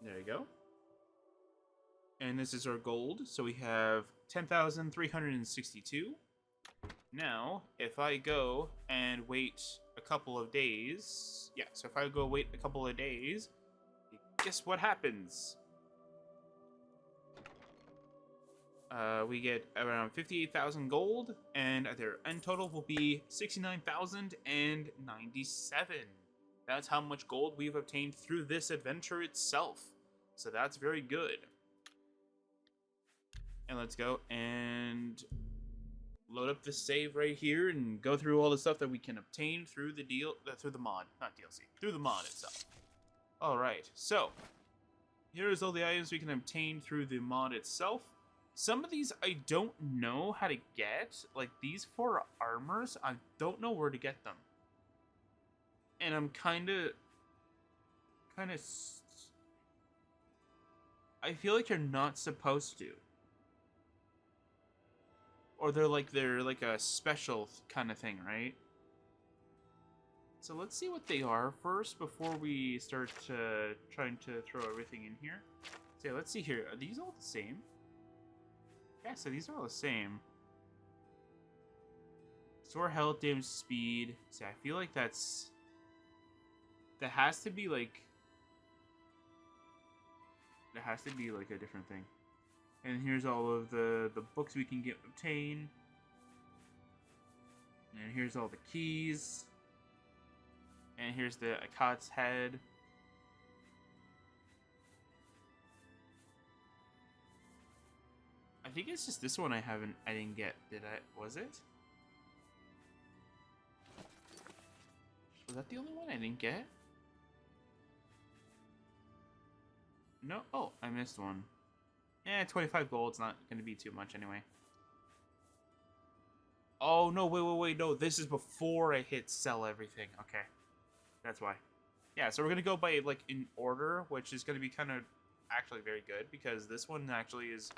There you go. And this is our gold. So we have 10,362. Now, if I go and wait a couple of days... Yeah, so if I go wait a couple of days, guess what happens? We get around 58,000 gold, and their end total will be 69,097. That's how much gold we've obtained through this adventure itself. So that's very good. And let's go and load up the save right here and go through all the stuff that we can obtain through the through the mod, not DLC, through the mod itself. All right, so here's all the items we can obtain through the mod itself. Some of these I don't know how to get, like these 4 armors. I don't know where to get them, and I'm kind of I feel like you're not supposed to. Or they're like a special kind of thing, right? So let's see what they are first before we start trying to throw everything in here. So yeah, let's see here. Are these all the same? Yeah, so these are all the same. Store health, damage, speed. See, I feel like that has to be like... That has to be like a different thing. And here's all of the books we can obtain. And here's all the keys. And here's the Akkad's head. I think it's just this one I didn't get. Was it? Was that the only one I didn't get? No? Oh, I missed one. 25 gold. It's not going to be too much anyway. Oh, no, wait, no. This is before I hit sell everything. Okay. That's why. Yeah, so we're going to go by, like, in order, which is going to be kind of actually very good, because this one actually is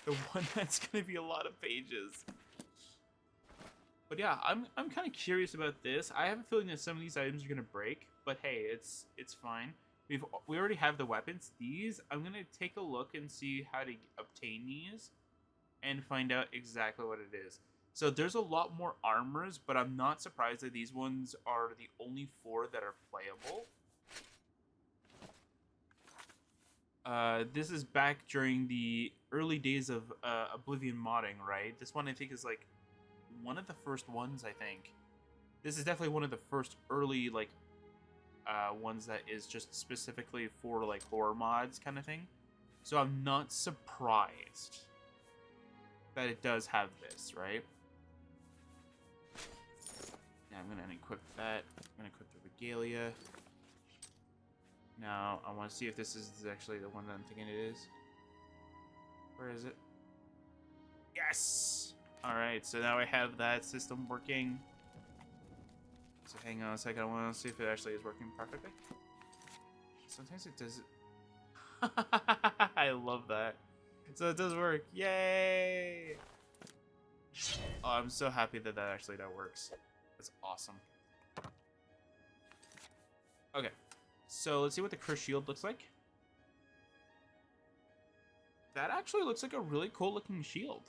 the one that's going to be a lot of pages. But yeah, I'm kind of curious about this. I have a feeling that some of these items are going to break, but hey, it's fine. We already have the weapons. These, I'm going to take a look and see how to obtain these and find out exactly what it is. So there's a lot more armors, but I'm not surprised that these ones are the only 4 that are playable. This is back during the early days of Oblivion modding, right? This one I think is like one of the first ones, I think. This is definitely one of the first early, like, ones that is just specifically for, like, horror mods kind of thing. So I'm not surprised that it does have this, right? Yeah, I'm going to equip that. I'm going to equip the Regalia. Now, I want to see if this is actually the one that I'm thinking it is. Where is it? Yes! Alright, so now I have that system working. So hang on a second, I want to see if it actually is working perfectly. Sometimes it does it. I love that. So it does work. Yay! Oh, I'm so happy that that works. That's awesome. Okay, so let's see what the cursed shield looks like. That actually looks like a really cool looking shield.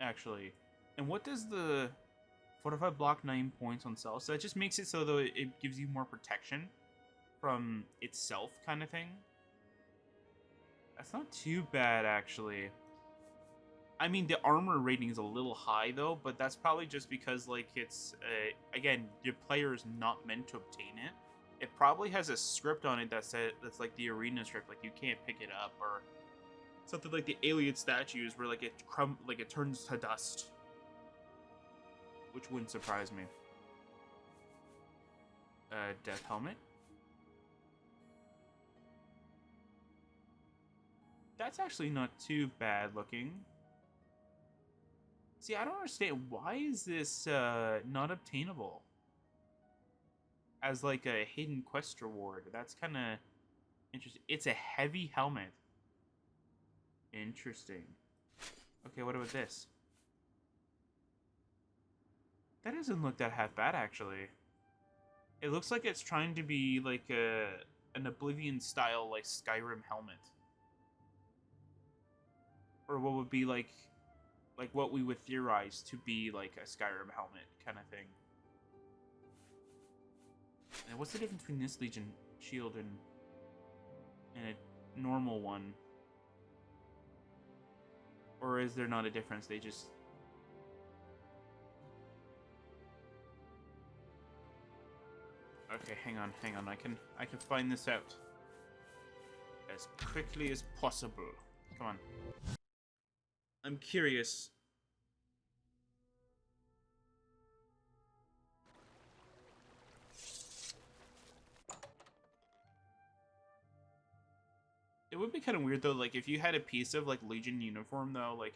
Actually. And what does the fortified block 9 points on self? So it just makes it so that it gives you more protection from itself kind of thing. That's not too bad, actually. I mean, the armor rating is a little high, though, but that's probably just because, like, it's, again, your player is not meant to obtain it. It probably has a script on it that's like the arena script, like you can't pick it up, or something like the alien statues where, like, it turns to dust. Which wouldn't surprise me. Death helmet. That's actually not too bad looking. See, I don't understand. Why is this not obtainable as like a hidden quest reward? That's kind of interesting. It's a heavy helmet. Interesting. Okay, what about this? That doesn't look that half bad, actually. It looks like it's trying to be like an Oblivion style, like Skyrim helmet, or what would be like what we would theorize to be like a Skyrim helmet kind of thing. And what's the difference between this Legion shield and a normal one? Or is there not a difference? They just... Okay, hang on. I can find this out as quickly as possible. Come on. I'm curious. It would be kind of weird though, like if you had a piece of like Legion uniform though, like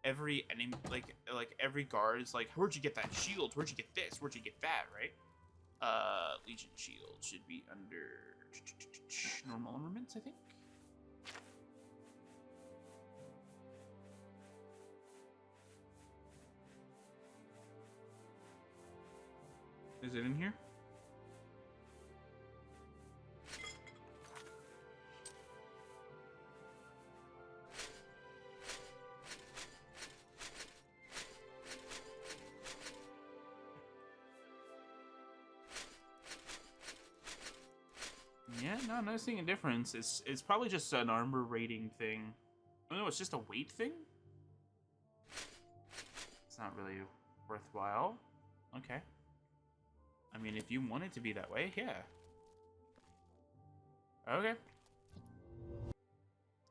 every enemy, like every guard is like, where'd you get that shield? Where'd you get this? Where'd you get that? Right? Legion shield should be under normal armaments, I think. Is it in here? Yeah, no, I'm not seeing a difference. It's probably just an armor rating thing. Oh no, it's just a weight thing? It's not really worthwhile. Okay. I mean, if you want it to be that way, yeah. Okay.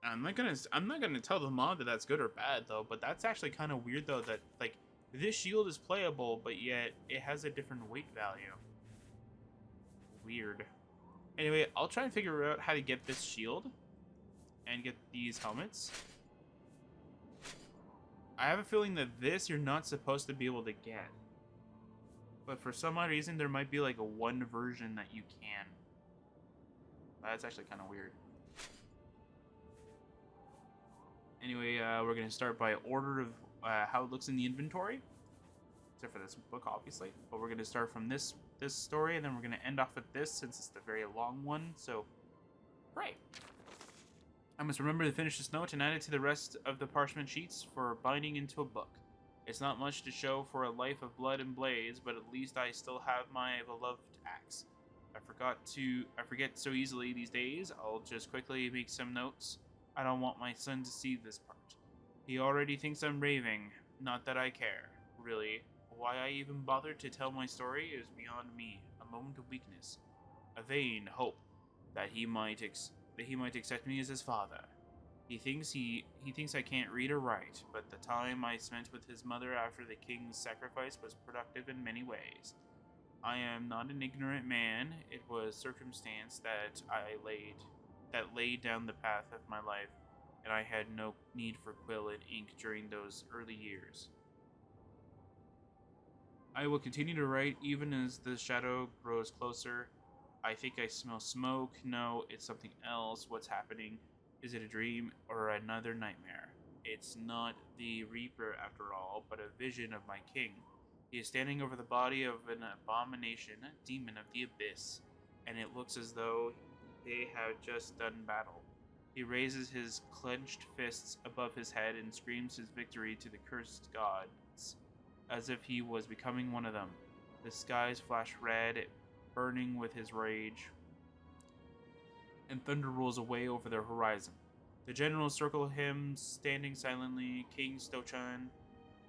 I'm not gonna tell the mod that that's good or bad though, but that's actually kind of weird though that like this shield is playable, but yet it has a different weight value. Weird. Anyway, I'll try and figure out how to get this shield and get these helmets. I have a feeling that this you're not supposed to be able to get. But for some odd reason, there might be like a one version that you can. That's actually kind of weird. Anyway, we're going to start by order of how it looks in the inventory. Except for this book, obviously. But we're going to start from this story, and then we're going to end off with this, since it's the very long one. So, right. I must remember to finish this note and add it to the rest of the parchment sheets for binding into a book. It's not much to show for a life of blood and blades, but at least I still have my beloved axe. I forget so easily these days. I'll just quickly make some notes. I don't want my son to see this part. He already thinks I'm raving. Not that I care, really. Why I even bothered to tell my story is beyond me. A moment of weakness, a vain hope that he might accept me as his father. He thinks I can't read or write, but the time I spent with his mother after the king's sacrifice was productive in many ways. I am not an ignorant man. It was circumstance that laid down the path of my life, and I had no need for quill and ink during those early years. I will continue to write even as the shadow grows closer. I think I smell smoke. No, it's something else. What's happening? Is it a dream or another nightmare? It's not the Reaper after all, but a vision of my king. He is standing over the body of an abomination, a demon of the abyss, and it looks as though they have just done battle. He raises his clenched fists above his head and screams his victory to the cursed gods, as if he was becoming one of them. The skies flash red, burning with his rage, and thunder rolls away over the horizon. The generals circle him, standing silently. King Stochan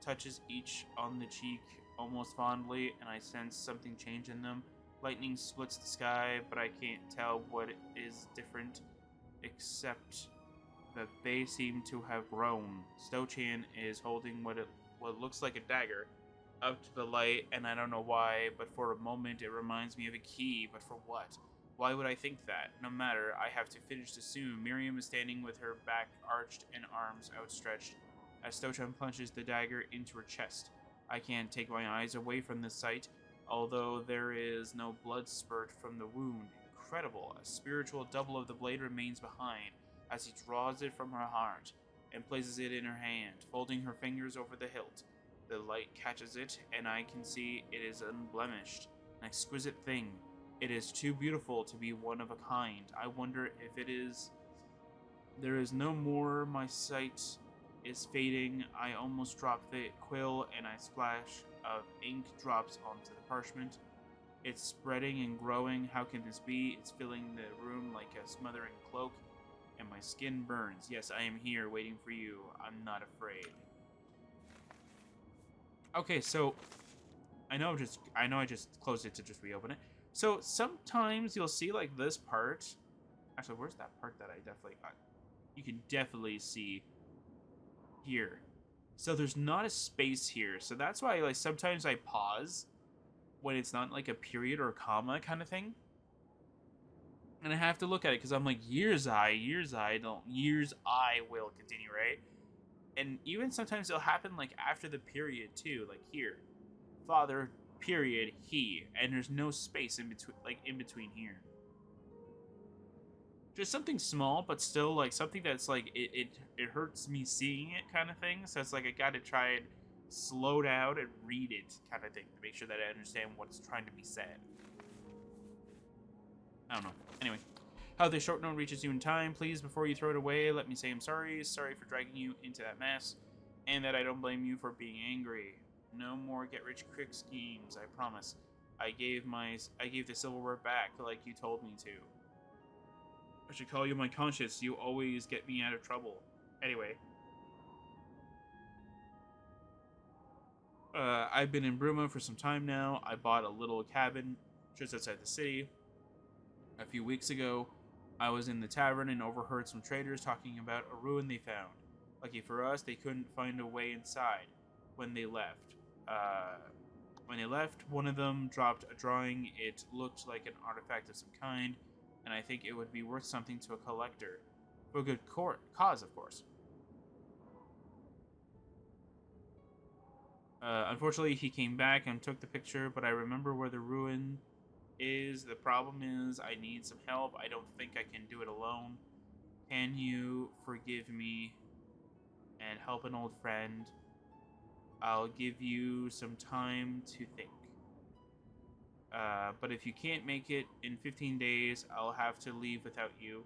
touches each on the cheek almost fondly, and I sense something change in them. Lightning splits the sky, but I can't tell what is different, except that they seem to have grown. Stochan is holding what looks like a dagger up to the light, and I don't know why, but for a moment it reminds me of a key, but for what? Why would I think that? No matter, I have to finish this soon. Miriam is standing with her back arched and arms outstretched as Stochan plunges the dagger into her chest. I can't take my eyes away from this sight, although there is no blood spurt from the wound. Incredible. A spiritual double of the blade remains behind as he draws it from her heart and places it in her hand, folding her fingers over the hilt. The light catches it, and I can see it is unblemished. An exquisite thing. It is too beautiful to be one of a kind. I wonder if it is. There is no more. My sight is fading. I almost drop the quill, and a splash of ink drops onto the parchment. It's spreading and growing. How can this be? It's filling the room like a smothering cloak, and my skin burns. Yes, I am here waiting for you. I'm not afraid. Okay, so I know I just closed it to just reopen it. So sometimes you'll see like this part. Actually, where's that part that I definitely got? You can definitely see here. So there's not a space here. So that's why like sometimes I pause when it's not like a period or a comma kind of thing. And I have to look at it because I'm like, years I will continue, right? And even sometimes it'll happen like after the period too, like here. Father, period, he. And there's no space in between, like in between here. Just something small, but still like something that's like, it hurts me seeing it kind of thing. So it's like I gotta try and slow down and read it, kind of thing, to make sure that I understand what's trying to be said. I don't know. Anyway, how this short note reaches you in time, please, before you throw it away, let me say I'm sorry. Sorry for dragging you into that mess, and that I don't blame you for being angry. No more get-rich-quick schemes, I promise. I gave the silverware back like you told me to. I should call you my conscience. You always get me out of trouble. Anyway. I've been in Bruma for some time now. I bought a little cabin just outside the city. A few weeks ago, I was in the tavern and overheard some traders talking about a ruin they found. Lucky for us, they couldn't find a way inside when they left. One of them dropped a drawing. It looked like an artifact of some kind, and I think it would be worth something to a collector. For a good cause, of course. Unfortunately, he came back and took the picture, but I remember where the ruin is. The problem is I need some help. I don't think I can do it alone. Can you forgive me and help an old friend? I'll give you some time to think. But if you can't make it in 15 days, I'll have to leave without you.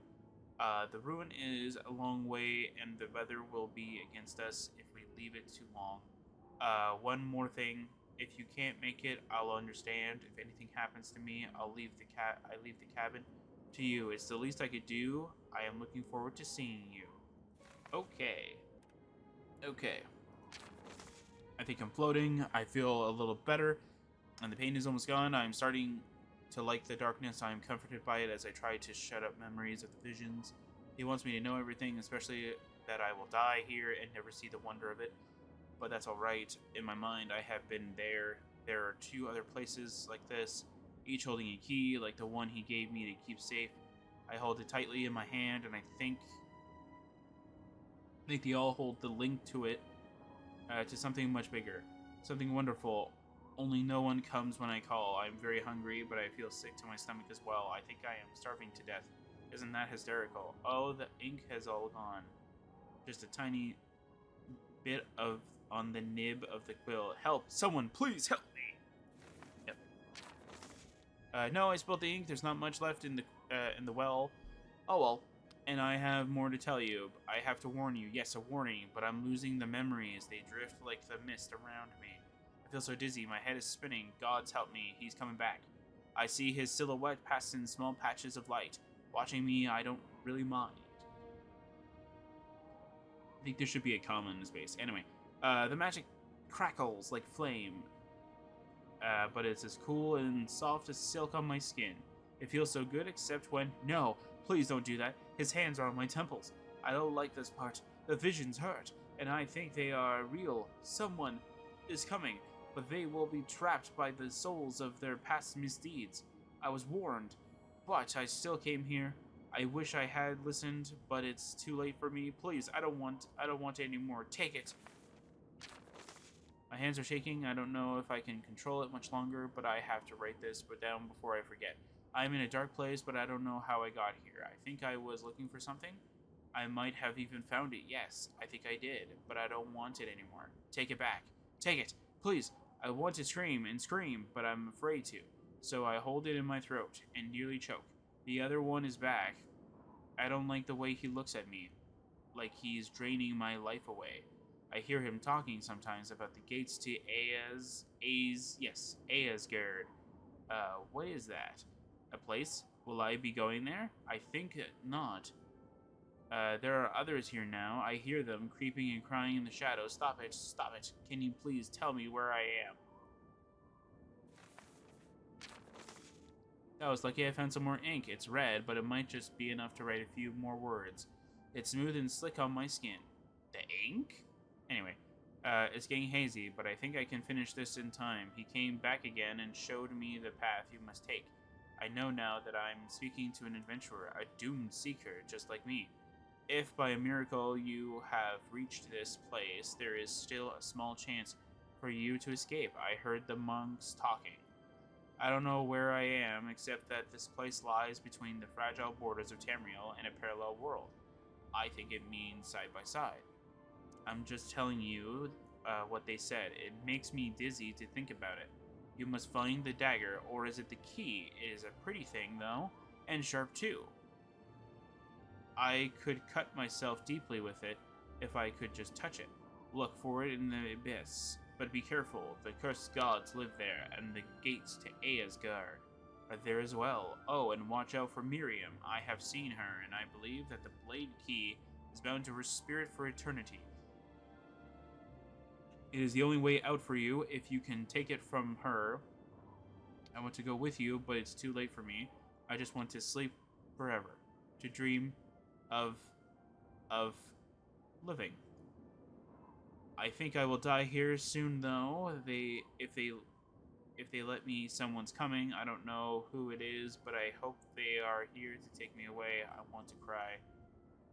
The ruin is a long way, and the weather will be against us if we leave it too long. One more thing. If you can't make it, I'll understand. If anything happens to me, I leave the cabin to you. It's the least I could do. I am looking forward to seeing you. Okay. I think I'm floating. I feel a little better, and the pain is almost gone. I'm starting to like the darkness. I'm comforted by it as I try to shut up memories of the visions. He wants me to know everything, especially that I will die here and never see the wonder of it. But that's alright. In my mind, I have been there. There are 2 other places like this, each holding a key, like the one he gave me to keep safe. I hold it tightly in my hand, and I think they all hold the link to it, to something much bigger, something wonderful. Only no one comes when I call. I'm very hungry, but I feel sick to my stomach as well. I think I am starving to death. Isn't that hysterical? Oh, the ink has all gone. Just a tiny bit on the nib of the quill. Help! Someone, please help me! Yep. No, I spilled the ink. There's not much left in the well. Oh well. And I have more to tell you. I have to warn you. Yes, a warning, but I'm losing the memories. They drift like the mist around me. I feel so dizzy. My head is spinning. Gods help me. He's coming back. I see his silhouette pass in small patches of light. Watching me, I don't really mind. I think there should be a comma in the space. Anyway, the magic crackles like flame, but it's as cool and soft as silk on my skin. It feels so good, except when... No, please don't do that. His hands are on my temples. I don't like this part. The visions hurt, and I think they are real. Someone is coming, but they will be trapped by the souls of their past misdeeds. I was warned, but I still came here. I wish I had listened, but it's too late for me. Please, I don't want it anymore. Take it. My hands are shaking. I don't know if I can control it much longer, but I have to write this down before I forget. I'm in a dark place, but I don't know how I got here. I think I was looking for something. I might have even found it. Yes, I think I did, but I don't want it anymore. Take it back. Take it. Please. I want to scream and scream, but I'm afraid to. So I hold it in my throat and nearly choke. The other one is back. I don't like the way he looks at me, like he's draining my life away. I hear him talking sometimes about the gates to Aesgaard. What is that? A place? Will I be going there? I think not. There are others here now. I hear them creeping and crying in the shadows. Stop it. Stop it. Can you please tell me where I am? I was lucky I found some more ink. It's red, but it might just be enough to write a few more words. It's smooth and slick on my skin. The ink? Anyway, it's getting hazy, but I think I can finish this in time. He came back again and showed me the path you must take. I know now that I'm speaking to an adventurer, a doomed seeker, just like me. If by a miracle you have reached this place, there is still a small chance for you to escape. I heard the monks talking. I don't know where I am, except that this place lies between the fragile borders of Tamriel and a parallel world. I think it means side by side. I'm just telling you what they said. It makes me dizzy to think about it. You must find the dagger, or is it the key? It is a pretty thing, though, and sharp too. I could cut myself deeply with it if I could just touch it. Look for it in the abyss, but be careful. The cursed gods live there, and the gates to Aesgaard are there as well. Oh, and watch out for Miriam. I have seen her, and I believe that the blade key is bound to her spirit for eternity. It is the only way out for you if you can take it from her. I want to go with you, but it's too late for me. I just want to sleep forever, to dream of living. I think I will die here soon, though. If they let me, someone's coming. I don't know who it is, but I hope they are here to take me away. I want to cry,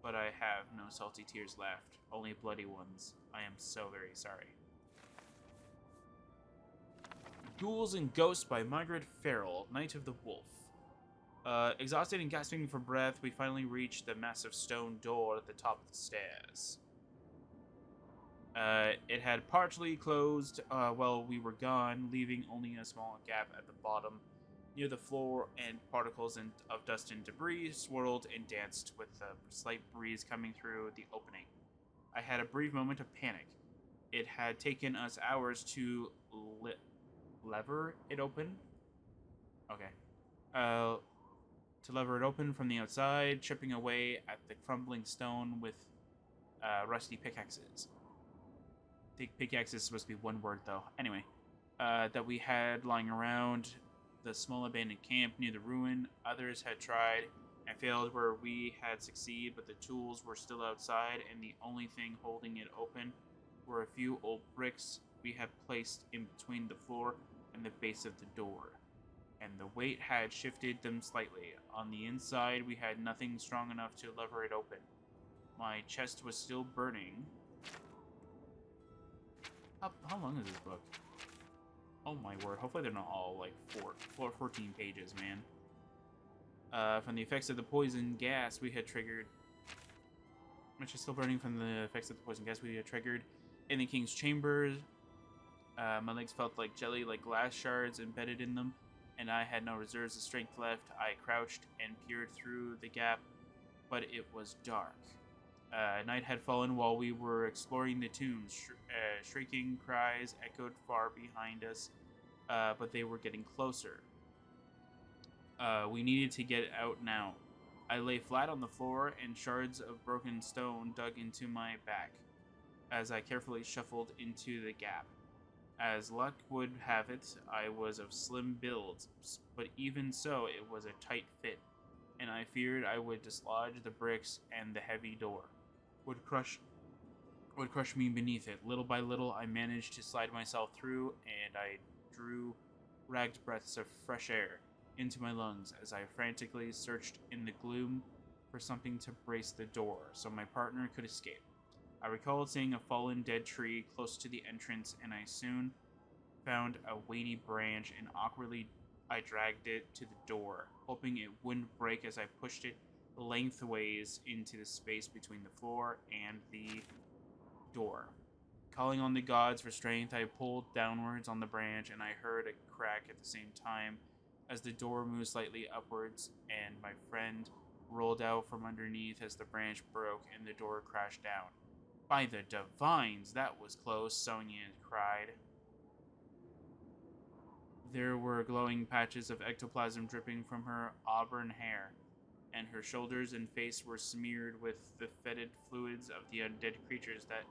but I have no salty tears left, only bloody ones. I am so very sorry. Ghouls and Ghosts by Margaret Farrell, Knight of the Wolf. Exhausted and gasping for breath, we finally reached the massive stone door at the top of the stairs. It had partially closed while we were gone, leaving only a small gap at the bottom near the floor, and particles of dust and debris swirled and danced with a slight breeze coming through the opening. I had a brief moment of panic. It had taken us hours to lever it open. Okay. To lever it open from the outside, chipping away at the crumbling stone with rusty pickaxes. I think pickaxe is supposed to be one word, though. Anyway, that we had lying around the small abandoned camp near the ruin. Others had tried and failed where we had succeeded, but the tools were still outside, and the only thing holding it open were a few old bricks we had placed in between the floor and the base of the door, and the weight had shifted them slightly. On the inside, we had nothing strong enough to lever it open. My chest was still burning. How long is this book? Oh my word, hopefully they're not all like 14 pages, man. From the effects of the poison gas we had triggered, which is still burning from the effects of the poison gas we had triggered in the king's chambers. My legs felt like jelly, like glass shards embedded in them, and I had no reserves of strength left. I crouched and peered through the gap, but it was dark. Night had fallen while we were exploring the tombs. Shrieking cries echoed far behind us, but they were getting closer. We needed to get out now. I lay flat on the floor, and shards of broken stone dug into my back as I carefully shuffled into the gap. As luck would have it, I was of slim build, but even so, it was a tight fit, and I feared I would dislodge the bricks, and the heavy door would crush me beneath it. Little by little, I managed to slide myself through, and I drew ragged breaths of fresh air into my lungs as I frantically searched in the gloom for something to brace the door so my partner could escape. I recalled seeing a fallen dead tree close to the entrance, and I soon found a weighty branch, and awkwardly I dragged it to the door, hoping it wouldn't break as I pushed it lengthways into the space between the floor and the door. Calling on the gods for strength, I pulled downwards on the branch, and I heard a crack at the same time as the door moved slightly upwards, and my friend rolled out from underneath as the branch broke and the door crashed down. By the divines, that was close, Sonia cried. There were glowing patches of ectoplasm dripping from her auburn hair, and her shoulders and face were smeared with the fetid fluids of the undead creatures that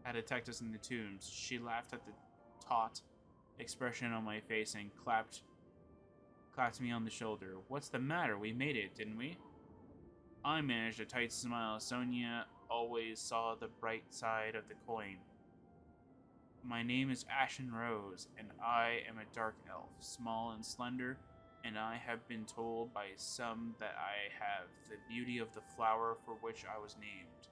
had attacked us in the tombs. She laughed at the taut expression on my face and clapped me on the shoulder. What's the matter? We made it, didn't we? I managed a tight smile. Sonia always saw the bright side of the coin. My name is Ashen Rose, and I am a dark elf, small and slender, and I have been told by some that I have the beauty of the flower for which I was named.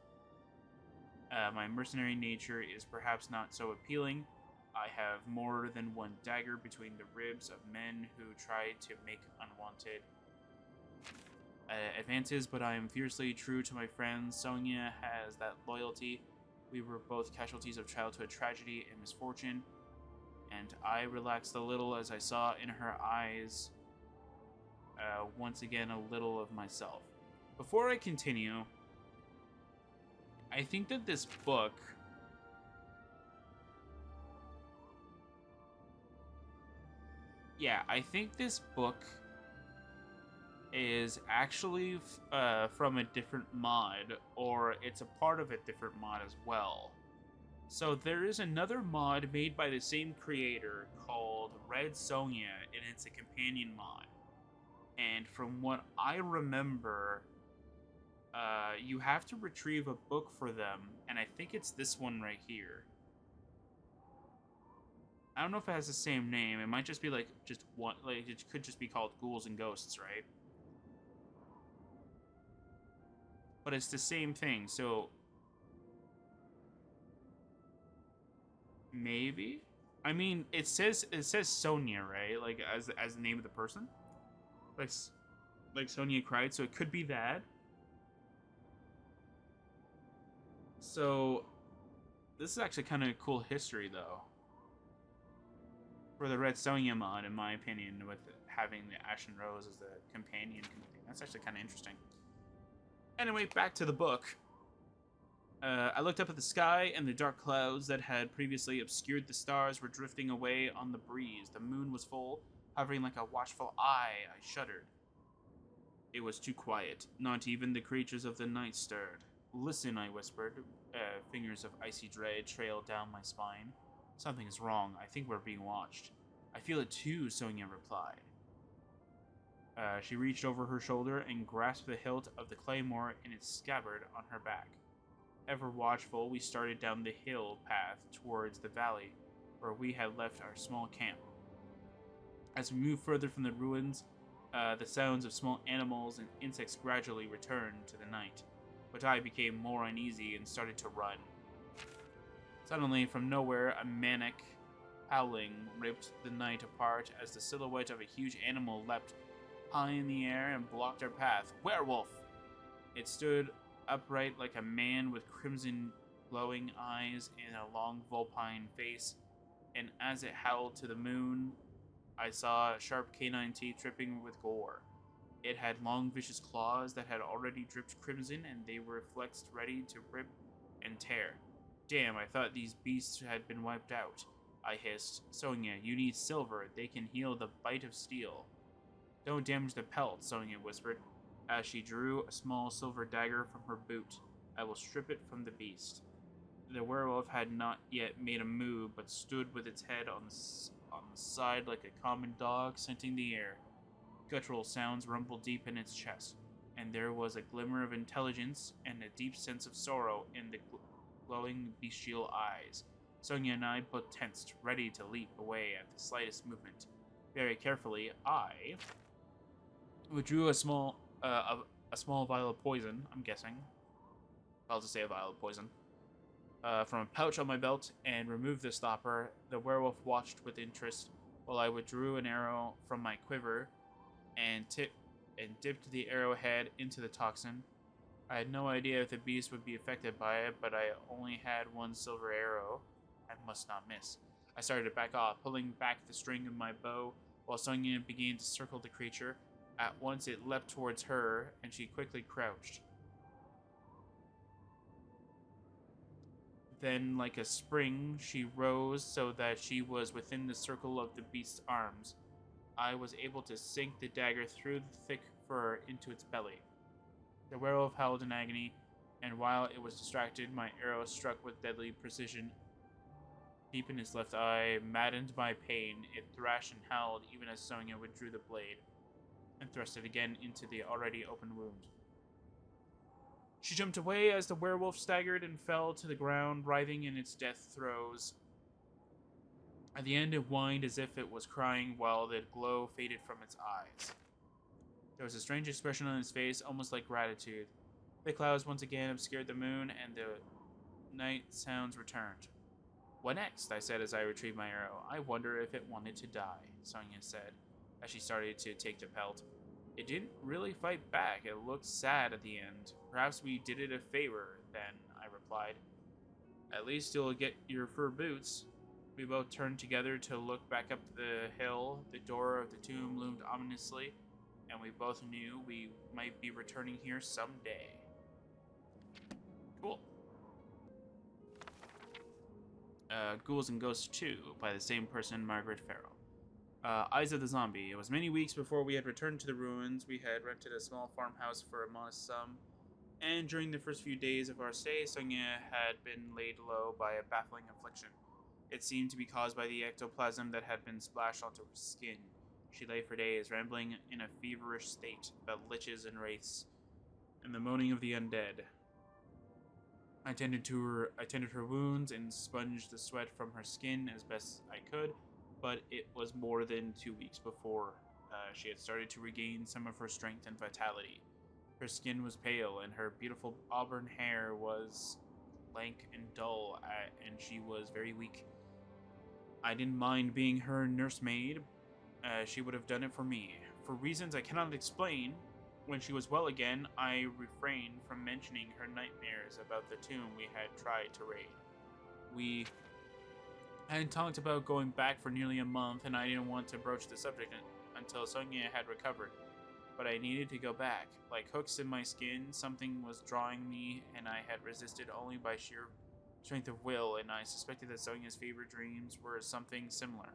My mercenary nature is perhaps not so appealing. I have more than one dagger between the ribs of men who tried to make unwanted advances, but I am fiercely true to my friends. Sonia has that loyalty We were both casualties of childhood tragedy and misfortune, and I relaxed a little as I saw in her eyes, once again, a little of myself. Before I continue, I think that this book I think this book is actually from a different mod, or it's a part of a different mod as well. So there is another mod made by the same creator called Red Sonja, and it's a companion mod. And from what I remember, you have to retrieve a book for them, and I think it's this one right here. I don't know if it has the same name. It might just be like just one, like it could just be called Ghouls and Ghosts, right? But it's the same thing, so maybe. I mean, it says Sonia, right? Like as the name of the person, like Sonia cried, so it could be that. So this is actually kind of a cool history, though, for the Red Sonja mod, in my opinion, with having the Ashen Rose as the companion kind of thing. That's actually kind of interesting. Anyway, back to the book. I looked up at the sky, and the dark clouds that had previously obscured the stars were drifting away on the breeze. The moon was full, hovering like a watchful eye. I shuddered. It was too quiet. Not even the creatures of the night stirred. Listen, I whispered. Fingers of icy dread trailed down my spine. Something is wrong. I think we're being watched. I feel it too, Sonja replied. She reached over her shoulder and grasped the hilt of the claymore in its scabbard on her back. Ever watchful, we started down the hill path towards the valley, where we had left our small camp. As we moved further from the ruins, the sounds of small animals and insects gradually returned to the night, but I became more uneasy and started to run. Suddenly, from nowhere, a maniac howling ripped the night apart as the silhouette of a huge animal leapt high in the air and blocked our path. Werewolf! It stood upright like a man with crimson glowing eyes and a long vulpine face, and as it howled to the moon, I saw sharp canine teeth dripping with gore. It had long vicious claws that had already dripped crimson, and they were flexed ready to rip and tear. Damn, I thought these beasts had been wiped out. I hissed. Sonja, you need silver. They can heal the bite of steel. Don't damage the pelt, Sonja whispered, as she drew a small silver dagger from her boot. I will strip it from the beast. The werewolf had not yet made a move, but stood with its head on the side like a common dog scenting the air. Guttural sounds rumbled deep in its chest, and there was a glimmer of intelligence and a deep sense of sorrow in the glowing bestial eyes. Sonja and I both tensed, ready to leap away at the slightest movement. Very carefully, I withdrew a small vial of poison, I'm guessing. I'll just say a vial of poison. From a pouch on my belt and removed the stopper. The werewolf watched with interest while I withdrew an arrow from my quiver and dipped the arrowhead into the toxin. I had no idea if the beast would be affected by it, but I only had one silver arrow. I must not miss. I started to back off, pulling back the string of my bow, while Sonja began to circle the creature. At once it leapt towards her, and she quickly crouched. Then, like a spring, she rose so that she was within the circle of the beast's arms. I was able to sink the dagger through the thick fur into its belly. The werewolf howled in agony, and while it was distracted, my arrow struck with deadly precision deep in its left eye. Maddened by pain, it thrashed and howled even as Sonja withdrew the blade and thrust it again into the already open wound. She jumped away as the werewolf staggered and fell to the ground, writhing in its death throes. At the end, it whined as if it was crying while the glow faded from its eyes. There was a strange expression on its face, almost like gratitude. The clouds once again obscured the moon, and the night sounds returned. What next? I said as I retrieved my arrow. I wonder if it wanted to die, Sonja said, as she started to take the pelt. It didn't really fight back. It looked sad at the end. Perhaps we did it a favor, then, I replied. At least you'll get your fur boots. We both turned together to look back up the hill. The door of the tomb loomed ominously, and we both knew we might be returning here someday. Cool. Ghouls and Ghosts 2 by the same person, Margaret Farrell. Eyes of the Zombie. It was many weeks before we had returned to the ruins. We had rented a small farmhouse for a modest sum, and during the first few days of our stay, Sonia had been laid low by a baffling affliction. It seemed to be caused by the ectoplasm that had been splashed onto her skin. She lay for days, rambling in a feverish state about liches and wraiths, and the moaning of the undead. I tended her wounds and sponged the sweat from her skin as best I could, but it was more than 2 weeks before she had started to regain some of her strength and vitality. Her skin was pale, and her beautiful auburn hair was lank and dull, and she was very weak. I didn't mind being her nursemaid. She would have done it for me. For reasons I cannot explain, when she was well again, I refrained from mentioning her nightmares about the tomb we had tried to raid. We had talked about going back for nearly a month, and I didn't want to broach the subject until Sonia had recovered. But I needed to go back. Like hooks in my skin, something was drawing me, and I had resisted only by sheer strength of will, and I suspected that Sonia's fever dreams were something similar.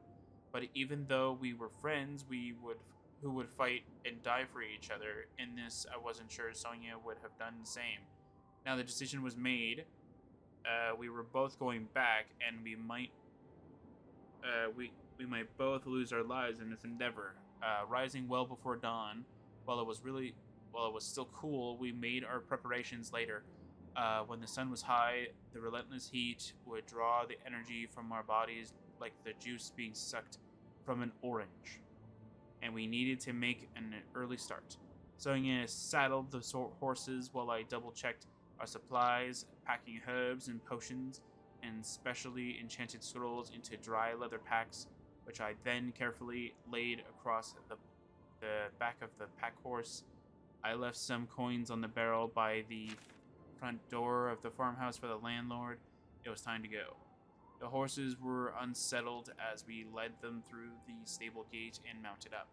But even though we were friends, who would fight and die for each other, in this I wasn't sure Sonia would have done the same. Now the decision was made. We were both going back, and we might both lose our lives in this endeavor. Rising well before dawn, while it was still cool, we made our preparations later. When the sun was high, the relentless heat would draw the energy from our bodies like the juice being sucked from an orange, and we needed to make an early start. Sonia saddled the horses while I double-checked our supplies, packing herbs and potions and specially enchanted scrolls into dry leather packs, which I then carefully laid across the back of the pack horse. I left some coins on the barrel by the front door of the farmhouse for the landlord. It was time to go. The horses were unsettled as we led them through the stable gate and mounted up.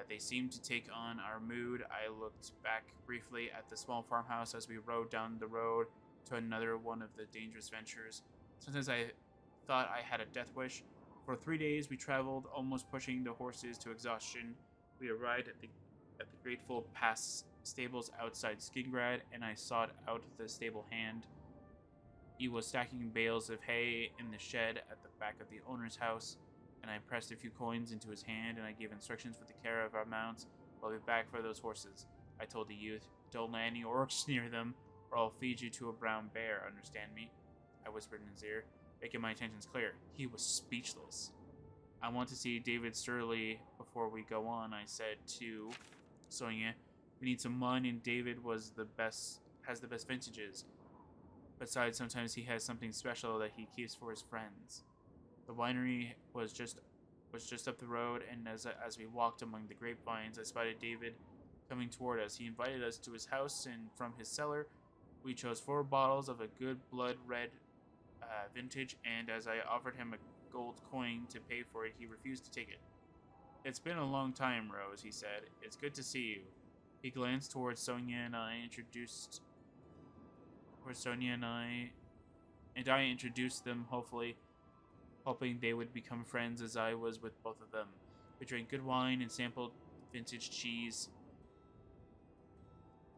They seemed to take on our mood. I looked back briefly at the small farmhouse as we rode down the road to another one of the dangerous ventures. Sometimes I thought I had a death wish. For 3 days we traveled, almost pushing the horses to exhaustion. We arrived at the Grateful Pass stables outside Skingrad, and I sought out the stable hand. He was stacking bales of hay in the shed at the back of the owner's house, and I pressed a few coins into his hand, and I gave instructions for the care of our mounts. I'll be back for those horses, I told the youth. Don't let any orcs near them, or I'll feed you to a brown bear, understand me? I whispered in his ear, making my intentions clear. He was speechless. I want to see David Sturley before we go on, I said to Sonia. We need some wine, and David has the best vintages. Besides, sometimes he has something special that he keeps for his friends. The winery was just up the road, and as we walked among the grapevines, I spotted David coming toward us. He invited us to his house, and from his cellar, we chose 4 bottles of a good blood red vintage, and as I offered him a gold coin to pay for it, he refused to take it. It's been a long time, Rose, he said. It's good to see you. He glanced towards Sonia, and I introduced them, hoping they would become friends as I was with both of them. We drank good wine and sampled vintage cheese,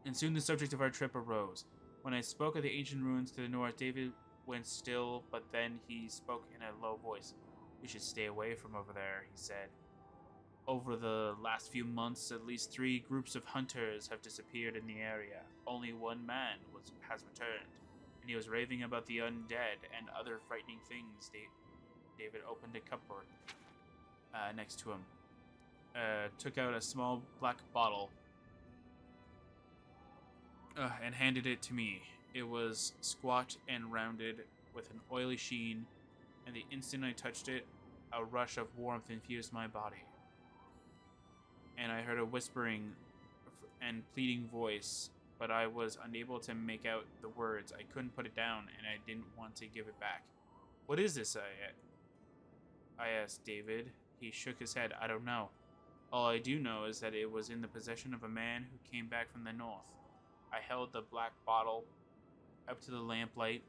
and soon the subject of our trip arose. When I spoke of the ancient ruins to the north, David went still, but then he spoke in a low voice. We should stay away from over there, he said. Over the last few months, at least 3 groups of hunters have disappeared in the area. Only one man has returned, and he was raving about the undead and other frightening things. David opened a cupboard next to him, took out a small black bottle, and handed it to me. It was squat and rounded with an oily sheen, and the instant I touched it, a rush of warmth infused my body. And I heard a whispering and pleading voice but I was unable to make out the words. I couldn't put it down, and I didn't want to give it back. What is this? I asked David. He shook his head. I don't know. All I do know is that it was in the possession of a man who came back from the north. I held the black bottle up to the lamplight,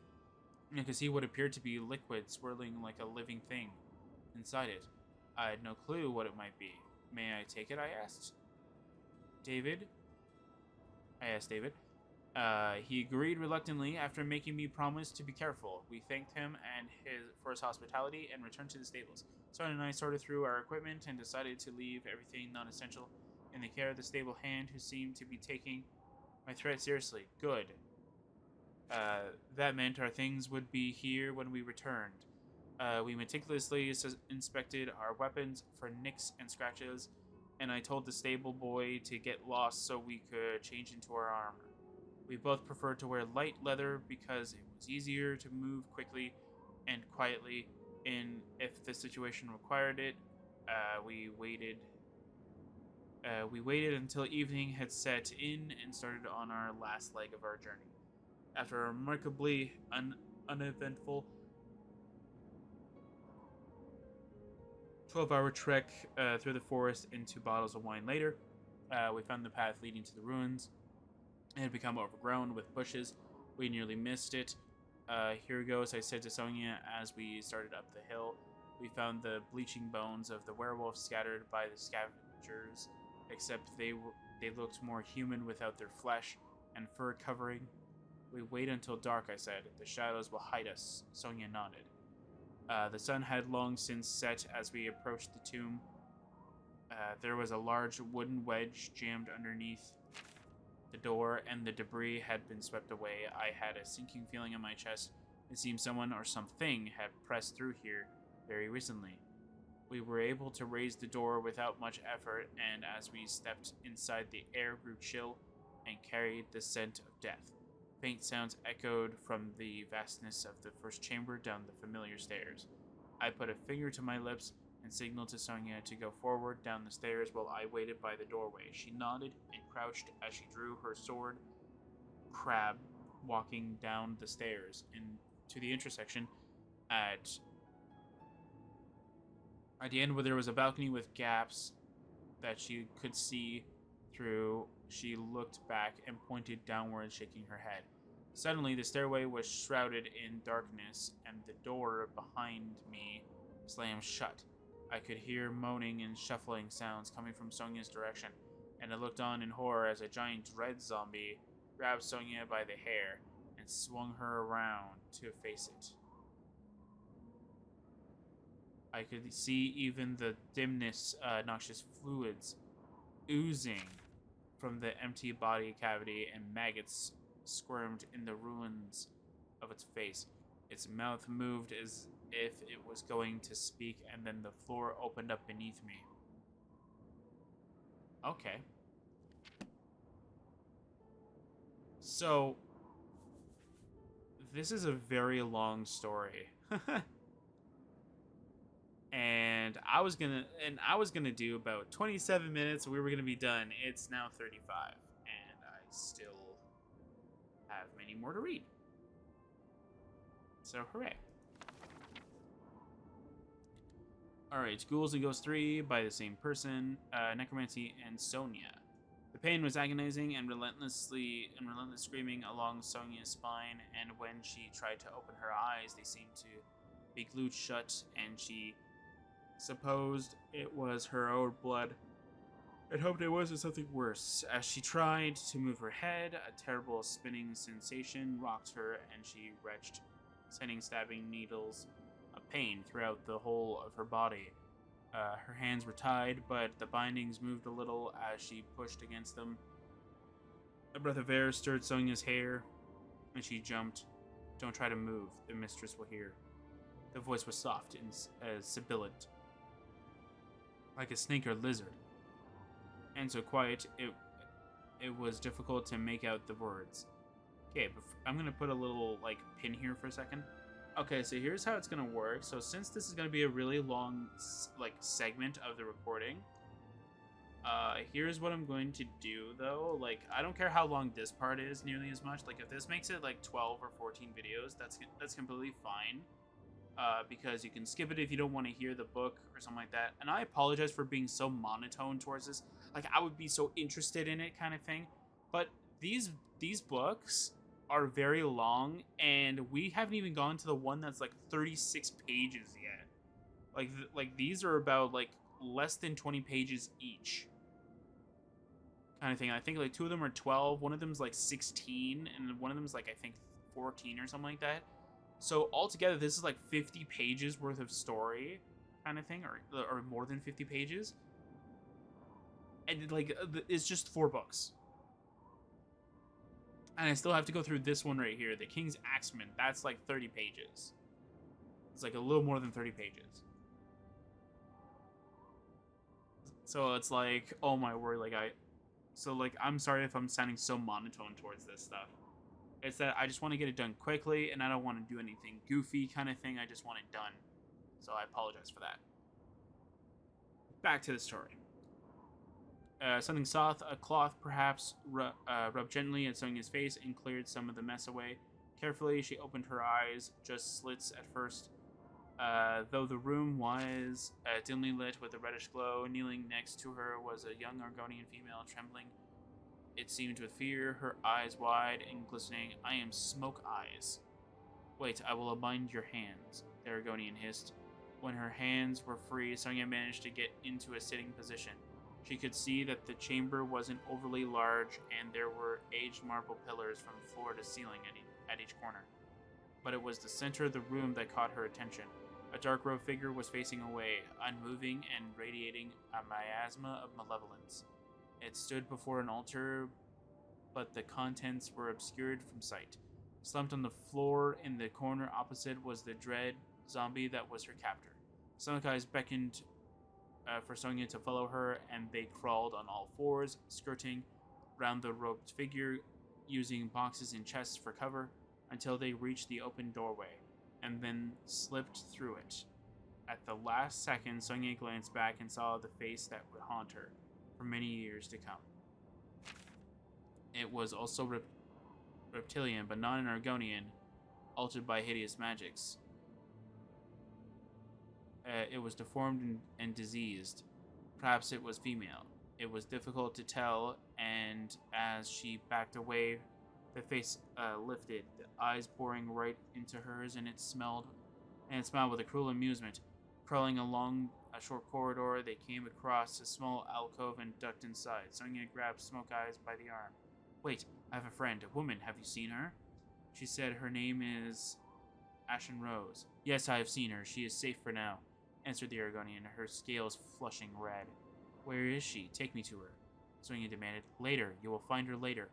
and I could see what appeared to be liquid swirling like a living thing inside it. I had no clue what it might be. May I take it? I asked. David? I asked David. He agreed reluctantly after making me promise to be careful. We thanked him for his hospitality and returned to the stables. Sonia and I sorted through our equipment and decided to leave everything non-essential in the care of the stable hand, who seemed to be taking my threat seriously. Good. That meant our things would be here when we returned. We meticulously inspected our weapons for nicks and scratches, and I told the stable boy to get lost so we could change into our armor. We both preferred to wear light leather because it was easier to move quickly and quietly, and if the situation required it. We waited until evening had set in and started on our last leg of our journey. After a remarkably uneventful 12-hour trek through the forest and 2 bottles of wine later, we found the path leading to the ruins. It had become overgrown with bushes. We nearly missed it. Here goes, I said to Sonia as we started up the hill. We found the bleaching bones of the werewolf scattered by the scavengers, except they looked more human without their flesh and fur covering. We wait until dark, I said. The shadows will hide us. Sonia nodded. The sun had long since set as we approached the tomb. There was a large wooden wedge jammed underneath the door, and the debris had been swept away. I had a sinking feeling in my chest. It seemed someone or something had pressed through here very recently. We were able to raise the door without much effort, and as we stepped inside, the air grew chill and carried the scent of death. Faint sounds echoed from the vastness of the first chamber down the familiar stairs. I put a finger to my lips and signaled to Sonia to go forward down the stairs while I waited by the doorway. She nodded and crouched as she drew her sword, crab, walking down the stairs into the intersection at the end, where there was a balcony with gaps that she could see through. She looked back and pointed downward, shaking her head. Suddenly, the stairway was shrouded in darkness, and the door behind me slammed shut. I could hear moaning and shuffling sounds coming from Sonia's direction, and I looked on in horror as a giant dread zombie grabbed Sonia by the hair and swung her around to face it. I could see even the dimness, noxious fluids oozing from the empty body cavity, and maggots squirmed in the ruins of its face. Its mouth moved as if it was going to speak, and then the floor opened up beneath me. Okay. So, this is a very long story. And I was gonna do about 27 minutes. We were gonna be done. It's now 35, and I still have many more to read. So hooray! All right, Ghouls and Ghosts 3 by the same person, Necromancy and Sonia. The pain was agonizing and relentless screaming along Sonia's spine, and when she tried to open her eyes, they seemed to be glued shut, and she supposed it was her own blood and hoped it wasn't something worse. As she tried to move her head, a terrible spinning sensation rocked her, and she retched, sending stabbing needles of pain throughout the whole of her body. Her hands were tied, but the bindings moved a little as she pushed against them. A breath of air stirred Sonia's hair, and she jumped. "Don't try to move, the mistress will hear." The voice was soft and sibilant, like a snake or lizard, and so quiet it was difficult to make out the words. Okay, I'm gonna put a little pin here for a second. Okay, so here's how it's gonna work. So since this is gonna be a really long segment of the recording, Here's what I'm going to do, though. Like, I don't care how long this part is nearly as much. Like, if this makes it, like, 12 or 14 videos, that's completely fine. Because you can skip it if you don't want to hear the book or something like that. And I apologize for being so monotone towards this. Like, I would be so interested in it kind of thing. But these books are very long, and we haven't even gone to the one that's, like, 36 pages yet. Like these are about, like, less than 20 pages each. Kind of thing. I think like 2 of them are 12, one of them's like 16, and one of them's like I think 14 or something like that. So altogether, this is like 50 pages worth of story, kind of thing, or more than 50 pages. And like it's just 4 books, and I still have to go through this one right here, The King's Axeman. That's like 30 pages. It's like a little more than 30 pages. So it's like, oh my word, like I'm sorry if I'm sounding so monotone towards this stuff. It's that I just want to get it done quickly, and I don't want to do anything goofy kind of thing. I just want it done. So I apologize for that. Back to the story. Something soft, a cloth perhaps, rubbed gently at Sonia's face and cleared some of the mess away. Carefully, she opened her eyes, just slits at first. Though the room was dimly lit with a reddish glow, kneeling next to her was a young Argonian female, trembling, it seemed, with fear, her eyes wide and glistening. I am Smoke Eyes. Wait, I will unbind your hands, the Argonian hissed. When her hands were free, Sonia managed to get into a sitting position. She could see that the chamber wasn't overly large, and there were aged marble pillars from floor to ceiling at each corner. But it was the center of the room that caught her attention. A dark-robed figure was facing away, unmoving and radiating a miasma of malevolence. It stood before an altar, but the contents were obscured from sight. Slumped on the floor in the corner opposite was the dread zombie that was her captor. Sonic Eyes beckoned for Sonia to follow her, and they crawled on all fours, skirting round the robed figure, using boxes and chests for cover, until they reached the open doorway, and then slipped through it. At the last second, Sonia glanced back and saw the face that would haunt her for many years to come. It was also reptilian, but not an Argonian, altered by hideous magics. It was deformed and diseased. Perhaps it was female. It was difficult to tell, and as she backed away, the face lifted, the eyes boring right into hers, and it smiled with a cruel amusement. Crawling along a short corridor, they came across a small alcove and ducked inside. Sonia grabbed Smoke Eyes by the arm. Wait, I have a friend, a woman. Have you seen her? She said her name is Ashen Rose. Yes, I have seen her. She is safe for now, answered the Argonian, her scales flushing red. Where is she? Take me to her, Sonia demanded. Later. You will find her later.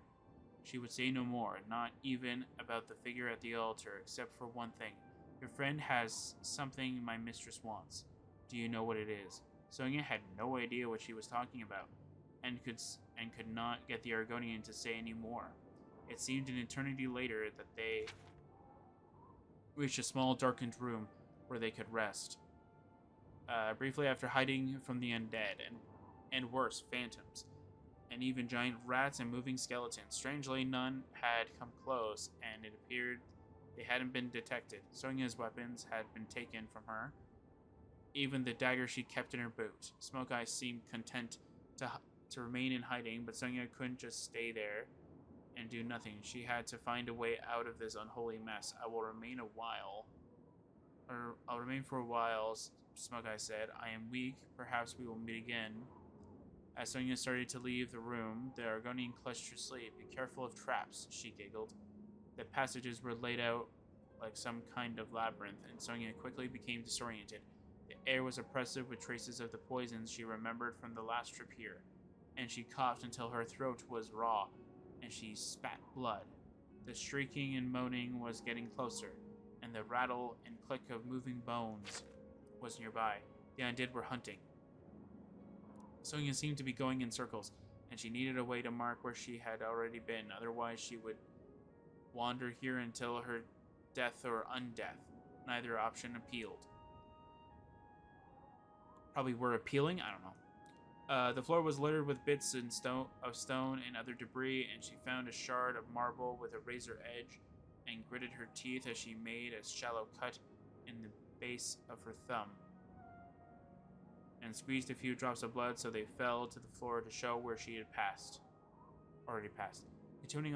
She would say no more, not even about the figure at the altar, except for one thing. Your friend has something my mistress wants. Do you know what it is? Sonia had no idea what she was talking about, and could not get the Argonian to say any more. It seemed an eternity later that they reached a small darkened room where they could rest. Briefly after hiding from the undead, and worse, phantoms, and even giant rats and moving skeletons. Strangely, none had come close, and it appeared they hadn't been detected. Sonia's weapons had been taken from her, even the dagger she kept in her boot. Smoke Eyes seemed content to remain in hiding, but Sonia couldn't just stay there and do nothing. She had to find a way out of this unholy mess. I'll remain for a while, Smoke Eyes said. I am weak. Perhaps we will meet again. As Sonia started to leave the room, the Argonian clutched her sleeve. Be careful of traps, she giggled. The passages were laid out like some kind of labyrinth, and Sonia quickly became disoriented. The air was oppressive with traces of the poisons she remembered from the last trip here, and she coughed until her throat was raw, and she spat blood. The shrieking and moaning was getting closer, and the rattle and click of moving bones was nearby. The undead were hunting. Sonia seemed to be going in circles, and she needed a way to mark where she had already been. Otherwise, she would wander here until her death or undeath. Neither option appealed. Probably were appealing? I don't know. The floor was littered with bits of stone and other debris, and she found a shard of marble with a razor edge and gritted her teeth as she made a shallow cut in the base of her thumb and squeezed a few drops of blood so they fell to the floor to show where she had already passed. Continuing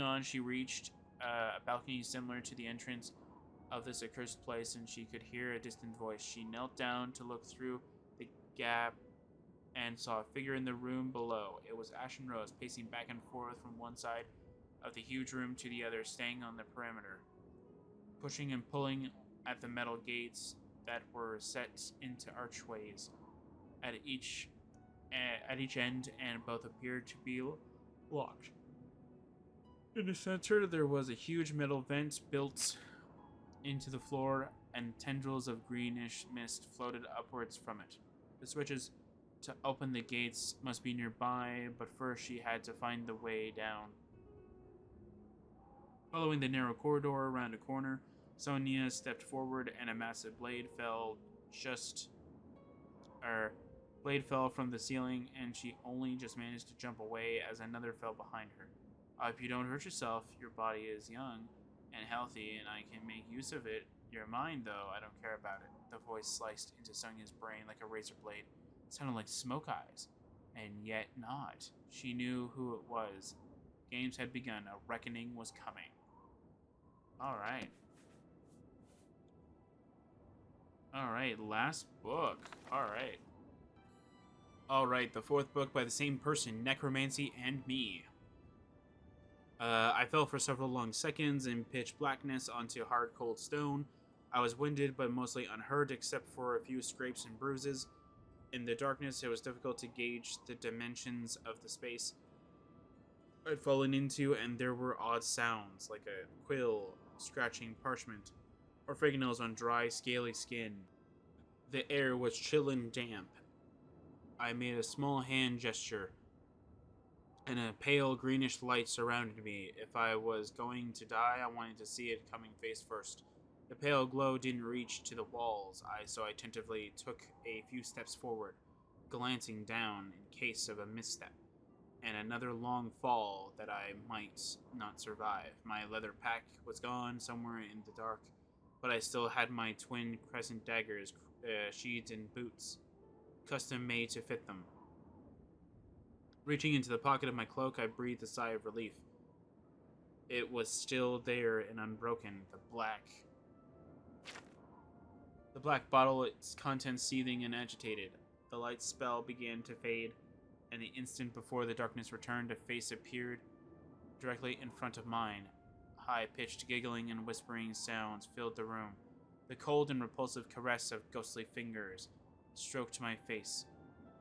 on, she reached a balcony similar to the entrance of this accursed place, and she could hear a distant voice. She knelt down to look through the gap and saw a figure in the room below. It was Ashen Rose, pacing back and forth from one side of the huge room to the other, staying on the perimeter, pushing and pulling at the metal gates that were set into archways at each end, and both appeared to be locked. In the center, there was a huge metal vent built into the floor, and tendrils of greenish mist floated upwards from it. The switches to open the gates must be nearby, but first she had to find the way down. Following the narrow corridor around a corner, Sonia stepped forward, and a massive blade fell from the ceiling, and she only just managed to jump away as another fell behind her. I hope you don't hurt yourself. Your body is young and healthy, and I can make use of it. You're mine, though. I don't care about it. The voice sliced into Sonia's brain like a razor blade. It sounded like Smoke Eyes, and yet not. She knew who it was. Games had begun. A reckoning was coming. Alright, last book. Alright, the fourth book by the same person, Necromancy and Me. I fell for several long seconds in pitch blackness onto hard, cold stone. I was winded, but mostly unhurt, except for a few scrapes and bruises. In the darkness, it was difficult to gauge the dimensions of the space I'd fallen into, and there were odd sounds, like a quill scratching parchment, or fingernails on dry, scaly skin. The air was chill and damp. I made a small hand gesture, and a pale greenish light surrounded me. If I was going to die, I wanted to see it coming face first. The pale glow didn't reach to the walls, so I tentatively took a few steps forward, glancing down in case of a misstep, and another long fall that I might not survive. My leather pack was gone somewhere in the dark, but I still had my twin crescent daggers sheathed in boots, custom made to fit them. Reaching into the pocket of my cloak, I breathed a sigh of relief. It was still there and unbroken, the black bottle, its contents seething and agitated. The light spell began to fade, and the instant before the darkness returned, a face appeared directly in front of mine. High-pitched giggling and whispering sounds filled the room. The cold and repulsive caress of ghostly fingers stroked my face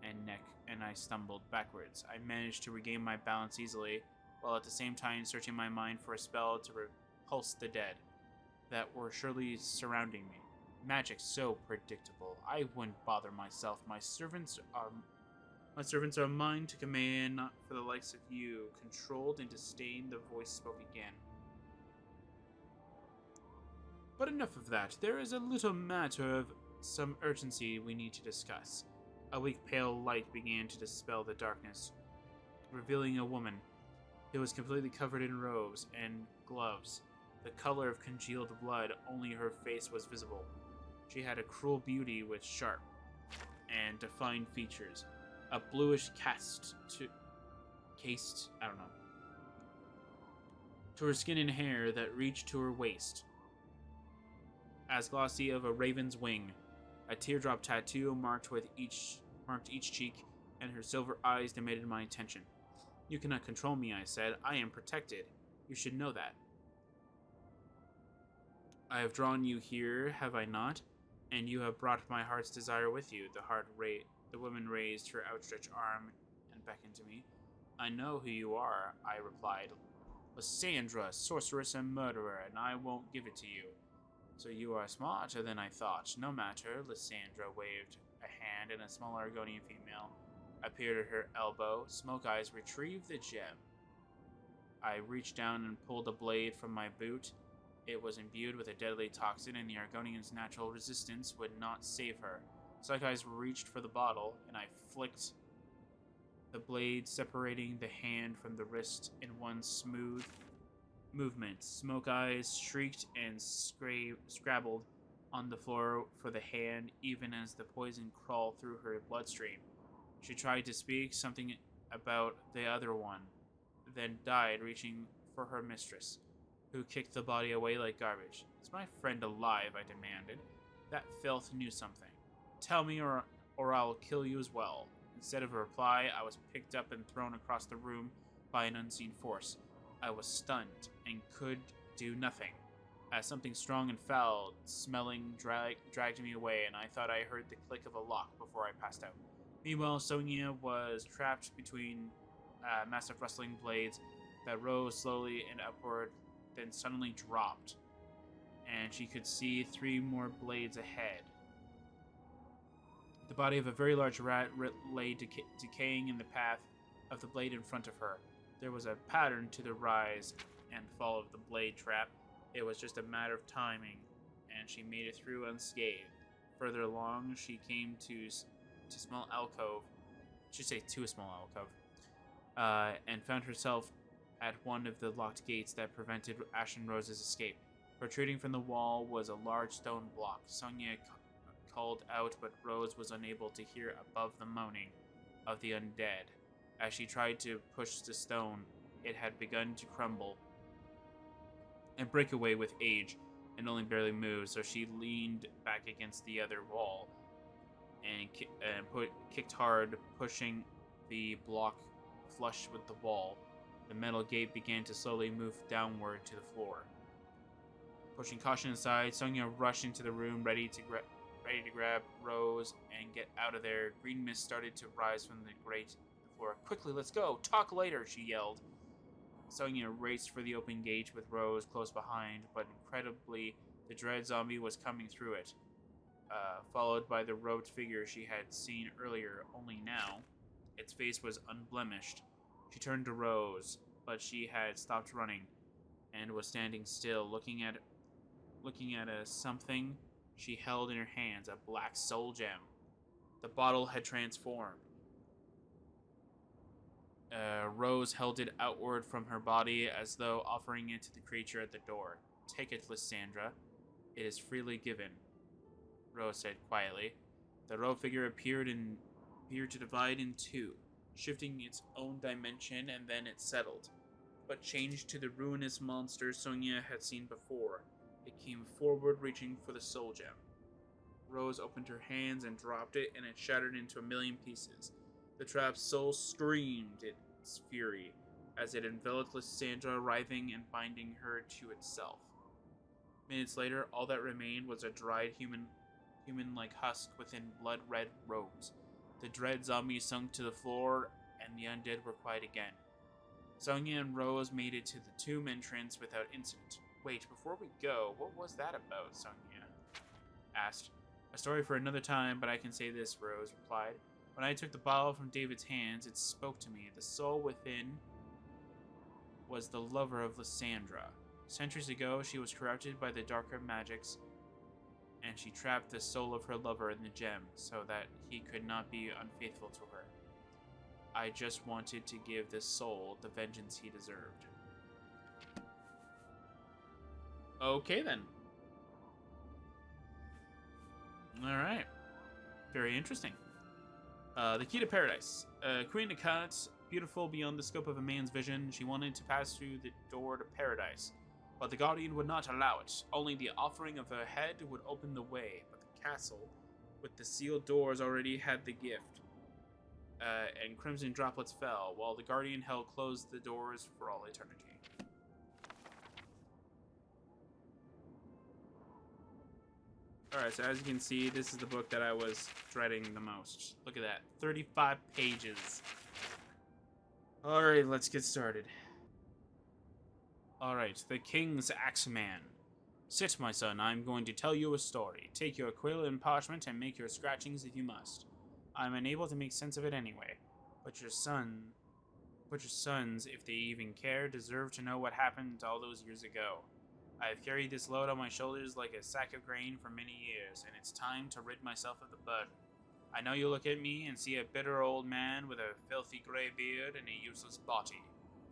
and neck, and I stumbled backwards. I managed to regain my balance easily, while at the same time searching my mind for a spell to repulse the dead that were surely surrounding me. Magic so predictable. I wouldn't bother myself. My servants are mine to command, not for the likes of you. Controlled and disdained, the voice spoke again. But enough of that. There is a little matter of some urgency we need to discuss. A weak pale light began to dispel the darkness, revealing a woman who was completely covered in robes and gloves, the color of congealed blood. Only her face was visible. She had a cruel beauty with sharp and defined features, a bluish cased to her skin and hair that reached to her waist, as glossy of a raven's wing. A teardrop tattoo marked each cheek, and her silver eyes demanded my attention. You cannot control me, I said. I am protected. You should know that. I have drawn you here, have I not? And you have brought my heart's desire with you. The woman raised her outstretched arm and beckoned to me. I know who you are, I replied. Lysandra, sorceress and murderer, and I won't give it to you. So you are smarter than I thought. No matter. Lysandra waved a hand, and a small Argonian female appeared at her elbow. Smoke Eyes retrieved the gem. I reached down and pulled a blade from my boot. It was imbued with a deadly toxin, and the Argonian's natural resistance would not save her. Psych-Eyes reached for the bottle, and I flicked the blade, separating the hand from the wrist in one smooth movement. Smoke-Eyes shrieked and scrabbled on the floor for the hand, even as the poison crawled through her bloodstream. She tried to speak something about the other one, then died, reaching for her mistress, who kicked the body away like garbage. "Is my friend alive?" I demanded. That filth knew something. "Tell me, or I'll kill you as well." Instead of a reply, I was picked up and thrown across the room by an unseen force. I was stunned and could do nothing, as something strong and foul-smelling dragged me away, and I thought I heard the click of a lock before I passed out. Meanwhile, Sonia was trapped between massive rustling blades that rose slowly and upward, then suddenly dropped, and she could see 3 more blades ahead. The body of a very large rat lay decaying in the path of the blade in front of her. There was a pattern to the rise and fall of the blade trap. It was just a matter of timing, and she made it through unscathed. Further along, she came to a small alcove. I should say to a small alcove. And found herself at one of the locked gates that prevented Ashen Rose's escape. Protruding from the wall was a large stone block. Sonia called out, but Rose was unable to hear above the moaning of the undead. As she tried to push the stone, it had begun to crumble and break away with age, and only barely moved, so she leaned back against the other wall and kicked hard, pushing the block flush with the wall. The metal gate began to slowly move downward to the floor. Pushing caution aside, Sonia rushed into the room, ready to grab Rose and get out of there. Green mist started to rise from the grate floor. "Quickly, let's go! Talk later!" she yelled. Sonia raced for the open gate with Rose close behind, but incredibly, the dread zombie was coming through it, followed by the robed figure she had seen earlier, only now its face was unblemished. She turned to Rose, but she had stopped running and was standing still, looking at a something she held in her hands, a black soul gem. The bottle had transformed. Rose held it outward from her body as though offering it to the creature at the door. "Take it, Lysandra. It is freely given," Rose said quietly. The robed figure appeared to divide in 2, shifting its own dimension, and then it settled, but changed to the ruinous monster Sonia had seen before. It came forward, reaching for the soul gem. Rose opened her hands and dropped it, and it shattered into a million pieces. The trapped soul screamed its fury as it enveloped Lysandra, writhing and binding her to itself. Minutes later, all that remained was a dried human-like husk within blood-red robes. The dread zombie sunk to the floor, and the undead were quiet again. Sonia and Rose made it to the tomb entrance without incident. "Wait, before we go, what was that about?" Sonia asked. "A story for another time, but I can say this," Rose replied. "When I took the bottle from David's hands, it spoke to me. The soul within was the lover of Lysandra. Centuries ago, she was corrupted by the darker magics, and she trapped the soul of her lover in the gem so that he could not be unfaithful to her. I just wanted to give this soul the vengeance he deserved." Okay, then. Alright. Very interesting. The key to paradise. Queen Akat, beautiful beyond the scope of a man's vision, she wanted to pass through the door to paradise, but the Guardian would not allow it. Only the offering of her head would open the way, but the castle, with the sealed doors, already had the gift. And crimson droplets fell, while the Guardian held closed the doors for all eternity. Alright, so as you can see, this is the book that I was dreading the most. Look at that. 35 pages. Alright, let's get started. Alright, the King's Axeman. "Sit, my son, I am going to tell you a story. Take your quill and parchment and make your scratchings if you must. I am unable to make sense of it anyway. But your sons, if they even care, deserve to know what happened all those years ago. I have carried this load on my shoulders like a sack of grain for many years, and it's time to rid myself of the burden. I know you look at me and see a bitter old man with a filthy gray beard and a useless body,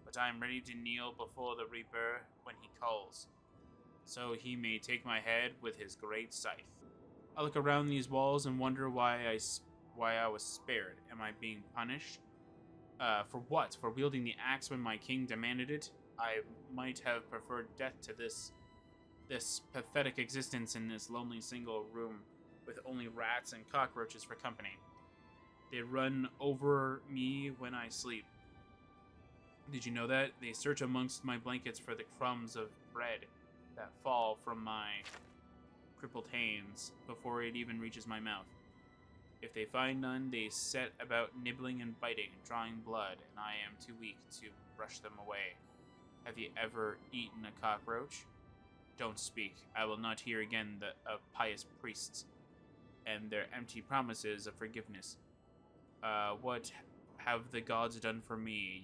but I am ready to kneel before the Reaper when he calls, so he may take my head with his great scythe. I look around these walls and wonder why I was spared. Am I being punished? For what? For wielding the axe when my king demanded it? I might have preferred death to this pathetic existence in this lonely single room with only rats and cockroaches for company. They run over me when I sleep. Did you know that? They search amongst my blankets for the crumbs of bread that fall from my crippled hands before it even reaches my mouth. If they find none, they set about nibbling and biting, drawing blood, and I am too weak to brush them away. Have you ever eaten a cockroach? Don't speak. I will not hear again of pious priests and their empty promises of forgiveness. What have the gods done for me?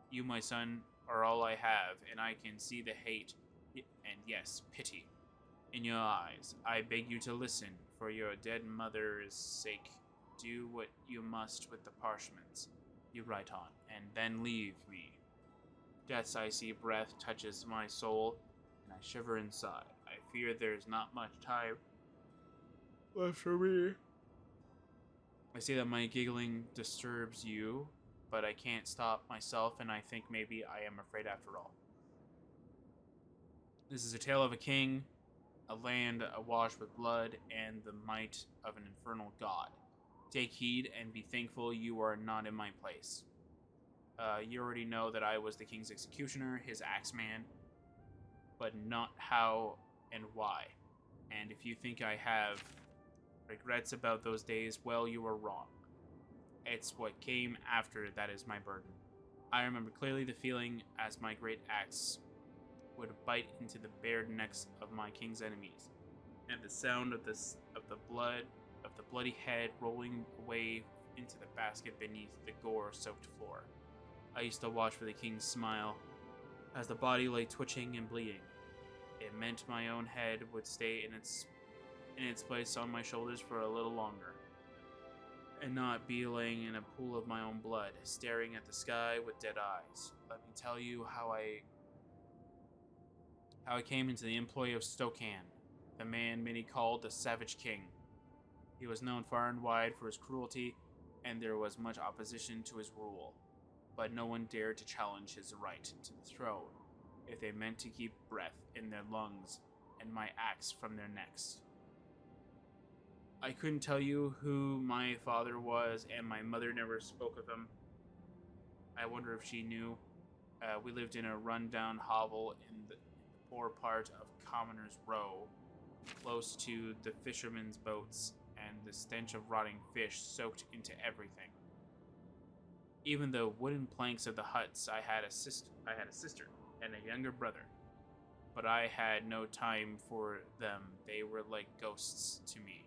You, my son, are all I have, and I can see the hate, and yes, pity, in your eyes. I beg you to listen, for your dead mother's sake. Do what you must with the parchments you write on, and then leave me. Death's icy breath touches my soul, and I shiver inside. I fear there's not much time left for me. I see that my giggling disturbs you, but I can't stop myself, and I think maybe I am afraid after all. This is a tale of a king, a land awash with blood, and the might of an infernal god. Take heed and be thankful you are not in my place. You already know that I was the king's executioner, his axeman, but not how and why. And if you think I have regrets about those days, well, you are wrong. It's what came after that is my burden. I remember clearly the feeling as my great axe would bite into the bared necks of my king's enemies, and the sound of the bloody head rolling away into the basket beneath the gore-soaked floor. I used to watch for the king's smile as the body lay twitching and bleeding. It meant my own head would stay in its place on my shoulders for a little longer, and not be laying in a pool of my own blood, staring at the sky with dead eyes. Let me tell you how I came into the employ of Stokan, the man many called the Savage King. He was known far and wide for his cruelty, and there was much opposition to his rule, but no one dared to challenge his right to the throne if they meant to keep breath in their lungs and my axe from their necks. I couldn't tell you who my father was, and my mother never spoke of him. I wonder if she knew. We lived in a run-down hovel in the poor part of Commoner's Row, close to the fishermen's boats, and the stench of rotting fish soaked into everything. Even the wooden planks of the huts, I had a sister and a younger brother, but I had no time for them. They were like ghosts to me.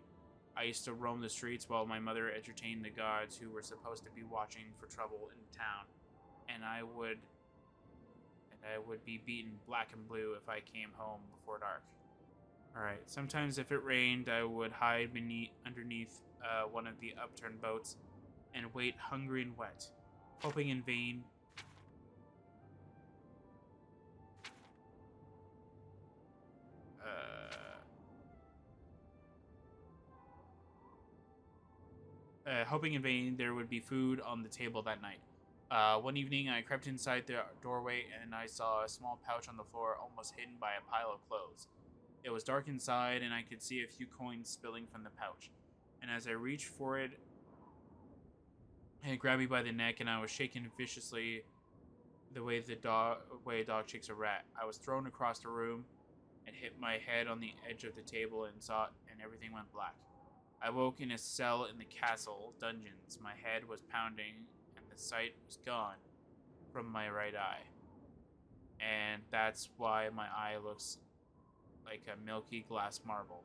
I used to roam the streets while my mother entertained the guards who were supposed to be watching for trouble in town, and I would be beaten black and blue if I came home before dark. Alright, sometimes if it rained, I would hide underneath one of the upturned boats and wait hungry and wet, hoping in vain. Hoping in vain there would be food on the table that night. One evening, I crept inside the doorway and I saw a small pouch on the floor almost hidden by a pile of clothes. It was dark inside and I could see a few coins spilling from the pouch. And as I reached for it, it grabbed me by the neck and I was shaken viciously the way a dog shakes a rat. I was thrown across the room and hit my head on the edge of the table and everything went black. I woke in a cell in the castle dungeons. My head was pounding and the sight was gone from my right eye. And that's why my eye looks like a milky glass marble,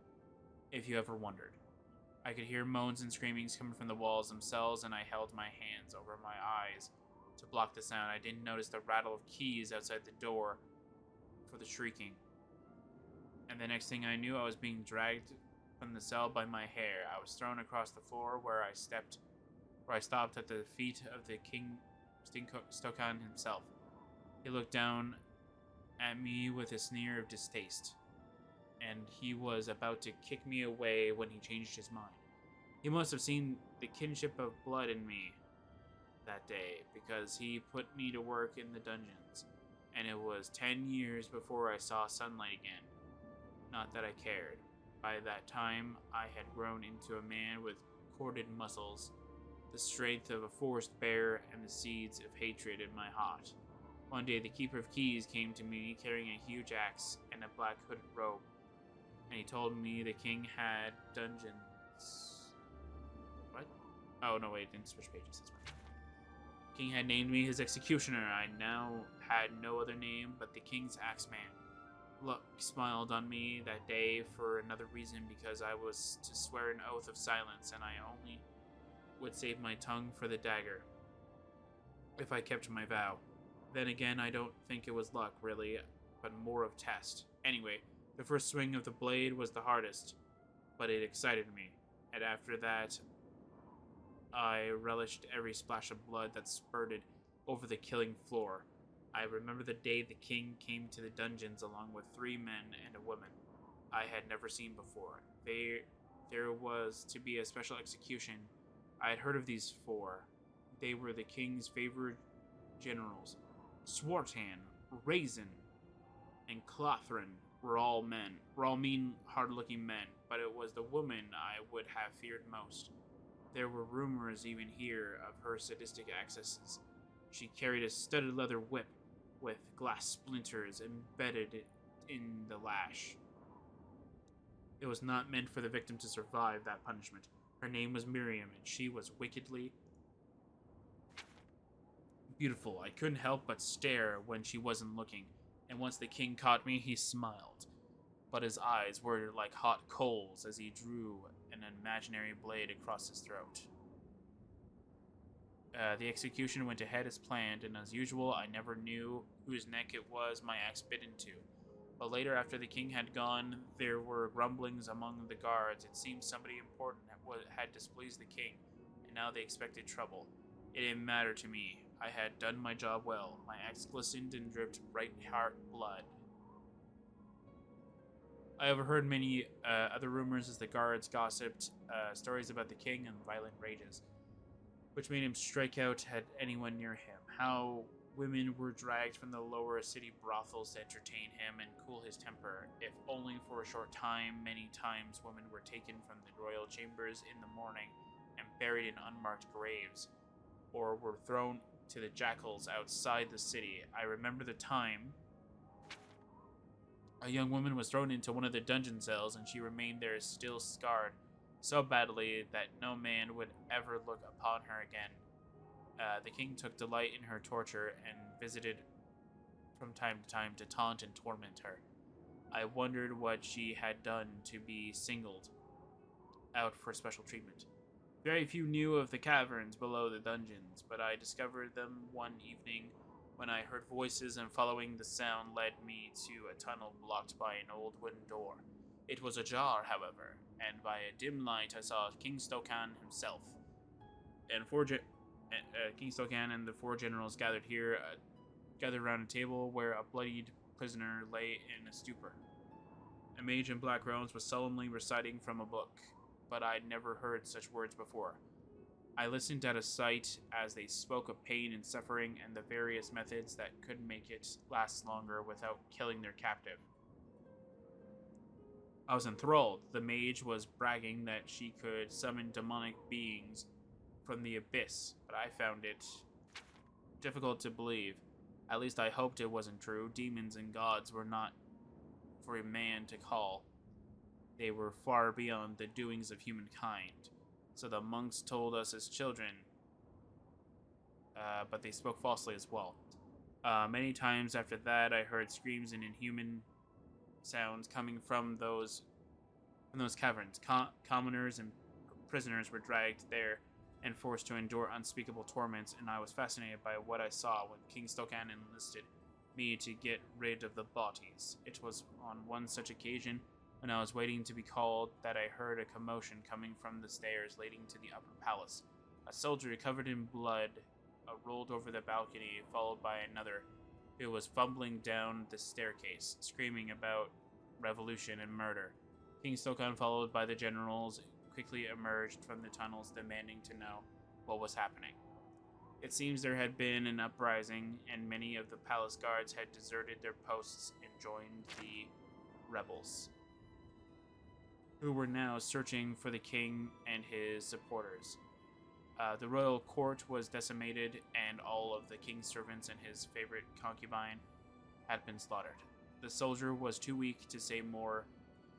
if you ever wondered. I could hear moans and screamings coming from the walls themselves, and I held my hands over my eyes to block the sound. I didn't notice the rattle of keys outside the door for the shrieking. And the next thing I knew, I was being dragged from the cell by my hair. I was thrown across the floor where I stopped at the feet of the King Stokan himself. He looked down at me with a sneer of distaste, and he was about to kick me away when he changed his mind. He must have seen the kinship of blood in me that day, because he put me to work in the dungeons, and it was 10 years before I saw sunlight again. Not that I cared. By that time, I had grown into a man with corded muscles, the strength of a forest bear, and the seeds of hatred in my heart. One day, the Keeper of Keys came to me carrying a huge axe and a black hooded robe, and he told me the king had dungeons. What? Oh, no, wait, didn't switch pages. That's fine. The king had named me his executioner. I now had no other name but the King's Axeman. Luck smiled on me that day for another reason, because I was to swear an oath of silence, and I only would save my tongue for the dagger if I kept my vow. Then again, I don't think it was luck, really, but more of test. Anyway, the first swing of the blade was the hardest, but it excited me, and after that, I relished every splash of blood that spurted over the killing floor. I remember the day the king came to the dungeons along with 3 men and a woman I had never seen before. There was to be a special execution. I had heard of these 4. They were the king's favorite generals. Swartan, Raisin, and Clothrin were all men. Were all mean, hard-looking men, but it was the woman I would have feared most. There were rumors even here of her sadistic excesses. She carried a studded leather whip with glass splinters embedded in the lash. It was not meant for the victim to survive that punishment. Her name was Miriam, and she was wickedly beautiful. I couldn't help but stare when she wasn't looking, and once the king caught me, he smiled. But his eyes were like hot coals as he drew an imaginary blade across his throat. The execution went ahead as planned, and as usual, I never knew whose neck it was my axe bit into. But later, after the king had gone, there were grumblings among the guards. It seemed somebody important had displeased the king, and now they expected trouble. It didn't matter to me. I had done my job well. My axe glistened and dripped bright heart blood. I overheard many other rumors as the guards gossiped stories about the king and violent rages, which made him strike out at anyone near him. How women were dragged from the lower city brothels to entertain him and cool his temper, if only for a short time. Many times women were taken from the royal chambers in the morning and buried in unmarked graves, or were thrown to the jackals outside the city. I remember the time a young woman was thrown into one of the dungeon cells, and she remained there still scarred so badly that no man would ever look upon her again. The king took delight in her torture and visited from time to time to taunt and torment her. I wondered what she had done to be singled out for special treatment. Very few knew of the caverns below the dungeons, but I discovered them one evening when I heard voices, and following the sound led me to a tunnel blocked by an old wooden door. It was ajar, however, and by a dim light I saw King Stokan himself. And King Stokan and the 4 generals gathered around a table where a bloodied prisoner lay in a stupor. A mage in black robes was solemnly reciting from a book, but I'd never heard such words before. I listened out of sight as they spoke of pain and suffering and the various methods that could make it last longer without killing their captive. I was enthralled. The mage was bragging that she could summon demonic beings from the abyss, but I found it difficult to believe. At least I hoped it wasn't true. Demons and gods were not for a man to call. They were far beyond the doings of humankind. So the monks told us as children, but they spoke falsely as well. Many times after that, I heard screams and inhuman sounds coming from those caverns. Commoners and prisoners were dragged there and forced to endure unspeakable torments, and I was fascinated by what I saw when King Stokan enlisted me to get rid of the bodies. It was on one such occasion When I was waiting to be called, that I heard a commotion coming from the stairs leading to the upper palace. A soldier covered in blood rolled over the balcony, followed by another who was fumbling down the staircase, screaming about revolution and murder. King Stokan, followed by the generals, quickly emerged from the tunnels, demanding to know what was happening. It seems there had been an uprising, and many of the palace guards had deserted their posts and joined the rebels, who were now searching for the king and his supporters. The royal court was decimated, and all of the king's servants and his favorite concubine had been slaughtered. The soldier was too weak to say more,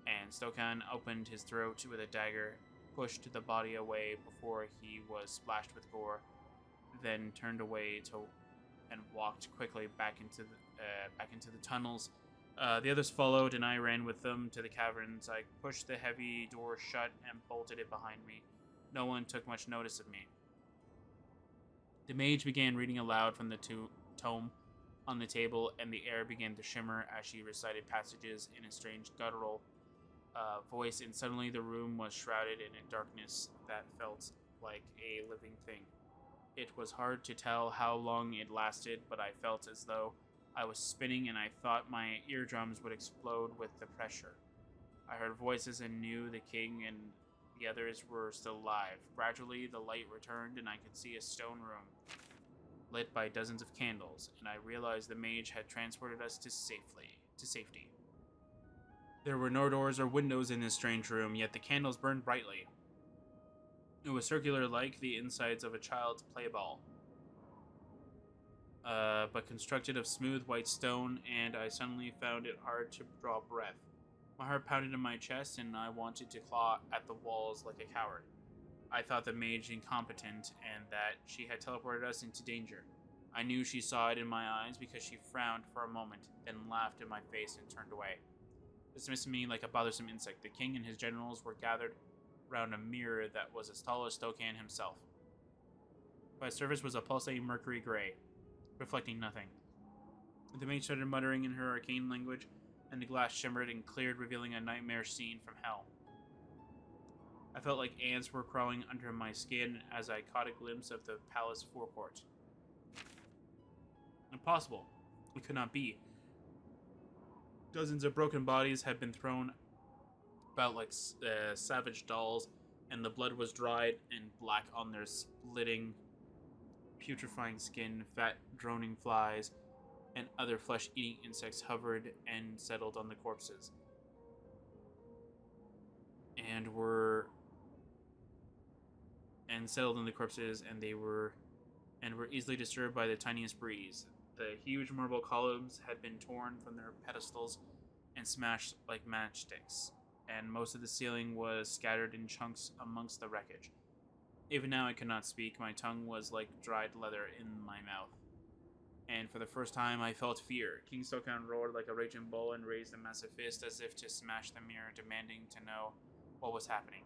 and Stokan opened his throat with a dagger, pushed the body away before he was splashed with gore, then turned away and walked quickly back into the tunnels. The others followed, and I ran with them to the caverns. I pushed the heavy door shut and bolted it behind me. No one took much notice of me. The mage began reading aloud from the tome on the table, and the air began to shimmer as she recited passages in a strange guttural voice, and suddenly the room was shrouded in a darkness that felt like a living thing. It was hard to tell how long it lasted, but I felt as though I was spinning, and I thought my eardrums would explode with the pressure. I heard voices and knew the king and the others were still alive. Gradually, the light returned, and I could see a stone room, lit by dozens of candles, and I realized the mage had transported us to safety. There were no doors or windows in this strange room, yet the candles burned brightly. It was circular like the insides of a child's play ball, but constructed of smooth white stone, and I suddenly found it hard to draw breath. My heart pounded in my chest, and I wanted to claw at the walls like a coward. I thought the mage incompetent, and that she had teleported us into danger. I knew she saw it in my eyes because she frowned for a moment, then laughed in my face and turned away, dismissing me like a bothersome insect. The king and his generals were gathered round a mirror that was as tall as Stokan himself. By surface was a pulsating mercury gray, reflecting nothing. The mage started muttering in her arcane language, and the glass shimmered and cleared, revealing a nightmare scene from hell. I felt like ants were crawling under my skin as I caught a glimpse of the palace forecourt. Impossible. It could not be. Dozens of broken bodies had been thrown about like savage dolls, and the blood was dried and black on their splitting, putrefying skin. Fat, droning flies and other flesh-eating insects hovered and settled on the corpses, and they were easily disturbed by the tiniest breeze. The huge marble columns had been torn from their pedestals and smashed like matchsticks, and most of the ceiling was scattered in chunks amongst the wreckage. Even now I could not speak. My tongue was like dried leather in my mouth, and for the first time I felt fear. King Stokan roared like a raging bull and raised a massive fist as if to smash the mirror, demanding to know what was happening.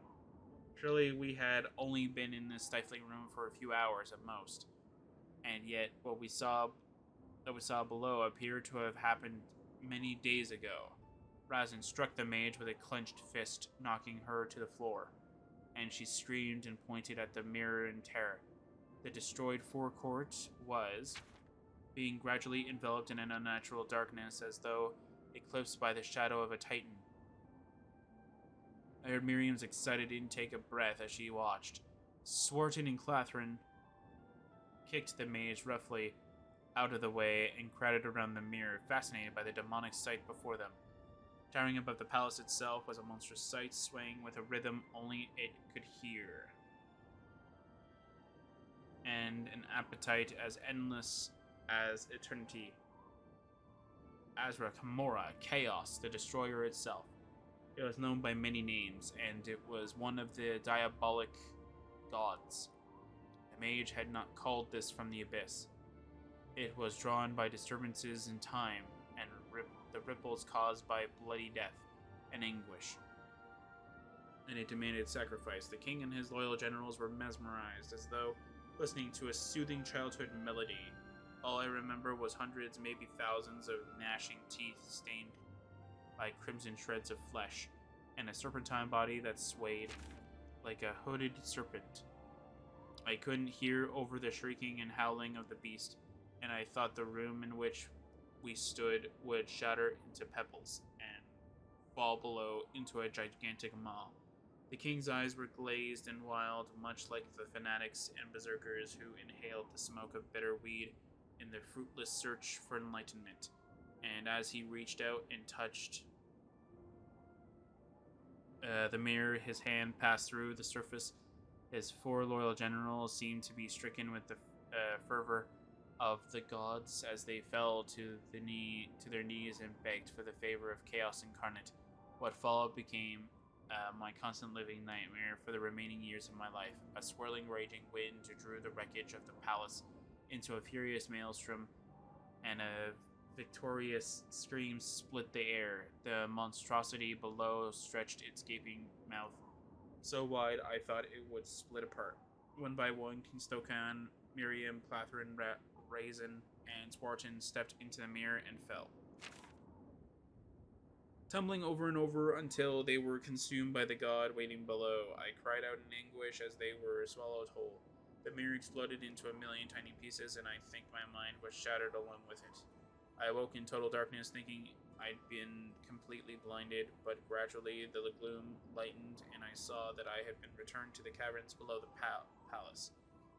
Surely we had only been in this stifling room for a few hours at most, and yet what we saw below appeared to have happened many days ago. Razin struck the mage with a clenched fist, knocking her to the floor, and she screamed and pointed at the mirror in terror. The destroyed forecourt was being gradually enveloped in an unnatural darkness, as though eclipsed by the shadow of a titan. I heard Miriam's excited intake of breath as she watched. Swarton and Clathrin kicked the mage roughly out of the way and crowded around the mirror, fascinated by the demonic sight before them. Towering above the palace itself was a monstrous sight, swaying with a rhythm only it could hear, and an appetite as endless as eternity. Azra, Kamora, Chaos, the Destroyer itself. It was known by many names, and it was one of the diabolic gods. The mage had not called this from the abyss. It was drawn by disturbances in time, and the ripples caused by bloody death and anguish. And it demanded sacrifice. The king and his loyal generals were mesmerized, as though listening to a soothing childhood melody. All I remember was hundreds, maybe thousands, of gnashing teeth stained by crimson shreds of flesh, and a serpentine body that swayed like a hooded serpent. I couldn't hear over the shrieking and howling of the beast, and I thought the room in which we stood would shatter into pebbles and fall below into a gigantic maw. The king's eyes were glazed and wild, much like the fanatics and berserkers who inhaled the smoke of bitter weed in their fruitless search for enlightenment. And as he reached out and touched the mirror, his hand passed through the surface. His 4 loyal generals seemed to be stricken with the fervor of the gods as they fell to their knees and begged for the favor of chaos incarnate. What followed became my constant living nightmare for the remaining years of my life. A swirling, raging wind drew the wreckage of the palace into a furious maelstrom, and a victorious scream split the air. The monstrosity below stretched its gaping mouth so wide I thought it would split apart. One by one, King Stokan, Miriam, Clathrin, Raisin, and Swarton stepped into the mirror and fell, tumbling over and over until they were consumed by the god waiting below. I cried out in anguish as they were swallowed whole. The mirror exploded into a million tiny pieces, and I think my mind was shattered along with it. I awoke in total darkness, thinking I'd been completely blinded, but gradually the gloom lightened, and I saw that I had been returned to the caverns below the palace.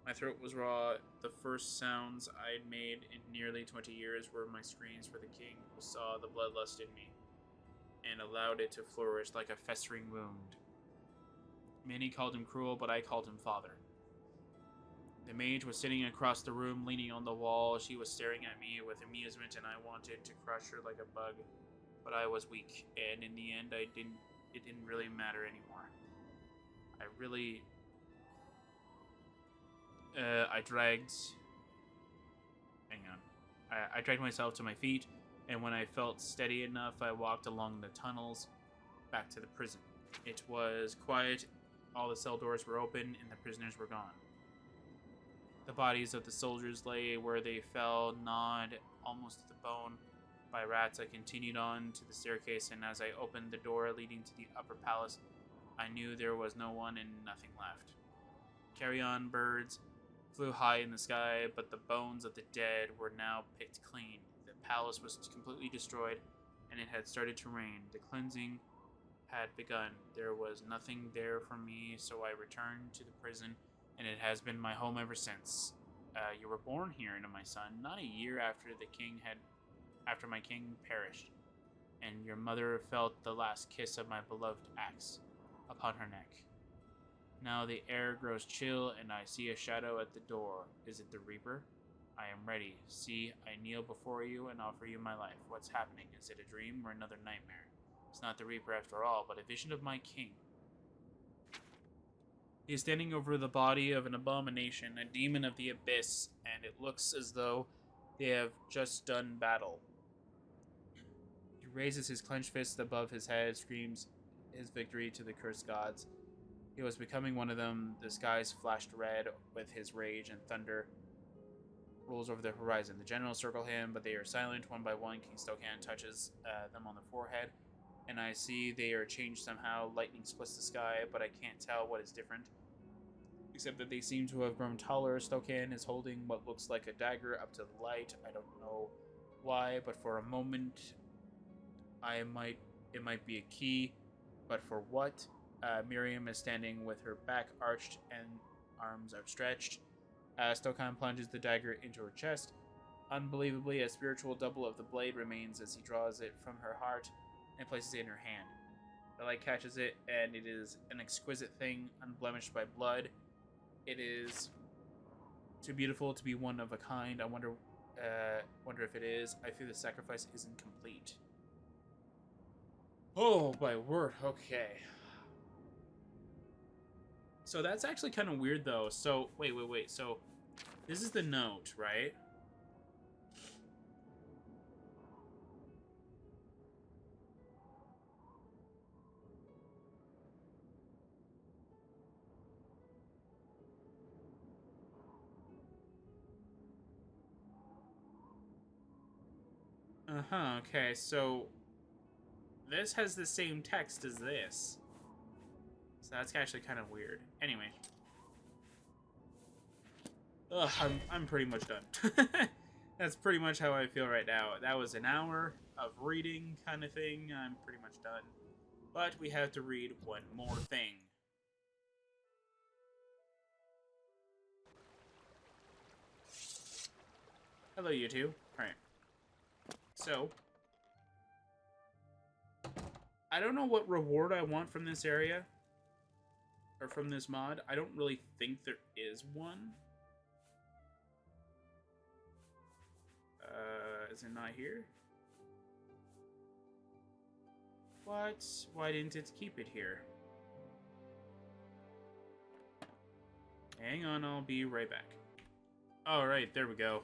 My throat was raw. The first sounds I'd made in nearly 20 years were my screams for the king, who saw the bloodlust in me and allowed it to flourish like a festering wound. Many called him cruel, but I called him father. The mage was sitting across the room, leaning on the wall. She was staring at me with amusement, and I wanted to crush her like a bug, but I was weak, and in the end, it didn't really matter anymore. I dragged myself to my feet, and when I felt steady enough, I walked along the tunnels back to the prison. It was quiet, all the cell doors were open, and the prisoners were gone. The bodies of the soldiers lay where they fell, gnawed almost to the bone by rats. I continued on to the staircase, and as I opened the door leading to the upper palace, I knew there was no one and nothing left. Carrion birds flew high in the sky, but the bones of the dead were now picked clean. The palace was completely destroyed, and it had started to rain. The cleansing had begun. There was nothing there for me, so I returned to the prison, and it has been my home ever since. You were born here, my son, not a year after my king perished, and your mother felt the last kiss of my beloved axe upon her neck. Now the air grows chill, and I see a shadow at the door. Is it the Reaper? I am ready. See, I kneel before you and offer you my life. What's happening? Is it a dream or another nightmare? It's not the Reaper after all, but a vision of my king. He is standing over the body of an abomination, a demon of the abyss, and it looks as though they have just done battle. He raises his clenched fist above his head, screams his victory to the cursed gods. He was becoming one of them. The skies flashed red with his rage, and thunder rolls over the horizon. The generals circle him, but they are silent. One by one, King Stokan touches them on the forehead, and I see they are changed somehow. Lightning splits the sky, but I can't tell what is different, except that they seem to have grown taller. Stokan is holding what looks like a dagger up to the light. I don't know why, but for a moment, it might be a key, but for what? Miriam is standing with her back arched and arms outstretched. Stokan plunges the dagger into her chest. Unbelievably, a spiritual double of the blade remains as he draws it from her heart and places it in her hand. The light catches it, and it is an exquisite thing, unblemished by blood. It is too beautiful to be one of a kind. I wonder if it is. I fear the sacrifice isn't complete. Oh, my word. Okay. So that's actually kind of weird, though. So, wait. So, this is the note, right? Okay, so this has the same text as this. So that's actually kind of weird. Anyway. Ugh, I'm pretty much done. That's pretty much how I feel right now. That was an hour of reading kind of thing. I'm pretty much done. But we have to read one more thing. Hello, you two. Alright. So, I don't know what reward I want from this area. Or from this mod. I don't really think there is one. Is it not here? What? Why didn't it keep it here? Hang on, I'll be right back. Alright, there we go.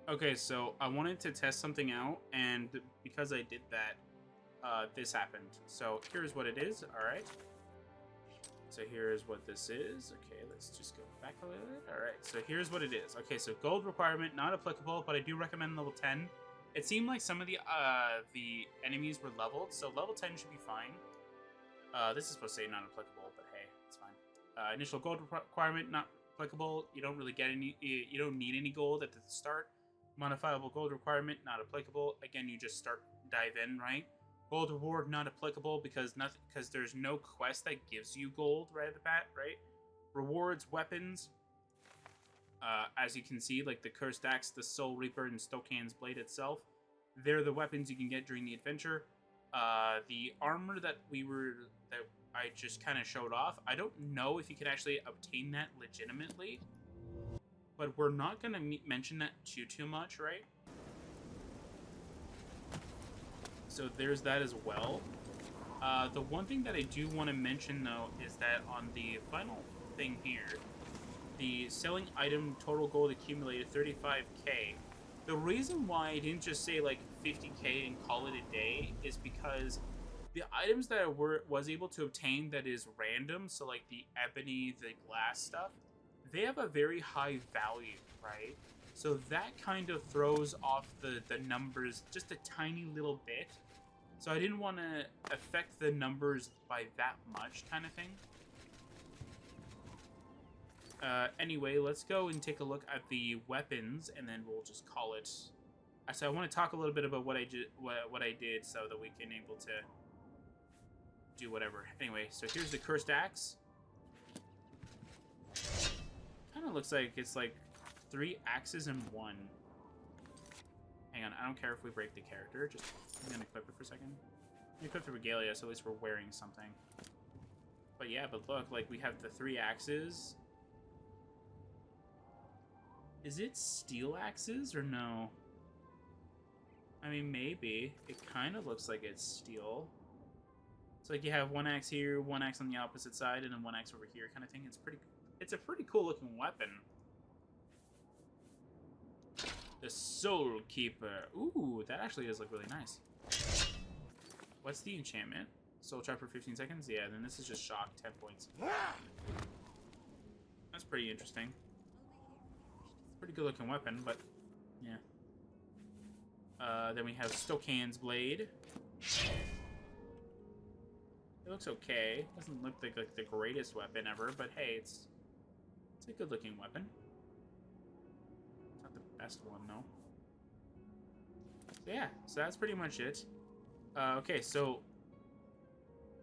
Okay, so I wanted to test something out, and because I did that, this happened. So here's what it is, alright. So here's what this is. Okay, let's just go back a little bit. Alright, so here's what it is. Okay, so gold requirement, not applicable, but I do recommend level 10. It seemed like some of the enemies were leveled, so level 10 should be fine. This is supposed to say not applicable, but hey, it's fine. Initial gold requirement, not applicable. You don't really get any, you don't need any gold at the start. Modifiable gold requirement, not applicable. Again, you just dive in, right? Gold reward, not applicable because there's no quest that gives you gold right at the bat, right? Rewards, weapons. As you can see, like the Cursed Axe, the Soul Reaper, and Stokan's Blade itself, they're the weapons you can get during the adventure. The armor that I just kind of showed off, I don't know if you can actually obtain that legitimately, but we're not going to mention that too much, right? So there's that as well. The one thing that I do want to mention, though, is that on the final thing here, the selling item total gold accumulated 35k. The reason why I didn't just say like 50k and call it a day is because the items that I was able to obtain that is random, so like the ebony, the glass stuff, they have a very high value, right? So that kind of throws off the numbers just a tiny little bit. So I didn't want to affect the numbers by that much kind of thing. Anyway, let's go and take a look at the weapons, and then we'll just call it. So I want to talk a little bit about what I did, so that we can able to do whatever. Anyway, so here's the Cursed Axe. Kind of looks like it's like 3 axes in one. Hang on, I don't care if we break the character. Just I'm gonna equip it for a second. Equip the regalia, so at least we're wearing something. But yeah, but look, like we have the 3 axes. Is it steel axes or no? I mean, maybe. It kind of looks like it's steel. It's like you have 1 axe here, 1 axe on the opposite side, and then 1 axe over here kind of thing. It's a pretty cool looking weapon. The Soul Keeper. Ooh, that actually does look really nice. What's the enchantment? Soul Trap for 15 seconds? Yeah, then this is just shock, 10 points. That's pretty interesting. Pretty good looking weapon, but yeah. Then we have Stokan's Blade. It looks okay. Doesn't look like the greatest weapon ever, but hey, it's a good looking weapon. It's not the best one though. So yeah, so that's pretty much it. Okay, so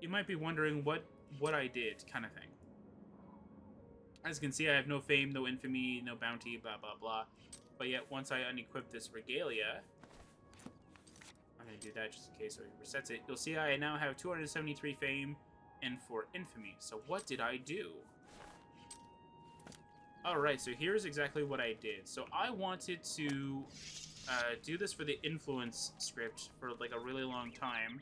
you might be wondering what I did, kind of thing. As you can see, I have no fame, no infamy, no bounty, blah, blah, blah. But yet, once I unequip this regalia, I'm going to do that just in case it resets it. You'll see I now have 273 fame and 4 infamy. So what did I do? Alright, so here's exactly what I did. So I wanted to do this for the influence script for like a really long time.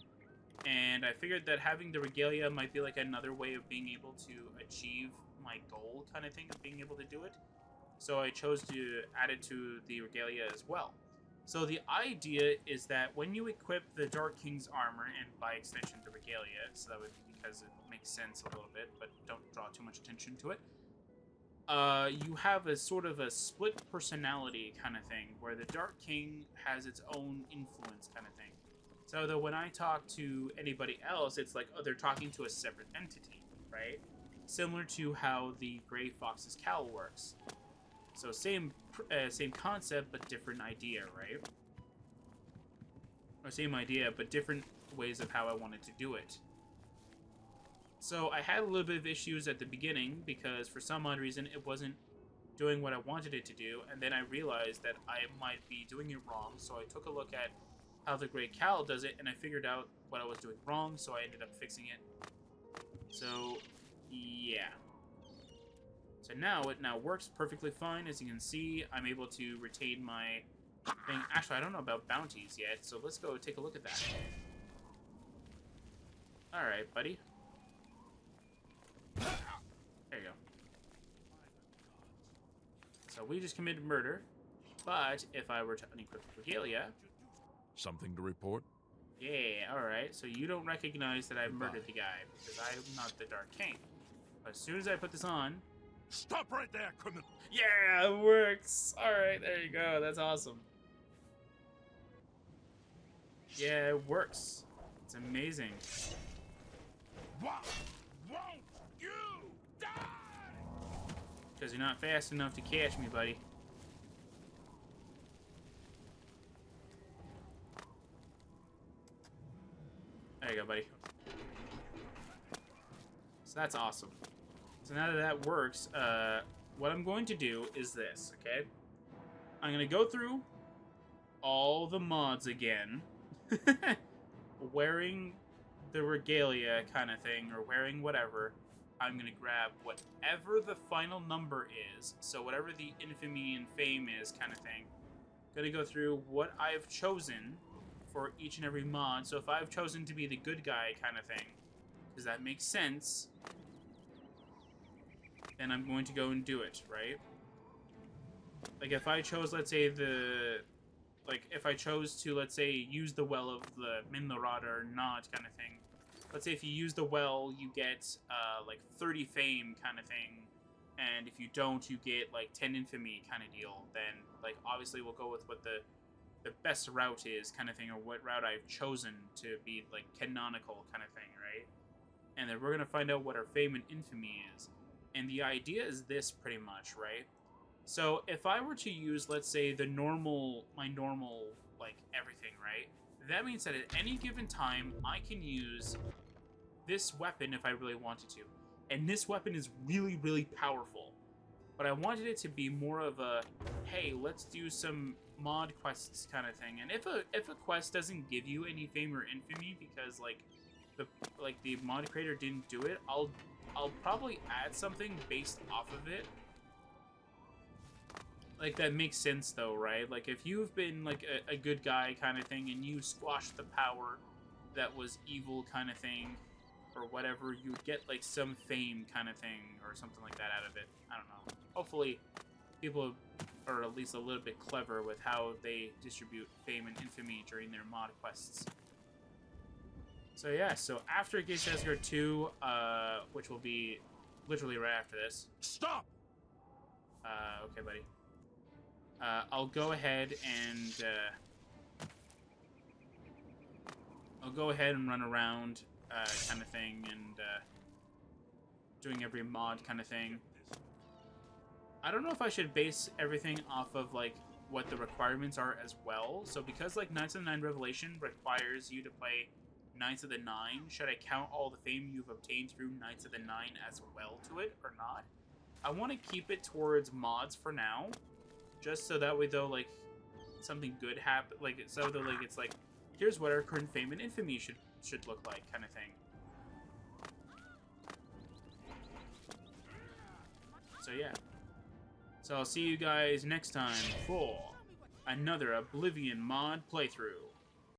And I figured that having the regalia might be like another way of being able to achieve my goal kind of thing of being able to do it. So I chose to add it to the regalia as well. So the idea is that when you equip the Dark King's armor, and by extension the regalia, so that would be because it makes sense a little bit, but don't draw too much attention to it, you have a sort of a split personality kind of thing, where the Dark King has its own influence kind of thing. So that when I talk to anybody else, it's like, oh, they're talking to a separate entity, right? Similar to how the Gray Fox's cowl works. So same concept, but different idea, right? Or same idea, but different ways of how I wanted to do it. So I had a little bit of issues at the beginning because for some odd reason it wasn't doing what I wanted it to do, and then I realized that I might be doing it wrong, so I took a look at how the Great Cowl does it, and I figured out what I was doing wrong, so I ended up fixing it. So, yeah. So now it now works perfectly fine. As you can see, I'm able to retain my thing. Actually, I don't know about bounties yet, so let's go take a look at that. Alright, buddy. There you go. So we just committed murder, but if I were to unequip Regalia... Something to report? Yeah, alright. So you don't recognize that I murdered the guy, because I'm not the Dark King. But as soon as I put this on... Stop right there, criminal! Yeah, it works! Alright, there you go. That's awesome. Yeah, it works. It's amazing. Why won't you die? Because you're not fast enough to catch me, buddy. There you go, buddy. So that's awesome. So now that that works, what I'm going to do is this, okay? I'm going to go through all the mods again. Wearing the regalia kind of thing, or wearing whatever. I'm going to grab whatever the final number is, so whatever the infamy and fame is kind of thing. Going to go through what I've chosen for each and every mod. So if I've chosen to be the good guy kind of thing, does that make sense? Then I'm going to go and do it, right? Like if I chose, let's say, if I chose to, let's say, use the Well of the Minlarada or not kind of thing. Let's say if you use the well, you get, like, 30 fame kind of thing. And if you don't, you get, like, 10 infamy kind of deal. Then, like, obviously we'll go with what the best route is kind of thing, or what route I've chosen to be, like, canonical kind of thing, right? And then we're going to find out what our fame and infamy is. And the idea is this, pretty much, right? So if I were to use, let's say, my normal, like, everything, right? That means that at any given time, I can use this weapon if I really wanted to. And this weapon is really, really powerful. But I wanted it to be more of a, hey, let's do some mod quests kind of thing. And if a quest doesn't give you any fame or infamy because, like, the mod creator didn't do it, I'll probably add something based off of it. Like, that makes sense, though, right? Like, if you've been, like, a good guy kind of thing, and you squashed the power that was evil kind of thing, or whatever, you get, like, some fame kind of thing, or something like that out of it. I don't know. Hopefully, people are at least a little bit clever with how they distribute fame and infamy during their mod quests. So, yeah, so after Gates of Aesgaard 2, which will be literally right after this. Stop! Okay, buddy. I'll go ahead and run around, kind of thing, and doing every mod kind of thing. I don't know if I should base everything off of, like, what the requirements are as well. So because, like, Knights of the Nine Revelation requires you to play Knights of the Nine, should I count all the fame you've obtained through Knights of the Nine as well to it, or not? I want to keep it towards mods for now. Just so that way, though, like, something good happen, like, so that, like, it's like, here's what our current fame and infamy should look like, kind of thing. So, yeah. So, I'll see you guys next time for another Oblivion mod playthrough.